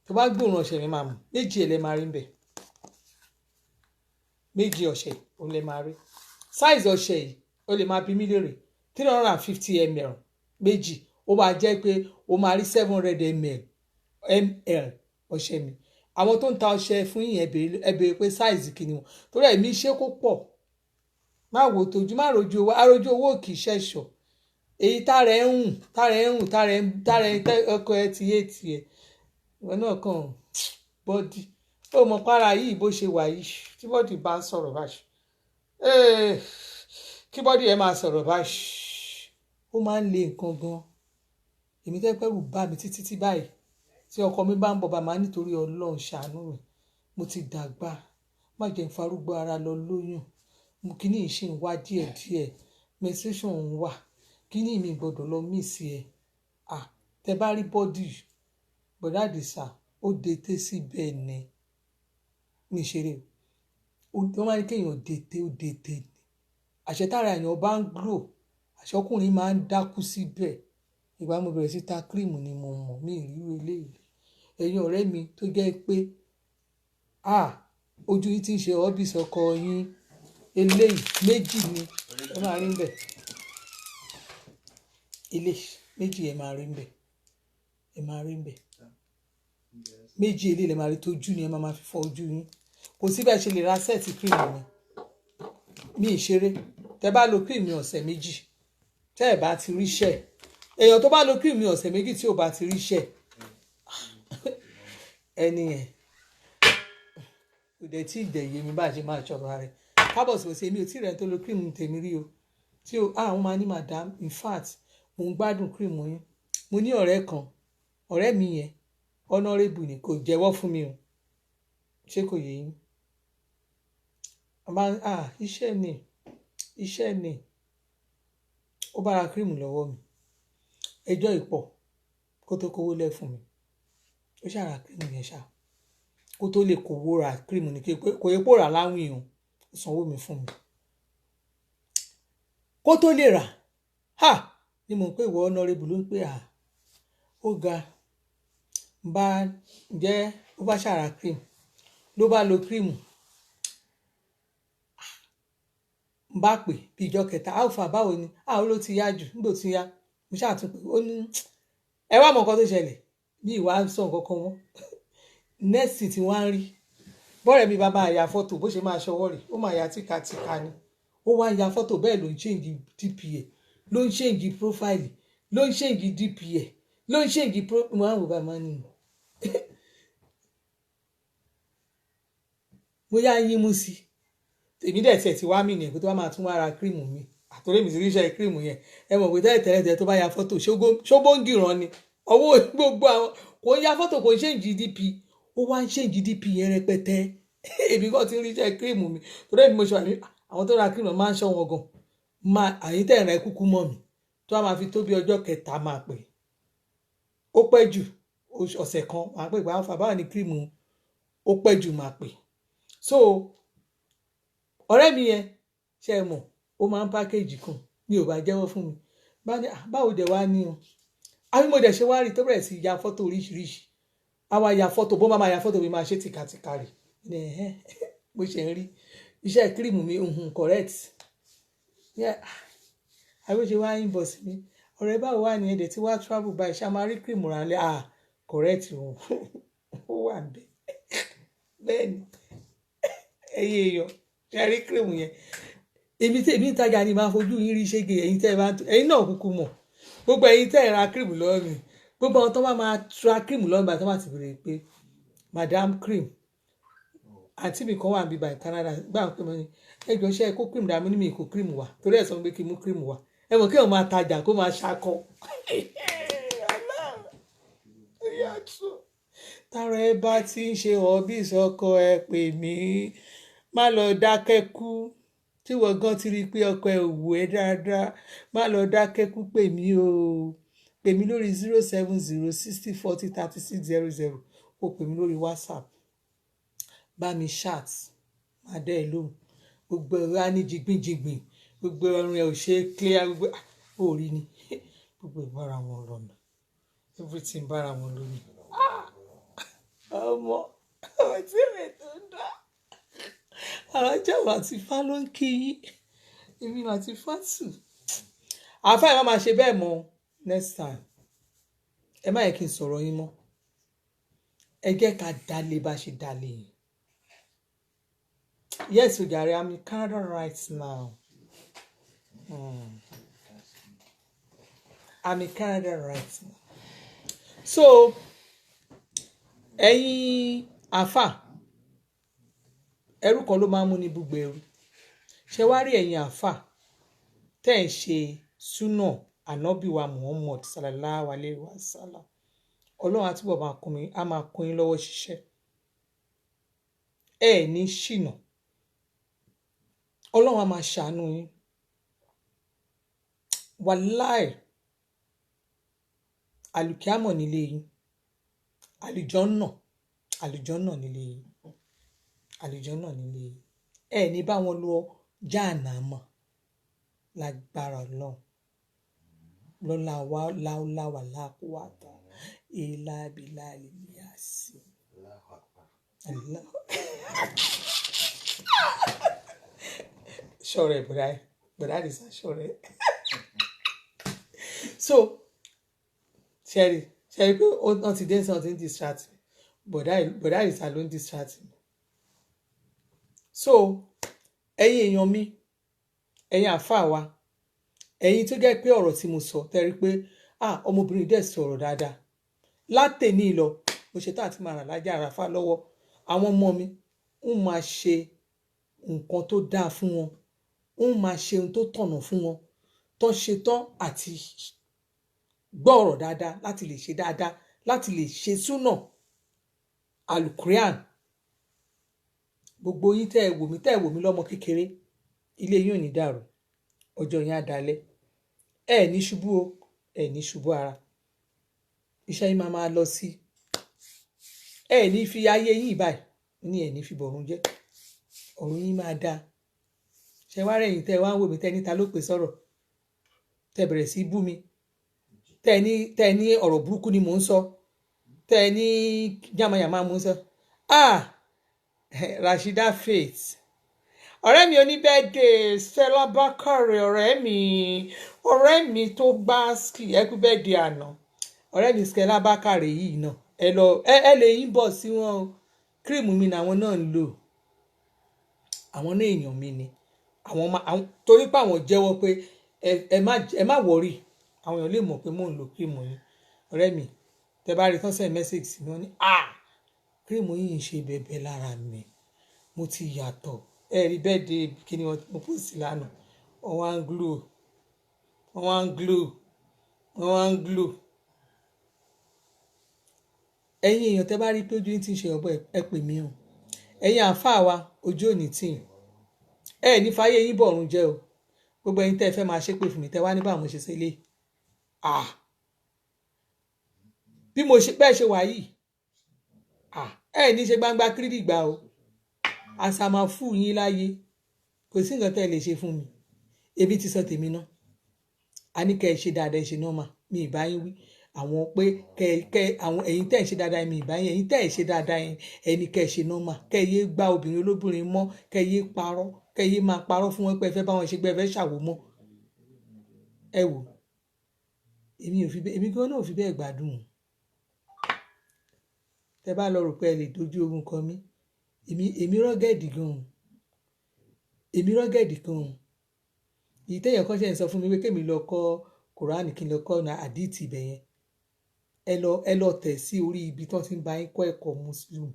tó bá gbóòórùn ọṣẹ mi máa mú méjì ẹ̀ lẹ́ máa rí ń bẹ̀ méjì ọṣẹ òun lẹ́ máa rí size ọṣẹ yìí ó lè máa bí mí lérè 350 ml méjì ó máa jẹ́ pé ó máa rí 700 ml ọṣẹ mi àwọn tó ń ta ọṣẹ fún yín ẹ béèrè pé size kìíní wọn torí ẹ̀mí ṣé kó pọ̀ má wo tójú má rojú owó arojú owó kì í ṣẹ̀ṣọ̀ èyí tára ẹ̀ ọkọ ẹ ti yé tiẹ̀ ìwọ náà kàn bọ́dì ó mọ para yìí bó ṣe wà yìí tí bọ́dì bá ń sọ̀rọ̀ báyìí kí bọ́dì ẹ máa sọ̀rọ̀ báyìí ó máa ń le nǹkan gan èmi tẹ́ pẹ́rù bá mi títí báyìí tí ọkọ mi bá ń bọ̀ bá máa nítorí Ọlọ́run ṣàánú mi mo ti dàgbà má jẹ́ n farúgbó ara lọ lóyún mo kíní ìṣe ń wá díẹ̀díẹ̀ menstruation ń wà kíní mi gbọ́dọ̀ lọ mí sí ẹ tẹ bá rí bọ́dì bọ̀dá Àdìsá ó dètè síbẹ̀ ni mi ṣeré wọ́n máa ní kéèyàn dètè ó dètè ni àṣetára èèyàn bá ń grow àṣọkùnrin máa ń dákú síbẹ̀ ìgbà mo bẹ̀rẹ̀ sí ta kírìmù ni mo mọ̀ mí ìrírí eléyìí ẹ̀yin ọ̀rẹ́ mi tó jẹ́ pé ojú yìí ti ń ṣe ọ́bìsì ọkọ yín eléyìí méjì ni ẹ máa rí ń bẹ̀ eléyìí méjì ẹ máa rí ń bẹ̀ méjì eléyìí lè máa rí tójú ni ẹ máa fi fọ ojú yín kò síbẹ̀ ṣe lè ra sẹ́ẹ̀tì kírìmù mi ìṣeré tẹ bá lo kírìmù ọ̀sẹ̀ méjì tẹ́ ẹ̀ bá ti ríṣẹ́ èèyàn tó bá lo kírìmù ọ̀sẹ̀ méjì tí ò bá ti ríṣẹ́ ẹni yẹn kò dẹ̀ tí ìdẹ̀yẹ mi bá ṣe máa ṣọ̀rọ̀ rẹ̀ kábọ̀ sí ọ̀sẹ̀ mi ò tí rẹ̀ tó lo kírìmù tèmi rí o tí àwọn máa ní madam in fact mo ń gbádùn kírìmù yín mo ní ọ̀rẹ́ kan ọ̀rẹ́ mi yẹn honourable ni kò jẹ́wọ́ fún mi o ṣé kò yé yín iṣẹ́ ni ó bá ra kírìmù lọ́wọ́ mi ẹjọ́ ìpọ̀ kó tó kówó lẹ̀ fún mi ó ṣàrà kírìmù yẹn ṣá kó tó lè kówó ra kírìmù ní kò yẹ kó rà láwìn o ó sanwó mi fún mi kó tó lè rà ni mo ń pè wọ honourable ló ń pè ó ga bá jẹ́ ó bá ṣàrà kírìmù ló bá lo kírìmù bá pè bí ìjọ kẹta alpha báwo ni ló ti yá jù nígbò tí yá mo ṣàtúnpè ó ní ẹ wá mọ nǹkan tó ṣẹlẹ̀ bí ìwà sọ nǹkan kan wọn nẹ́ẹ̀sì tí wọ́n á rí bọ́ọ̀rẹ́ mi bá máa ya fọ́tò bó ṣe máa ṣọwọ́ rẹ̀ ó máa ya tìkatìka ni ó wá ya fọ́tò bẹ́ẹ̀ ló ń ṣèǹgì dpa ló ń ṣèǹgì prófáìlì ló ń ṣèǹgì dpa ló ń ṣèǹgì máa ń wò bá máa nìyẹn bóyá yín mú sí èmi dẹ̀ tiẹ̀ ti wá mí nìyẹn pé tó bá máa tún wá ra kírìmù mi àtòrí mi ti ríṣẹ́ kírìmù yẹn ẹ mọ̀ pé tẹ́lẹ̀ tó bá ya fọ́tò ṣógbóǹgìrán ni ọwọ́ gbogbo àwọn kò ń ya fọ́tò kò ń ṣe GDP ó wá ń ṣe GDP yẹn rẹpẹtẹ èmi kàn ti ń ríṣẹ́ kírìmù mi torí èmi mo ṣe wà ní àwọn tó ra kírìmù máa ń ṣọ́ wọn gan máa àyín tẹ̀ rẹ̀ kúkú mọ́ mi tó a máa fi tó bí ọjọ́ kẹta máa pè ó pẹ́ jù ọ̀sẹ̀ kan máa pè pé àwọn fàbáwà ní kírìmù ó pẹ́ jù máa pè so ọ̀rẹ́ mi yẹn ṣe é mọ̀ ó máa ń pákéjì kan mi ò bá jẹ́wọ́ fún mi bá ní báwo dẹ̀ wá ní o àbí mo dẹ̀ ṣe wá rí tó bẹ̀rẹ̀ sí ya fọ́tò oríṣiríṣi àwa ya fọ́tò bó máa ya fọ́tò mi máa ṣe tìkàtìkà rè bó ṣe ń rí iṣẹ́ kírìmù mi correct àbí ó ṣe wá inbox mi ọ̀rẹ́ báwo wà ní ẹ̀dẹ̀ tí wàá travel by ṣá máa rí kírìmù rà lẹ́ correct ó wà bẹ́ẹ̀ ni ẹ̀yin èèyàn ṣe rí kírìmù yẹn èmi ìtajà ni máa fojú yín rí ṣége ẹ̀yin tẹ́ ẹ bá ẹ̀yin náà kúkú mọ̀ gbogbo ẹ̀yin tẹ́ ẹ ra kírìmù lọ́wọ́ mi gbogbo àwọn tó máa ra kírìmù lọ́wọ́ mi àti wọ́n máa ti bèrè pé madam cream àǹtí mi kan wà níbi by Canada gbà pé mo ní ẹjọ́ ṣe kó kírìmù dàmú ní mi kó kírìmù wá torí ẹ̀ sọ pé kí n mú kírìmù wá ẹ mọ̀ kí wọ́n máa tajà kó máa ṣakọ tára ẹ bá ti ń ṣe ọ̀bí ìsọkọ ẹ pè mí má lọ dákẹ́ kú tí wọ́n gan ti rí i pé ọkọ ẹ wù ẹ́ dáadáa má lọ dákẹ́ kú pè mí o pè mí lórí 07060403600 o pè mí lórí WhatsApp bá mi chat má dẹ́ ẹ lóhùn gbogbo ẹ̀rọ á ní jìgbìnjìgbìn gbogbo ọrùn ẹ̀ ò ṣe é clear gbogbo orí ni gbogbo ìbára wọn lọ́nà everything bára wọn lónìí ọmọ tí mi tó dá àwọn jẹ́wọ́ àti fá ló ń kí yín èmi àti fátù àáfàá ẹ̀ má máa ṣe bẹ́ẹ̀ mọ́ next time ẹ má yẹ kí n sọ̀rọ̀ yín mọ́ ẹ jẹ́ ká dalẹ̀ bá ṣe dalẹ̀ yìí yes ojàre I'm in Canada right now I'm in Canada right now so ẹ̀yin àáfàá ẹrú kan ló máa ń mú ní gbogbo ẹrú ṣe wá rí ẹ̀yin àáfàá tẹ́ ẹ̀ ṣe súnà ànábì wa Muhammad sallallahu alayhi wa sallam ọlọ́run àtúbọ̀ máa kún yín lọ́wọ́ ṣiṣẹ́ ẹ ní ṣìnà ọlọ́run á máa ṣàánú yín wàláì àlùkìámọ̀ nílé yín àlùjọ́nà nílé yín àlùjọ́nà nílé yín ẹ ní bá wọn lọ jáànámọ̀ lágbára ọlọ́run lọ́la wa láwùláwà láàkúwàtà ilá bílá ìlíàsì. ṣọ̀rẹ́ bọ̀dá àdìsá ṣọ̀rẹ́. so ṣẹ́rí pé wọ́n ti dé sọ́n ti ń distract mi bọ̀dá àdìsá ló ń distract mi. so ẹ̀yin èèyàn mi ẹ̀yin àáfàá wa ẹ̀yin tó jẹ́ pé ọ̀rọ̀ tí mo sọ tẹ́rí pé ọmọbìnrin dẹ̀ sọ̀rọ̀ dáadáa látẹ̀ní lọ mo ṣe tá àti máa rà lájà àràfà lọ́wọ́ àwọn ọmọ mi ń máa ṣe nǹkan tó dáa fún wọn ń máa ṣe ohun tó tọ̀nà fún wọn tó ṣe tán àti gbọ́ ọ̀rọ̀ dáadáa láti lè ṣe dáadáa láti lè ṣe súnà alukurian gbogbo yín tẹ́ ẹ wò mí lọ́mọ kékeré ilé yín ò ní dàrú ọjọ́ yẹn á dalẹ̀ ẹ ní ṣubú o ẹ ní ṣubú ara iṣẹ́ yín máa lọ sí ẹ ní fi ayé yín báyìí ní ẹ ní fi bọ̀rún jẹ́ ọ̀run yín máa dáa ṣe wá rẹ̀yìn tẹ́ wá ń wò mí tẹ́ níta ló pè sọ̀rọ̀ tẹ́ bẹ̀rẹ̀ sí bú mi tẹ́ ní ọ̀rọ̀ burúkú ni mò ń sọ tẹ́ ní yàmáyàmá mò ń sọ Rashida Faith ọ̀rẹ́ mi oníbẹ́ẹ̀dẹ̀ Stella Bakare ọ̀rẹ́ mi tó gbá ski ẹkú bẹ́ẹ̀dẹ̀ àná ọ̀rẹ́ mi Stella Bakare yìí náà ẹ lè yín bọ̀ sí wọn o kírìmù mi làwọn náà ń lò àwọn náà èèyàn mi ni àwọn torí pé àwọn jẹ́wọ́ pé ẹ má wọ̀rí àwọn èèyàn lè mọ̀ pé mò ń lo kírìmù yín ọ̀rẹ́ mi tẹ bá rí tọ́sẹ̀ mẹ́sẹ̀gì sí mi wọ́n ní kírìmù yìí ń ṣe bẹ̀bẹ̀ lára mi mo ti yàtọ̀ rí bẹ́ẹ̀ de kí ni mo pò sí lánàá wọ́n wá ń glow ẹ̀yin èèyàn tẹ́ bá rí pé ojú yín ti ń ṣe ọ̀bọ ẹ pè mí o. Ẹ̀yin àáfàá wa ojú òní tì yín. Ẹ ní fàyè yín bọ̀rùn jẹ́ o. Gbogbo ẹ̀yin tẹ́ ẹ fẹ́ máa ṣépè fún mi tẹ́ wá ní báwo mo ṣe ṣe lé. Bí mo ṣe bẹ́ẹ̀ ṣe wà yìí. Ẹ ní ṣe gbangba kírìdì gbà o. Àṣà máa fún yín láyé. Kò sí nǹkan tẹ́ ẹ lè ṣe fún mi. Ebi ti sọ tèmi náà. A ní kẹ́ ẹ ṣe dáadáa ẹ ṣe nọ́mà. Mi ì bá yín wí. Àwọn pé àwọn ẹ̀yin tẹ́ ẹ ṣe dáadáa mi ì bá yín. Ẹ̀yin tẹ́ ẹ ṣe dáadáa ẹni kẹ́ ẹ ṣe nọ́mà. Kẹ́ ẹ yé gbá obìnrin olóbìnrin mọ́. Kẹ́ ẹ yé parọ́. Kẹ́ ẹ yé máa parọ́ fún wọn pé ẹ fẹ́ bá wọn ṣe pé ẹ fẹ́ ṣàwò mọ́. Ẹ wò. Èmi gan náà ò fi bẹ́ẹ̀ gbádùn. Tẹ́ bá lọ rò pé ẹ lè dojú ogun kọ mí. Èmi rọ́gẹ̀dì gan. Èmi rọ́gẹ̀dì gan. Èyí tẹ́yàn kan ṣe ń sọ fún mi pé kémi lọ kọ́ Kùránì kí n lọ kọ́ àdìtì ibẹ̀ yẹn. Ẹ lọ tẹ̀ sí orí ibi tí wọ́n ti ń bá yín kọ́ ẹ̀kọ́ Muslim.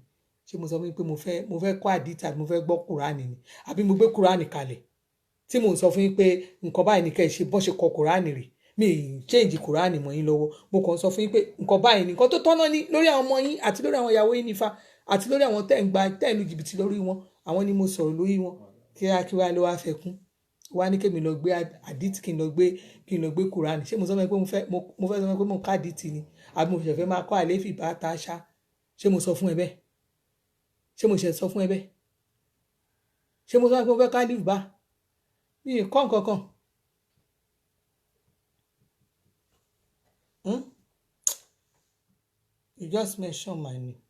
Ṣé mo sọ fún yín pé mo fẹ́ kọ́ àdìtì àbí mo fẹ́ gbọ́ Kùránì ni? Àbí mo gbé Kùránì kalẹ̀? Tí mo ń sọ fún yín pé nǹkan báyìí ni kẹ́ ẹ ṣe bọ́ ṣe kọ Kùránì rè. Mi ì change Kùránì mọ́ yín lọ́wọ́. Mo kàn sọ fún yín pé nǹkan báyìí ni nǹkan tó tọ́nà ní lórí àwọn ọmọ yín àti lórí àwọn ìyàwó yín nífa àti lórí àwọn tẹ́ ń lu jìbìtì lórí wọn. Àwọn ni mo sọ̀rọ̀ lórí wọn. Kí wá ló wá fẹ́ kún? Wá ní kémi lọ gbé àdìtì kí n lọ gbé Kùránì. Ṣé mo sọ fún ẹ pé mo fẹ́ sọ pé mo ká àdìtì ni? Àbí mo ṣẹ̀fẹ̀ máa kọ́ àléfì bá ta ṣá? Ṣé mo sọ fún ẹ bẹ́ẹ̀? Ṣé mo ṣẹ̀ sọ fún ẹ bẹ́ẹ̀? Ṣé mo sọ pé mo fẹ́ ká àléfì bá? Mi ì kọ́ nǹkan kan. You just mention my name.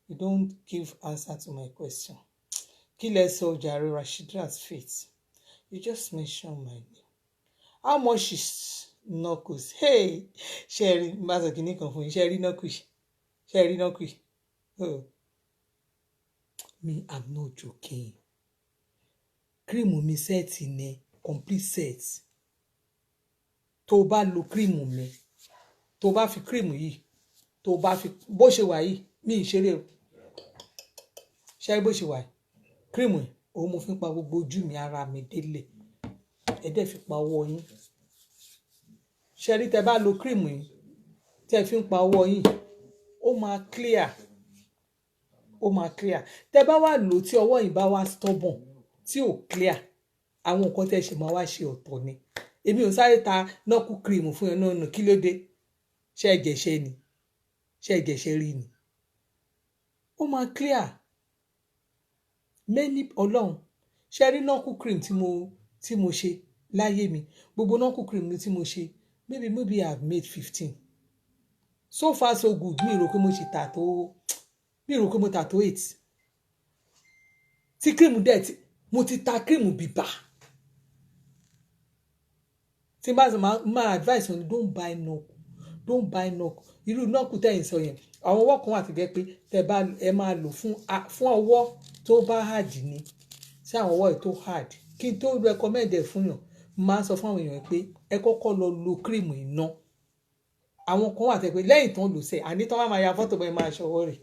You don't give answer to my question. Kí lẹ sọ jàre Rasheedat Faith? You just mention my name. How much is knuckles? Hey, Sherry, mazo kini kan fún yín. Sherry knuckles. Sherry knuckles. Oh. Me, I'm not joking. Cream mi set ni complete set. Tó bá lo cream mi. Tó bá fi cream yìí. Tó bá fi bó ṣe wà yìí. Mi ìṣeré o. Ṣé bó ṣe wà yìí? Cream yìí. Òun mo fi pa gbogbo ojú mi ara mi délé. Ẹ dẹ̀ fi pa ọwọ́ yín. Ṣé rí tẹ́ bá lo cream yìí tẹ́ fi ń pa ọwọ́ yín ó máa clear. Ó máa clear. Tẹ́ bá wá lò tí ọwọ́ yín bá wá stubborn tí ò clear àwọn nǹkan tẹ́ ṣe máa wá ṣe ọ̀tọ̀ ni. Èmi ò sáré ta knuckle cream fún ẹ náà kí ló dé? Ṣé ẹ̀jẹ̀ṣẹ̀ ni? Ṣé ẹ̀jẹ̀ṣẹ̀ rí ni? Ó máa clear. Many Ọlọ́run. Ṣé rí knuckle cream tí mo ṣe láyé mi gbogbo knuckle cream ni tí mo ṣe maybe I have made 15. So far so good. Mi rò pé mo ṣe tà tó 8. Tí cream dẹ̀ mo ti ta cream bíbà. Tí bá máa advice on don't buy knuckle. Irú knuckle tẹ́yin sọ yẹn àwọn ọwọ́ kan wà tó jẹ́ pé ẹ máa lò fún ọwọ́ tó bá hard ni. Sí àwọn ọwọ́ ẹ̀ tó hard. Kí n tó recommend ẹ̀ fún yàn máa sọ fún àwọn èèyàn pé ẹ kọ́kọ́ lọ lo cream iná. Àwọn kan wà tẹ́ pé lẹ́yìn tán lò sẹ́ àní tán máa ya fọ́tò bẹ́ẹ̀ máa ṣọwọ́ rẹ̀.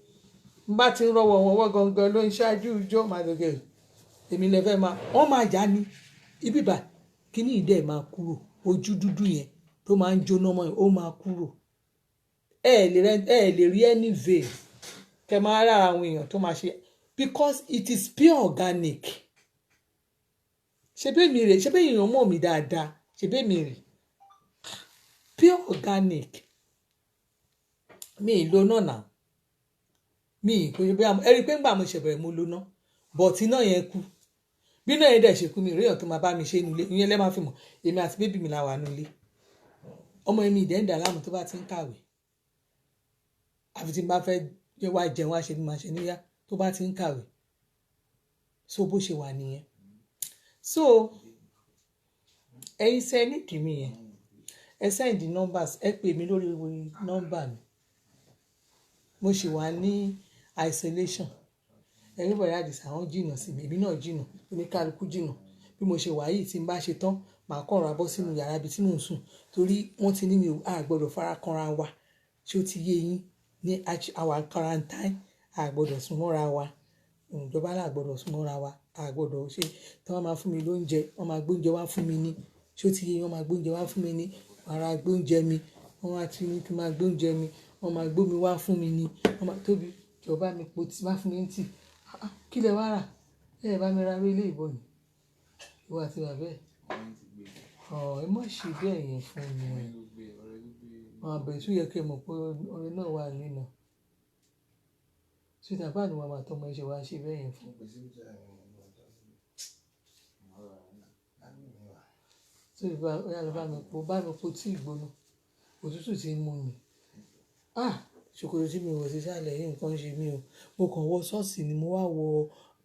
N bá ti ń rọwọ́ wọn ọwọ́ gangan ló ń ṣáájú ìjọ máa lọ́gẹ̀. Èmi lè fẹ́ wọ́n máa já ní ibi bá kíní ìdẹ́ máa kúrò ojú dúdú yẹn tó máa ń jóná mọ́ ó máa kúrò. Ẹ lè rí any vein kẹ máa rà àwọn èèyàn tó máa ṣe because it is pure organic. Ṣé bẹ́ẹ̀ mi rè ṣé bẹ́ẹ̀ èèyàn mọ̀ mí dáadáa ṣé bẹ́ẹ̀ mi rè pure organic. Mi ì lo náà náà. Mi ì kò ṣe bí ẹ rí pé ńgbà mo ṣẹ̀bẹ̀rẹ̀ mo lo náà but iná yẹn kú. Bí náà yẹn dẹ̀ ṣe kú mi ìrèyàn tó máa bá mi ṣe nílé ìyẹn lẹ́ máa fi mọ̀ èmi àti bébì mi la wà nílé. Ọmọ mi ìdẹ́ǹdà láàmú tó bá ti ń kàwé. Àfi tí n bá fẹ́ wá jẹun wá ṣe bí máa ṣe níyà tó bá ti ń kàwé. So bó ṣe wà nìyẹn. So ẹ̀yin ṣe ní kìíní yẹn ẹ send the numbers ẹ pè mí lórí nọ́mbà mi. Mo ṣì wà ní isolation. Everybody àdìsá àwọn jìnnà sí mi èmi náà jìnnà oníkálukú jìnnà bí mo ṣe wà yìí tí n bá ṣe tán màá kàn ra bọ́ sínú yàrá ibi tí mò ń sùn torí wọ́n ti ní mi ò gbọ́dọ̀ fara kanra wa ṣé ó ti yé yín ní our quarantine a gbọ́dọ̀ sún mọ́ra wa ìjọba là gbọ́dọ̀ sún mọ́ra wa a gbọ́dọ̀ ṣe tí wọ́n máa fún mi lóúnjẹ wọ́n máa gbóúnjẹ wá fún mi ní ṣé ó ti yé wọ́n máa gbóúnjẹ wá fún mi ní ara gbóúnjẹ mi wọ́n máa ti ní kí n máa gbóúnjẹ mi wọ́n máa gbómi wá fún mi ni wọ́n máa tóbi jọba mi po tí bá fún mi ní tì kí lẹ wá rà ẹ bá mi ra rí ilé ìbọn ni ìwà àti bàbá ẹ ẹ má ṣe bẹ́ẹ̀ yẹn fún mi àwọn àbẹ̀rẹ̀ tún yẹ kí ẹ mọ̀ pé ọ̀rẹ́ náà wà nínú ṣé tàbá ni wàá máa tọmọ ẹ ṣe wá ṣe bẹ́ẹ̀ yẹn fún so bá mi po tí ìgbóná òtútù ti ń mú mi ṣòkòtò tí mi wọ̀ sí sálẹ̀ yìí nǹkan ṣe mí o mo kàn wọ ṣọ́ọ̀ṣì ni mo wá wọ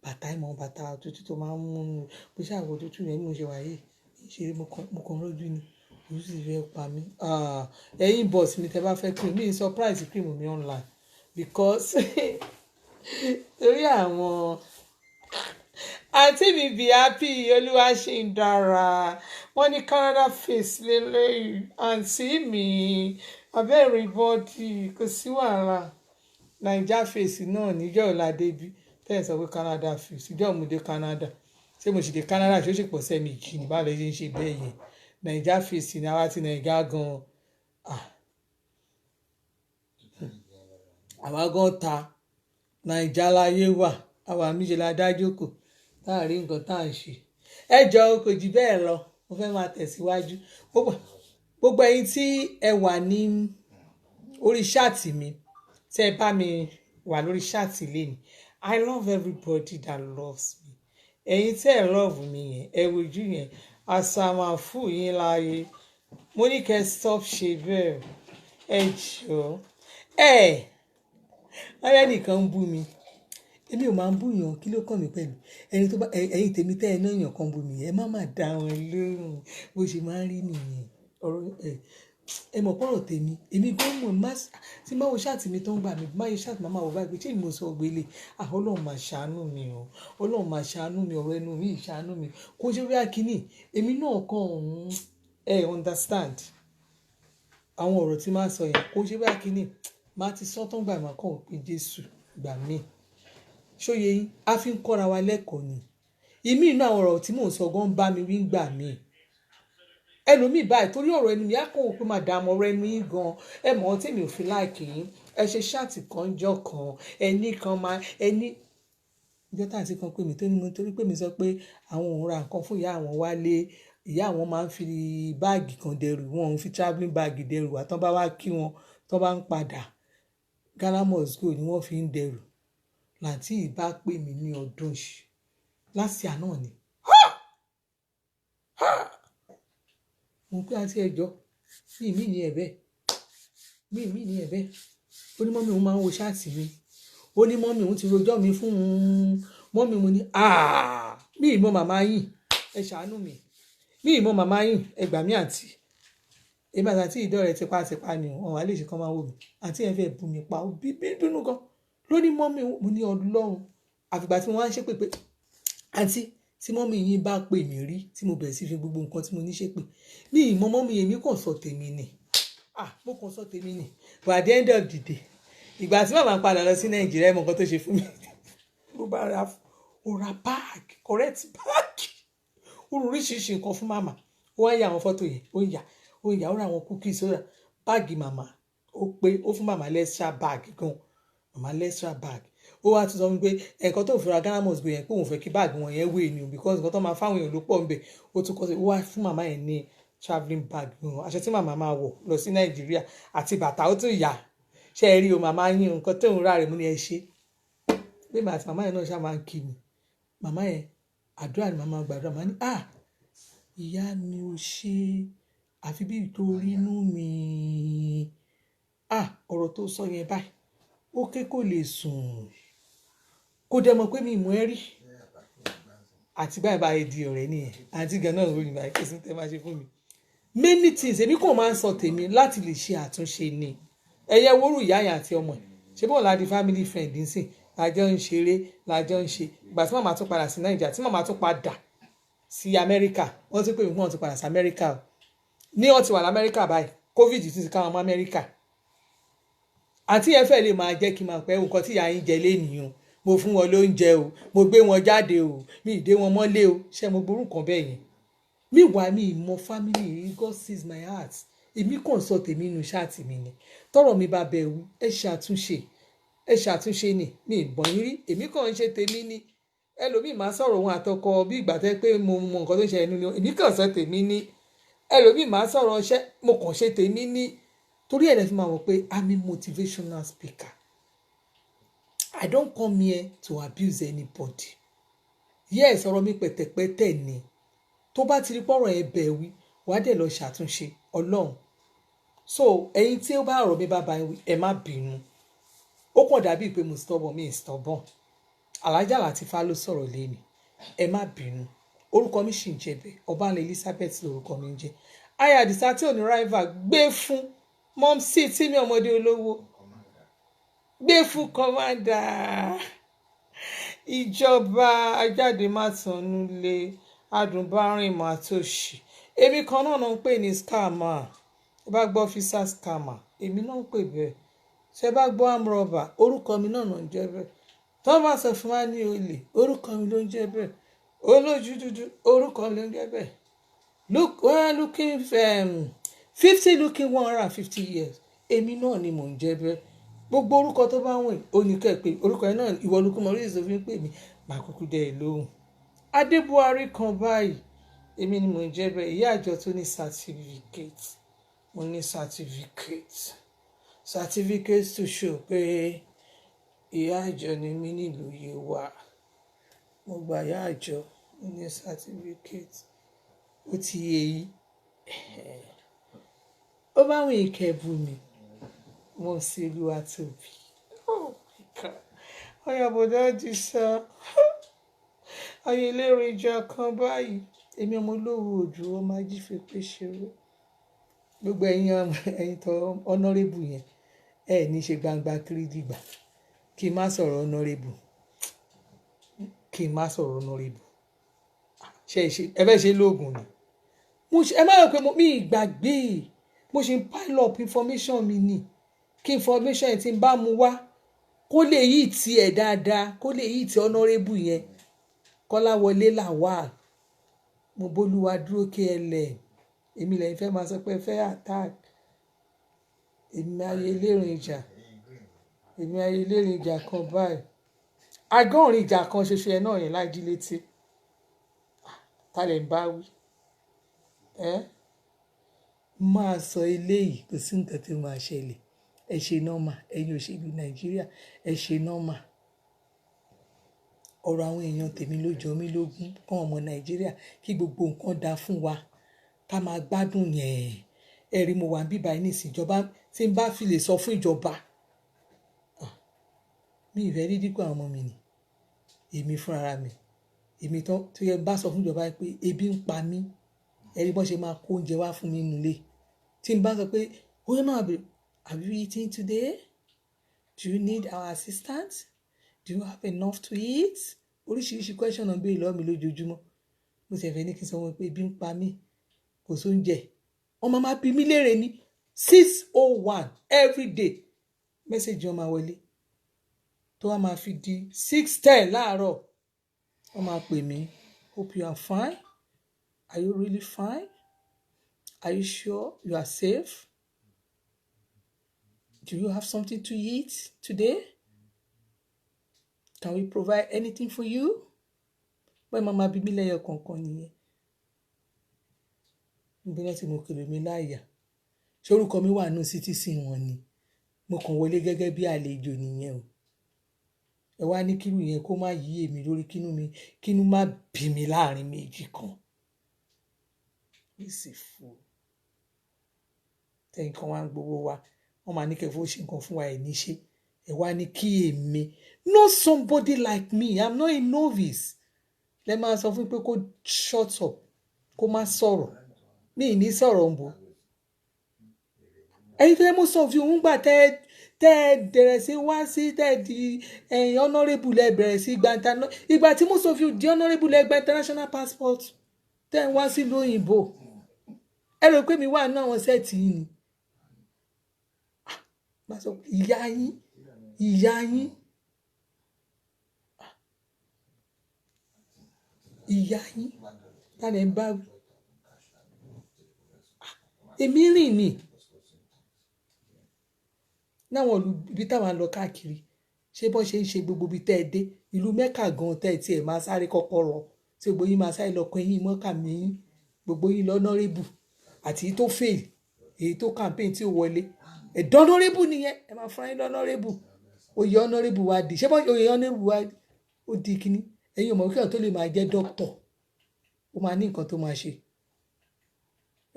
bàtà ìmọ̀ bàtà òtútù tó máa ń mú mi bó ṣàwọ̀ òtútù yẹn bí mo ṣe wà yìí ṣeré mo kàn rọ́jú ni òtútù fẹ́ pa mí ẹ̀yin boss mi tẹ́ bá fẹ́ cream mi surprise cream mi online because torí àwọn àǹtí mi be happy olúwa ṣì ń dára wọ́n ní Canada face lélẹ́yìn àǹtí mi abẹ́rẹ́ bọ́dì kò sí wàhálà naija face náà níjọ́ ọ̀làdébí tẹ́ ẹ̀ sọ pé Canada face ìjọ́ òmùdé Canada ṣé mo sì dé Canada ṣé ó sì pọ̀ sẹ́mi jì ní báwo lè ṣe ń ṣe bẹ́ẹ̀ yẹn naija face ní àwa ti naija gan àwa gan ta naija láyé wà àwa méje la dájókòó láàrin nǹkan tá à ń ṣe ẹ jọ kò jù bẹ́ẹ̀ lọ mo fẹ́ máa tẹ̀síwájú gbogbo ẹ̀yin tí ẹ wà ní orí ṣáàtì mi tẹ́ ẹ bá mi wà lórí ṣáàtì lẹ́nu I love everybody that loves me ẹ̀yin tẹ́ ẹ love mi yẹn ẹ wojú yẹn àsàmàfù yín láàyè mo ní kẹ́ stop ṣe bẹ́ẹ̀ ẹ jọ ọ̀rẹ́ nìkan ń bú mi èmi ò máa ń búyàn kí ló kàn mí pẹ̀lú ẹni tó bá ẹ̀yin tèmi tẹ́ ẹ náà yàn kan bú mi ẹ má má dá wọn lóhùn bó ṣe máa ń rí nìyẹn ọ̀rọ̀ ẹ mọ̀ pọ̀rọ̀ tèmi èmi gan mọ̀ má tí máa wo ṣáàtì mi tó ń gbà mí má yẹ ṣáàtì máa wò báyìí pé ṣé mo sọ gbélé Ọlọ́run máa ṣàánú mi o Ọlọ́run máa ṣàánú mi ọ̀rọ̀ ẹnu mi ìṣàánú mi kó ṣe wíwá kínní èmi náà kàn understand àwọn ọ̀rọ̀ tí máa sọ yẹn kó ṣe wíwá kínní má ti sọ tó ń gbà máa kàn pé Jésù gbà mí ṣóye yín a fi ń kọ́ra wa lẹ́kọ̀ọ́ ni ìmí inú àwọn ọ̀rọ̀ tí mò ń sọ gan bá mi wí ń gbà mí ẹlòmíì báyìí torí ọ̀rọ̀ ẹnu mi á kàn wọ́n pé máa dààmú ọ̀rọ̀ ẹnu yín gan ẹ mọ̀ ọ́n tèmi ò fi láìkì yín ẹ ṣe ṣáàtì kan jọ kan ẹni kan máa ẹni ìjọ tá àti kan pé mi tó ní mo torí pé mi sọ pé àwọn òun ra nǹkan fún ìyá àwọn wálé ìyá àwọn máa ń fi báàgì kan dẹrù wọn ń fi travelling báàgì dẹrù àtọ́ bá wá kí wọn tó bá ń padà Ghana must go ni wọ́n fi ń dẹrù láti ìbá pè mí ní ọdún yìí láti àná ni mo pé àti ẹjọ́ mí ní ẹ̀bẹ̀ mí ní ẹ̀bẹ̀ ó ní mọ́mí òun máa ń wo ṣáàtì mi ó ní mọ́mí òun ti rojọ́ mi fún mọ́mí mo ní mí ìmọ̀ màmá yín ẹ ṣàánú mi mí ìmọ̀ màmá yín ẹ gbà mí àǹtí èmi àti ìdọ́ rẹ̀ tipátipá ni wọn wà lè ṣe kán máa wò mí àǹtí ẹ fẹ́ bù mí pa ó bí dúnú gan lóní mọ́mí mo ní Ọlọ́run àfìgbà tí mo wá ń ṣépè pé àǹtí tí mọ́mí yín bá pè mí rí tí mo bẹ̀rẹ̀ sí fi gbogbo nǹkan tí mo ní ṣépè ní ìmọ̀ mọ́mí èmi kàn sọ tèmi ni mo kàn sọ tèmi ni but at the end of the day ìgbà tí màmá padà lọ sí Nàìjíríà ẹ mọ nǹkan tó ṣe fún mi ló bá ra báàgì correct báàgì ó rú oríṣiríṣi nǹkan fún màmá ó wá ń ya àwọn fọ́tò yẹn ó ń yà ó ra àwọn cookies ó ra báàgì màmá ó pé ó fún màmá lẹ́sà báàgì gan màmá lẹ́sà báàgì ó wá tún sọ wípé ẹ̀kọ́ tó fura Ghana must go yẹn pé òun fẹ́ kí báàgì wọn yẹn wé ni o because nǹkan tó máa fáwọn èèyàn ló pọ̀ ń bẹ̀ ó tún kọ́ sí ó wá fún màmá yẹn ní travelling bag gan aṣọ tí màmá máa wọ̀ lọ sí Nàìjíríà àti bàtà ó tún yà ṣe é rí o màmá yín nǹkan tó ń rà rẹ̀ mú ni ẹ ṣe pé màá àti màmá yẹn náà ṣáà máa ń kí mi màmá yẹn àdúrà ni màmá gbàdúrà màá ní ìyá mi ò ṣe àfi bí ìtorí inú mi ọ̀rọ̀ tó sọ yẹn báyìí ó ké kò lè sùn kó dẹ̀ mọ̀ pé mi ìmọ̀ ẹ́ rí àti báyìí di ọ̀rẹ́ nìyẹn àti gan náà ròyìn báyìí kí n tẹ́ máa ṣe fún mi many things èmi kò máa ń sọ tèmi láti lè ṣe àtúnṣe ni ẹ̀yẹ wóró ìyá yẹn àti ọmọ ẹ̀ ṣé bọ́ọ̀ láti family friend ń sìn lájọ́ ń ṣeré lájọ́ ń ṣe ìgbà tí màmá tún padà sí Nàìjíríà tí màmá tún padà sí Amẹ́ríkà wọ́n ti pè mí wọ́n ti padà sí Amẹ́ríkà ní wọ́n ti wà lamẹ́ríkà báyìí COVID ti káwọn ọmọ Amẹ́ríkà àti ẹ fẹ́ lè máa jẹ́ kí n máa pẹ́ nǹkan tí ìyá yín jẹ lénìí o mo fún wọn lóúnjẹ o mo gbé wọn jáde o mi ì dé wọn mọ́lé o ṣé mo burú kan bẹ́ẹ̀ yẹn mi wà mí ìmọ̀ family God sees my heart èmi kàn sọ tèmi inú ṣáàtì mi ni tọ́rọ̀ mi bá bẹ wí ẹ ṣàtúnṣe ni mi ìbọn yín rí èmi kàn ń ṣe tèmi ni ẹlòmíì máa sọ̀rọ̀ òun àtọkọ bí ìgbà tẹ́ pé mo mọ nǹkan tó ń ṣe ẹnu ni èmi kàn sọ tèmi ni ẹlòmíì máa sọ̀rọ̀ ọṣẹ́ mo kàn ṣe tèmi ni torí ẹ̀ lẹ́ fi máa wọ̀ pé I'm a motivational speaker. I don't come here to abuse anybody. Yes, ọ̀rọ̀ mi pẹ̀tẹ̀pẹ̀tẹ̀ ni tó bá ti rí pọ̀rọ̀ ẹ bẹ̀ wí wàá dẹ̀ lọ ṣàtúnṣe ọlọ́run. So ẹ̀yin tí ó bá ọ̀rọ̀ mi bá ba ẹ má bínú ó kàn dàbí pé mo stubborn mi stubborn Alhaja Latifa ló sọ̀rọ̀ lẹ́nu ẹ má bínú orúkọ mi sì ń jẹ́ bẹ́ẹ̀ Ọbanla Elizabeth lórúkọ mi ń jẹ́ aya Àdìsá tí ò ní rival gbé fún mọ́mísì tí mi ọmọdé olówó gbé fún kọ́mándà ìjọba ajáde má tanú lé adùnbárìn má tòṣì èmi kan náà ń pè ní scammer ẹ bá gbọ́ ọ́fíìsà scammer èmi náà ń pè bẹ́ẹ̀ ṣe bá gbọ́ amrọ̀bà orúkọ mi náà ń jẹ́ bẹ́ẹ̀ thomas of wa ní olè orúkọ mi ló ń jẹ́ bẹ́ẹ̀ olójú dúdú orúkọ mi ló ń jẹ́ bẹ́ẹ̀ looking 50 looking 150 years èmi náà ni mò ń jẹ́ bẹ́ẹ̀ gbogbo orúkọ tó bá wọ̀nyí ó ní kẹ́ pé orúkọ yẹn náà ìwọ olùkọ́ mọ̀ orí ìsòfin pè mí màá kúkú dẹ́ ẹ lóhùn adébúhárí kan báyìí èmi ni mò ń jẹ́ bẹ́ẹ̀ ìyá àjọ tó ní certificate mo ní certificate to show pé ìyá àjọ ni mí nílùú Yewa mo gba ìyá àjọ mo ní certificate ó ti yé yìí ó bá wọn ìkẹ́bù mi mo sì lu àtòbí ọyàbọdá ti sọ ayé lérò ìjà kan báyìí èmi ọmọ olówó òjò ọmọ ajífẹpẹ ṣeré gbogbo ẹ̀yin tó ọ̀nàrẹ́bù yẹn ẹ ní ṣe gbangba kiri dìgbà kí n má sọ̀rọ̀ ọ̀nàrẹ́bù ẹ bẹ́ẹ̀ ṣe lóògùn ni ẹ má rò pé mi ìgbàgbé mo ṣe ń pile up information mi ni kí information yẹn ti ń bá mu wá kó lè yí tiẹ̀ dáadáa kó lè yí ti ọ̀nàrẹ́bù yẹn Kọ́láwọlé Lawal mo bólúwa dúró KLM èmi lẹ́yìn fẹ́ máa sọ pé fẹ́ attack èmi ayé lérìn ìjà kan báyìí agọ́rin ìjà kan ṣoṣo ẹ náà yẹn láìjí létí tálẹ̀ ń bá wí máa sọ eléyìí kò sí nǹkan tí ó máa ṣẹlẹ̀ ẹ ṣe nọ́mà ẹ̀yin òṣèlú Nàìjíríà ẹ ṣe nọ́mà ọ̀rọ̀ àwọn èèyàn tèmi ló jọ mí lógún kọ́ ọmọ Nàìjíríà kí gbogbo nǹkan dáa fún wa ká máa gbádùn yẹn ẹ̀rí mo wà ń bíbá ẹni ìsìnjọba tí n bá fi lè sọ fún ìjọba mi ìfẹ́ rí dípò àwọn ọmọ mi ni èmi fúnra mi èmi tó yẹ bá sọ fún ìjọba pé ebi ń pa mí ẹ̀rí bọ́n ṣe máa kó oúnjẹ wá fún mi nílé tí n bá sọ pé ó yẹ máa bèrè have you eaten today? Do you need our assistance? Do you have enough to eat? Oríṣiríṣi question náà ń béèrè lọ́wọ́ mi lójoojúmọ́ mo sì fẹ́ ní kí n sọ wọn pé ebi ń pa mí kò sóúnjẹ ọmọ máa bí mi léèrè ní 6:01 every day mẹ́sẹ̀jì ọmọ wọlé tó wá máa fi di 6:10 láàárọ̀ wọ́n máa pè mí hope you are fine. Are you really fine? Are you sure you are safe? Do you have something to eat today? Can we provide anything for you? Bọ́ẹ̀ máa bí mi lẹ́yọ kọ̀ọ̀kan nìyẹn. Níbi náà tí mo kèlè mi láàyà. Ṣé orúkọ mi wà nù citizen wọn ni? Mo kàn wọlé gẹ́gẹ́ bí àlejò nìyẹn o. Ẹ wá ní kínú yẹn kó má yí èmi lórí kínú má bí mi láàrin méjì kan. Ìsìfù. Tẹ̀yìn kan wá ń gbowó wa. Wọ́n máa ní kẹfọ́ ṣe nǹkan fún wa ẹ̀ níṣe. Ẹ wá ní kí èmi know somebody like me I'm not a novice. Lẹ máa sọ fún pé kó shut up kó má sọ̀rọ̀ mi ní sọ̀rọ̀ ń bọ̀. Ẹ̀yin fẹ́ mú sọ fi òun gbà tẹ́ bẹ̀rẹ̀ sí wá sí tẹ́ di honourable lẹ bẹ̀rẹ̀ sí ìgbà tí mo sọ fi di honourable lẹ gba international passport tẹ́ ń wá sílùú òyìnbó ẹ rò pé mi wà ní àwọn sẹ́ẹ̀tì yìí ni ìyá yín tálẹ̀ ń bá wí èmi rìn ni náwọn ibi táwọn lọ káàkiri ṣé bọ́ ṣe ń ṣe gbogbo ibi tẹ́ ẹ dé ìlú mẹ́kà gan tẹ́ ẹ tiẹ̀ máa sáré kọ́kọ́ rọ tí gbogbo yín máa sáré lọ kan eyín mọ́kà mìín gbogbo yín lọ́nọ́rẹ́bù àti èyí tó fail èyí tó campaign tí ò wọlé ẹ̀dọ́nọ́rẹ́bù nìyẹn ẹ máa fún yín lọ́nọ́rẹ́bù oyè ọ̀nọ́rẹ́bù wa di ṣé bọ́ oyè ọ̀nọ́rẹ́bù wa ó di kíní ẹ̀yin ò mọ̀ kí ọ̀ tó lè máa jẹ́ dókítọ̀ ó máa ní nǹkan tó máa ṣe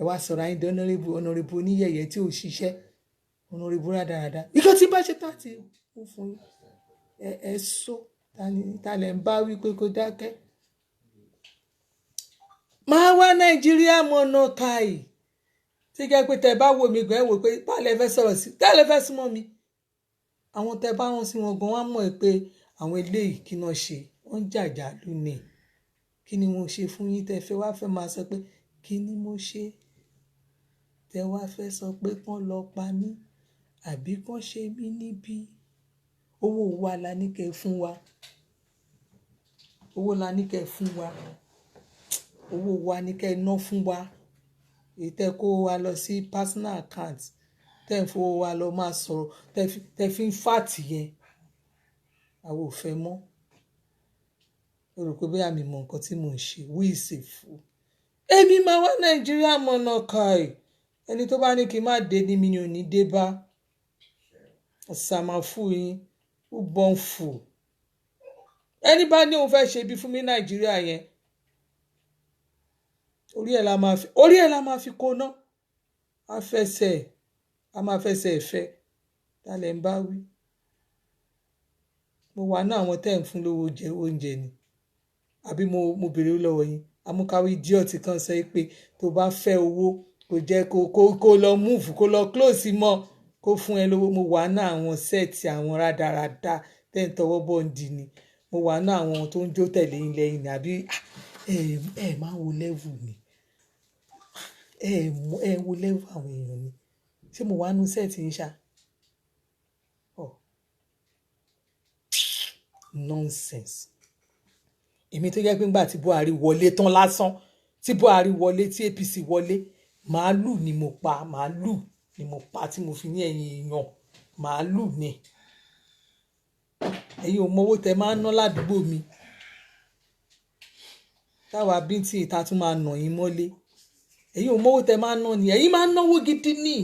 ẹ wá sọ̀rọ̀ ayé di ọ̀nọ́rẹ́bù oníyẹ̀yẹ́ tí ò ṣiṣẹ́ ọ̀nọ́rẹ́bù rádaràda ìjọ tí bá ṣe tán àti ó fún ẹ sọ ta lẹ̀ ń bá wí pé kó dákẹ́. máa wá nàìjíríà mọ̀nà káì tí jẹ́ pé tẹ bá wò mí gan ẹ wò pé báàlẹ̀ fẹ́ sọ̀rọ̀ sí tẹ́lẹ̀ fẹ́ súnmọ́ mi àwọn tẹ bá rán sí wọn gan wọ́n á mọ̀ pé àwọn eléyìí kí náà ṣe wọ́n jàjà lónìí kí ni mo ṣe fún yín tẹ fẹ́ wá fẹ́ máa sọ pé kí ni mo ṣe tẹ wá fẹ́ sọ pé kán lọ pa mí àbí kán ṣe mí níbí owó wa la ní kẹ́ fún wa owó la ní kẹ́ fún wa owó wa ní kẹ́ ná fún wa èyí tẹ́ kó wa lọ sí personal account tẹ́ ń fowó wa lọ máa sọ̀rọ̀ tẹ́ fi ń fàtì yẹn àwọn ò fẹ́ mọ́ o rò pé bóyá mi mọ nǹkan tí mò ń ṣe wíìsì fún èmi máa wá nàìjíríà mọ̀nà káì ẹni tó bá ní kí n má dé ní mi ni ò ní dé bá ọ̀sàmáfù yín ó bọ́n fù ẹni bá ní òun fẹ́ ṣe ibi fún mi nàìjíríà yẹn orí ẹ̀ la máa fi kó ná a máa fẹsẹ̀ ẹ̀fẹ́ ta lẹ̀ ń bá wí mo wà náà àwọn tẹ́ ń fún lówó oúnjẹ ni àbí mo béèrè lọ́wọ́ yín amúkáwí idiot kan sọ pé tó bá fẹ́ owó kò jẹ́ kó lọ move kó lọ close mọ́ kó fún ẹ lówó mo wà náà àwọn sẹ́ẹ̀tì àwọn rádaràda tẹ́ ń tọwọ́ bọ̀ ń di ni mo wà náà àwọn tó ń jó tẹ̀lé yín lẹ́yìn ni àbí ẹ máa wo level ni ẹ wo level àwọn èèyàn ni ṣé mo wà nú sẹ́ẹ̀tì yín ṣá nonsense èmi tó jẹ́ pé ńgbà tí Buhari wọlé tán lásán tí Buhari wọlé tí APC wọlé màálù ni mo pa tí mo fi ní ẹ̀yìn èèyàn màálù ni ẹ̀yin ò mọ owó tẹ máa ń ná ládùúgbò mi táwa bíntín ìta tún máa nà yín mọ́lé ẹ̀yin ò mọ owó tẹ máa ń ná ni ẹ̀yin máa ń náwó gidi ni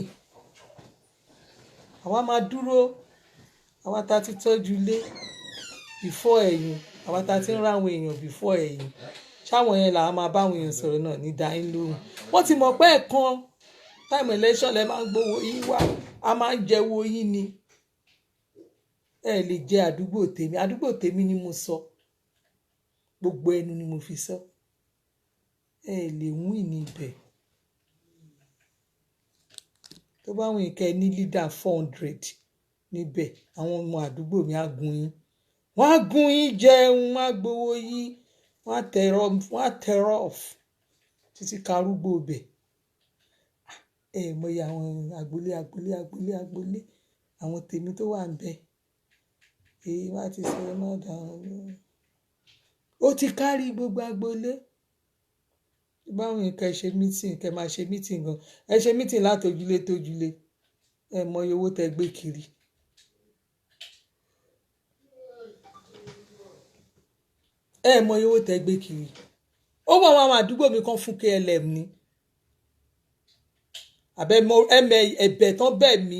àwa máa dúró àwa ta ti tọ́jú lé before ẹ̀yin àwa ta ti ń ráwọn èèyàn before ẹ̀yin ṣáwọn yẹn làwọn máa báwọn èèyàn sọ̀rọ̀ náà ní dáín lóhùn wọ́n ti mọ̀ pé ẹ̀kan time election lẹ máa ń gbowó yín wá a máa ń jẹ́wọ́ yín ni ẹ lè jẹ àdúgbò tèmi ni mo sọ gbogbo ẹnu ni mo fi sọ ẹ lè win níbẹ̀ tó bá wọn ìkẹ́ ní leader 400 níbẹ̀ àwọn ọmọ àdúgbò mi á gun yín wọ́n á gun yín jẹun wọ́n á gbowó yín wọ́n á tẹ̀rọ off títí karúgbó bẹ̀ mọ iye àwọn agboolé àwọn tèmi tó wà ń bẹ èyí wá ti sọ náà dáhùn ó ti kárí gbogbo agboolé báwọn nǹkan ṣe meeting kẹ máa ṣe meeting gan ẹ ṣe meeting látojúlé tójúlé ẹ mọ iye owó tẹ gbé kiri ẹ mọ iye owó tẹ gbé kiri ó wọ àwọn àdúgbò mi kan fún KLM ni ẹ̀bẹ̀ tán bẹ̀ mí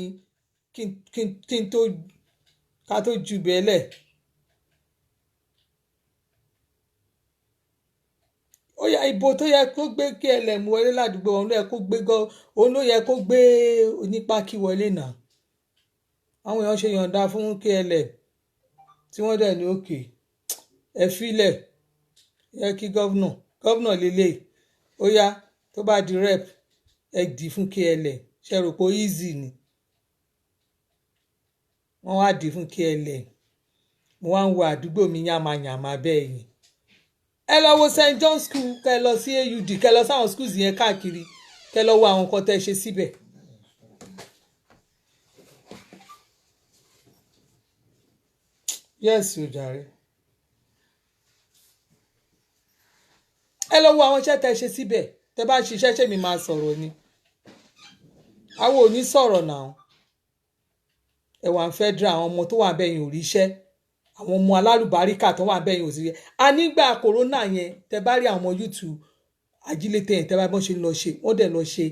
kí n tó ká tó ju bẹ́ẹ̀lẹ̀ ó yá ìbò tó yẹ kó gbé KLM wọlé ládùúgbò òun ló yẹ kó gbé onípákí wọlé náà àwọn èèyàn ṣe yọ̀ǹda fún KLM tí wọ́n dẹ̀ ní òkè ẹ filẹ̀ yẹ kí gọ́vnà lélẹ̀ ó yá tó bá di rep ẹ dì fún KLM ṣe rò pé easy ni wọ́n wá dì fún KLM mo wá ń wo àdúgbò mi yàmàyàmà bẹ́ẹ̀ yìí ẹ lọ wo St. John school kẹ lọ sí AUD kẹ lọ sáwọn schools yẹn káàkiri kẹ lọ wo àwọn nǹkan tẹ́ ṣe síbẹ̀ yes o jàre ẹ lọ wo àwọn iṣẹ́ tẹ́ ṣe síbẹ̀ tẹ́ bá ṣiṣẹ́ ṣe mi máa sọ̀rọ̀ ni àwọn ò ní sọ̀rọ̀ náà ẹ̀wà ń fẹ́ dra àwọn ọmọ tó wà bẹ́yìn ò ríṣẹ́ àwọn ọmọ alálùbáríkà tó wà bẹ́yìn ò sí ríṣẹ́ a nígbà kòrónà yẹn tẹ bá rí àwọn ọmọ YouTube ajílété yẹn tẹ bá bọ́n ṣe lọ ṣe wọ́n dẹ̀ lọ ṣe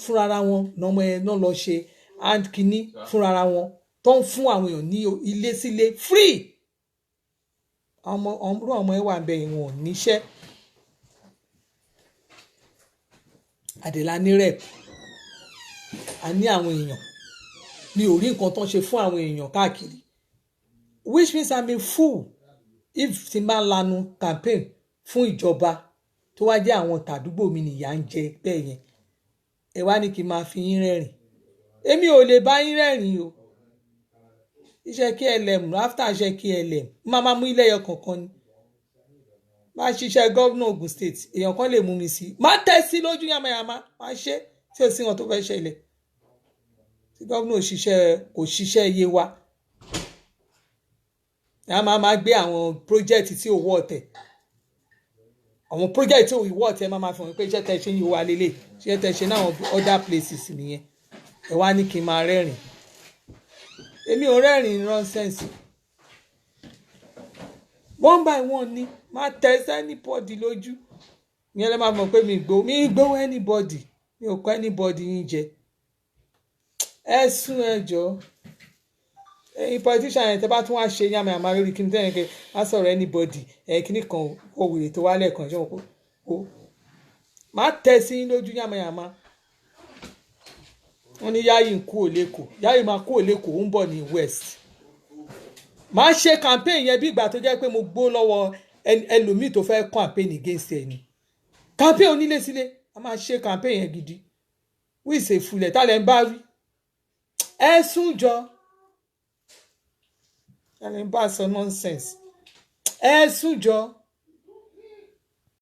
fúnra wọn lọ́mọ yẹn náà lọ ṣe hand kínní fúnra wọn tó ń fún àwọn èèyàn ní ilé sílé free ọmọ ẹ wà bẹ́yìn wọn ò níṣẹ́ àdèlà ní rep a ní àwọn èèyàn mi ò rí nǹkan tó ń ṣe fún àwọn èèyàn káàkiri which means I'm a fool if ti máa lanu campaign fún ìjọba tó wá jẹ́ àwọn tàdúgbò mi nìyà ń jẹ bẹ́ẹ̀ yẹn ẹ wá ní kí n máa fi yín rẹ́rìn èmi ò lè bá yín rẹ́rìn o iṣẹ́ KLM after iṣẹ́ KLM máa mú ilé ẹyọ kankan ni máa ṣiṣẹ́ gómìnà Ògùn state èèyàn kan lè mú mi sí má tẹ̀ sí lójú yamayama máa ṣe tí ò sí wọn tó fẹ́ ṣẹlẹ̀ tí gómìnà kò ṣiṣẹ́ iye wa a máa gbé àwọn project tí ò wọ́ ọ̀tẹ̀ àwọn project tí ò wọ́ ọ̀tẹ̀ máa fi hàn pé iṣẹ́ tẹ̀ ṣe ń yọ wa lélẹ̀ iṣẹ́ tẹ̀ ṣe náà other places nìyẹn ẹ wá ní kí n máa rẹ́rìn èmi ò rẹ́rìn nonsense one by one ni máa tẹ̀ sí anybody lójú ìyẹn lè máa mọ̀ pé mi gbowó anybody mi ò kọ́ anybody yín jẹ ẹ sún ẹjọ́ ẹ̀yin politician yẹn tẹ́ bá tún wá ṣe yàmẹ àmàlórí kí n tẹ́yìn kẹ́ á sọ̀rọ̀ anybody kíní kan kó wèrè tó wálẹ̀ kan ṣé wọn kó máa tẹ̀ sí lójú yàmẹ àmà wọn ní Yayi ń kú òlẹ́kọ̀ọ́ Yayi máa kú òlẹ́kọ̀ọ́ ó ń bọ̀ ní west máa ṣe campaign yẹn bí ìgbà tó jẹ́ pé mo gbó lọ́wọ́ ẹlòmíì tó fẹ́ campaign against ẹni campaign onílé sílé a máa ṣe campaign yẹn gidi wíìsè fulẹ̀ tálẹ̀ ń bá rí ẹ sún jọ tálẹ̀ ń bá sọ nonsense ẹ sún jọ.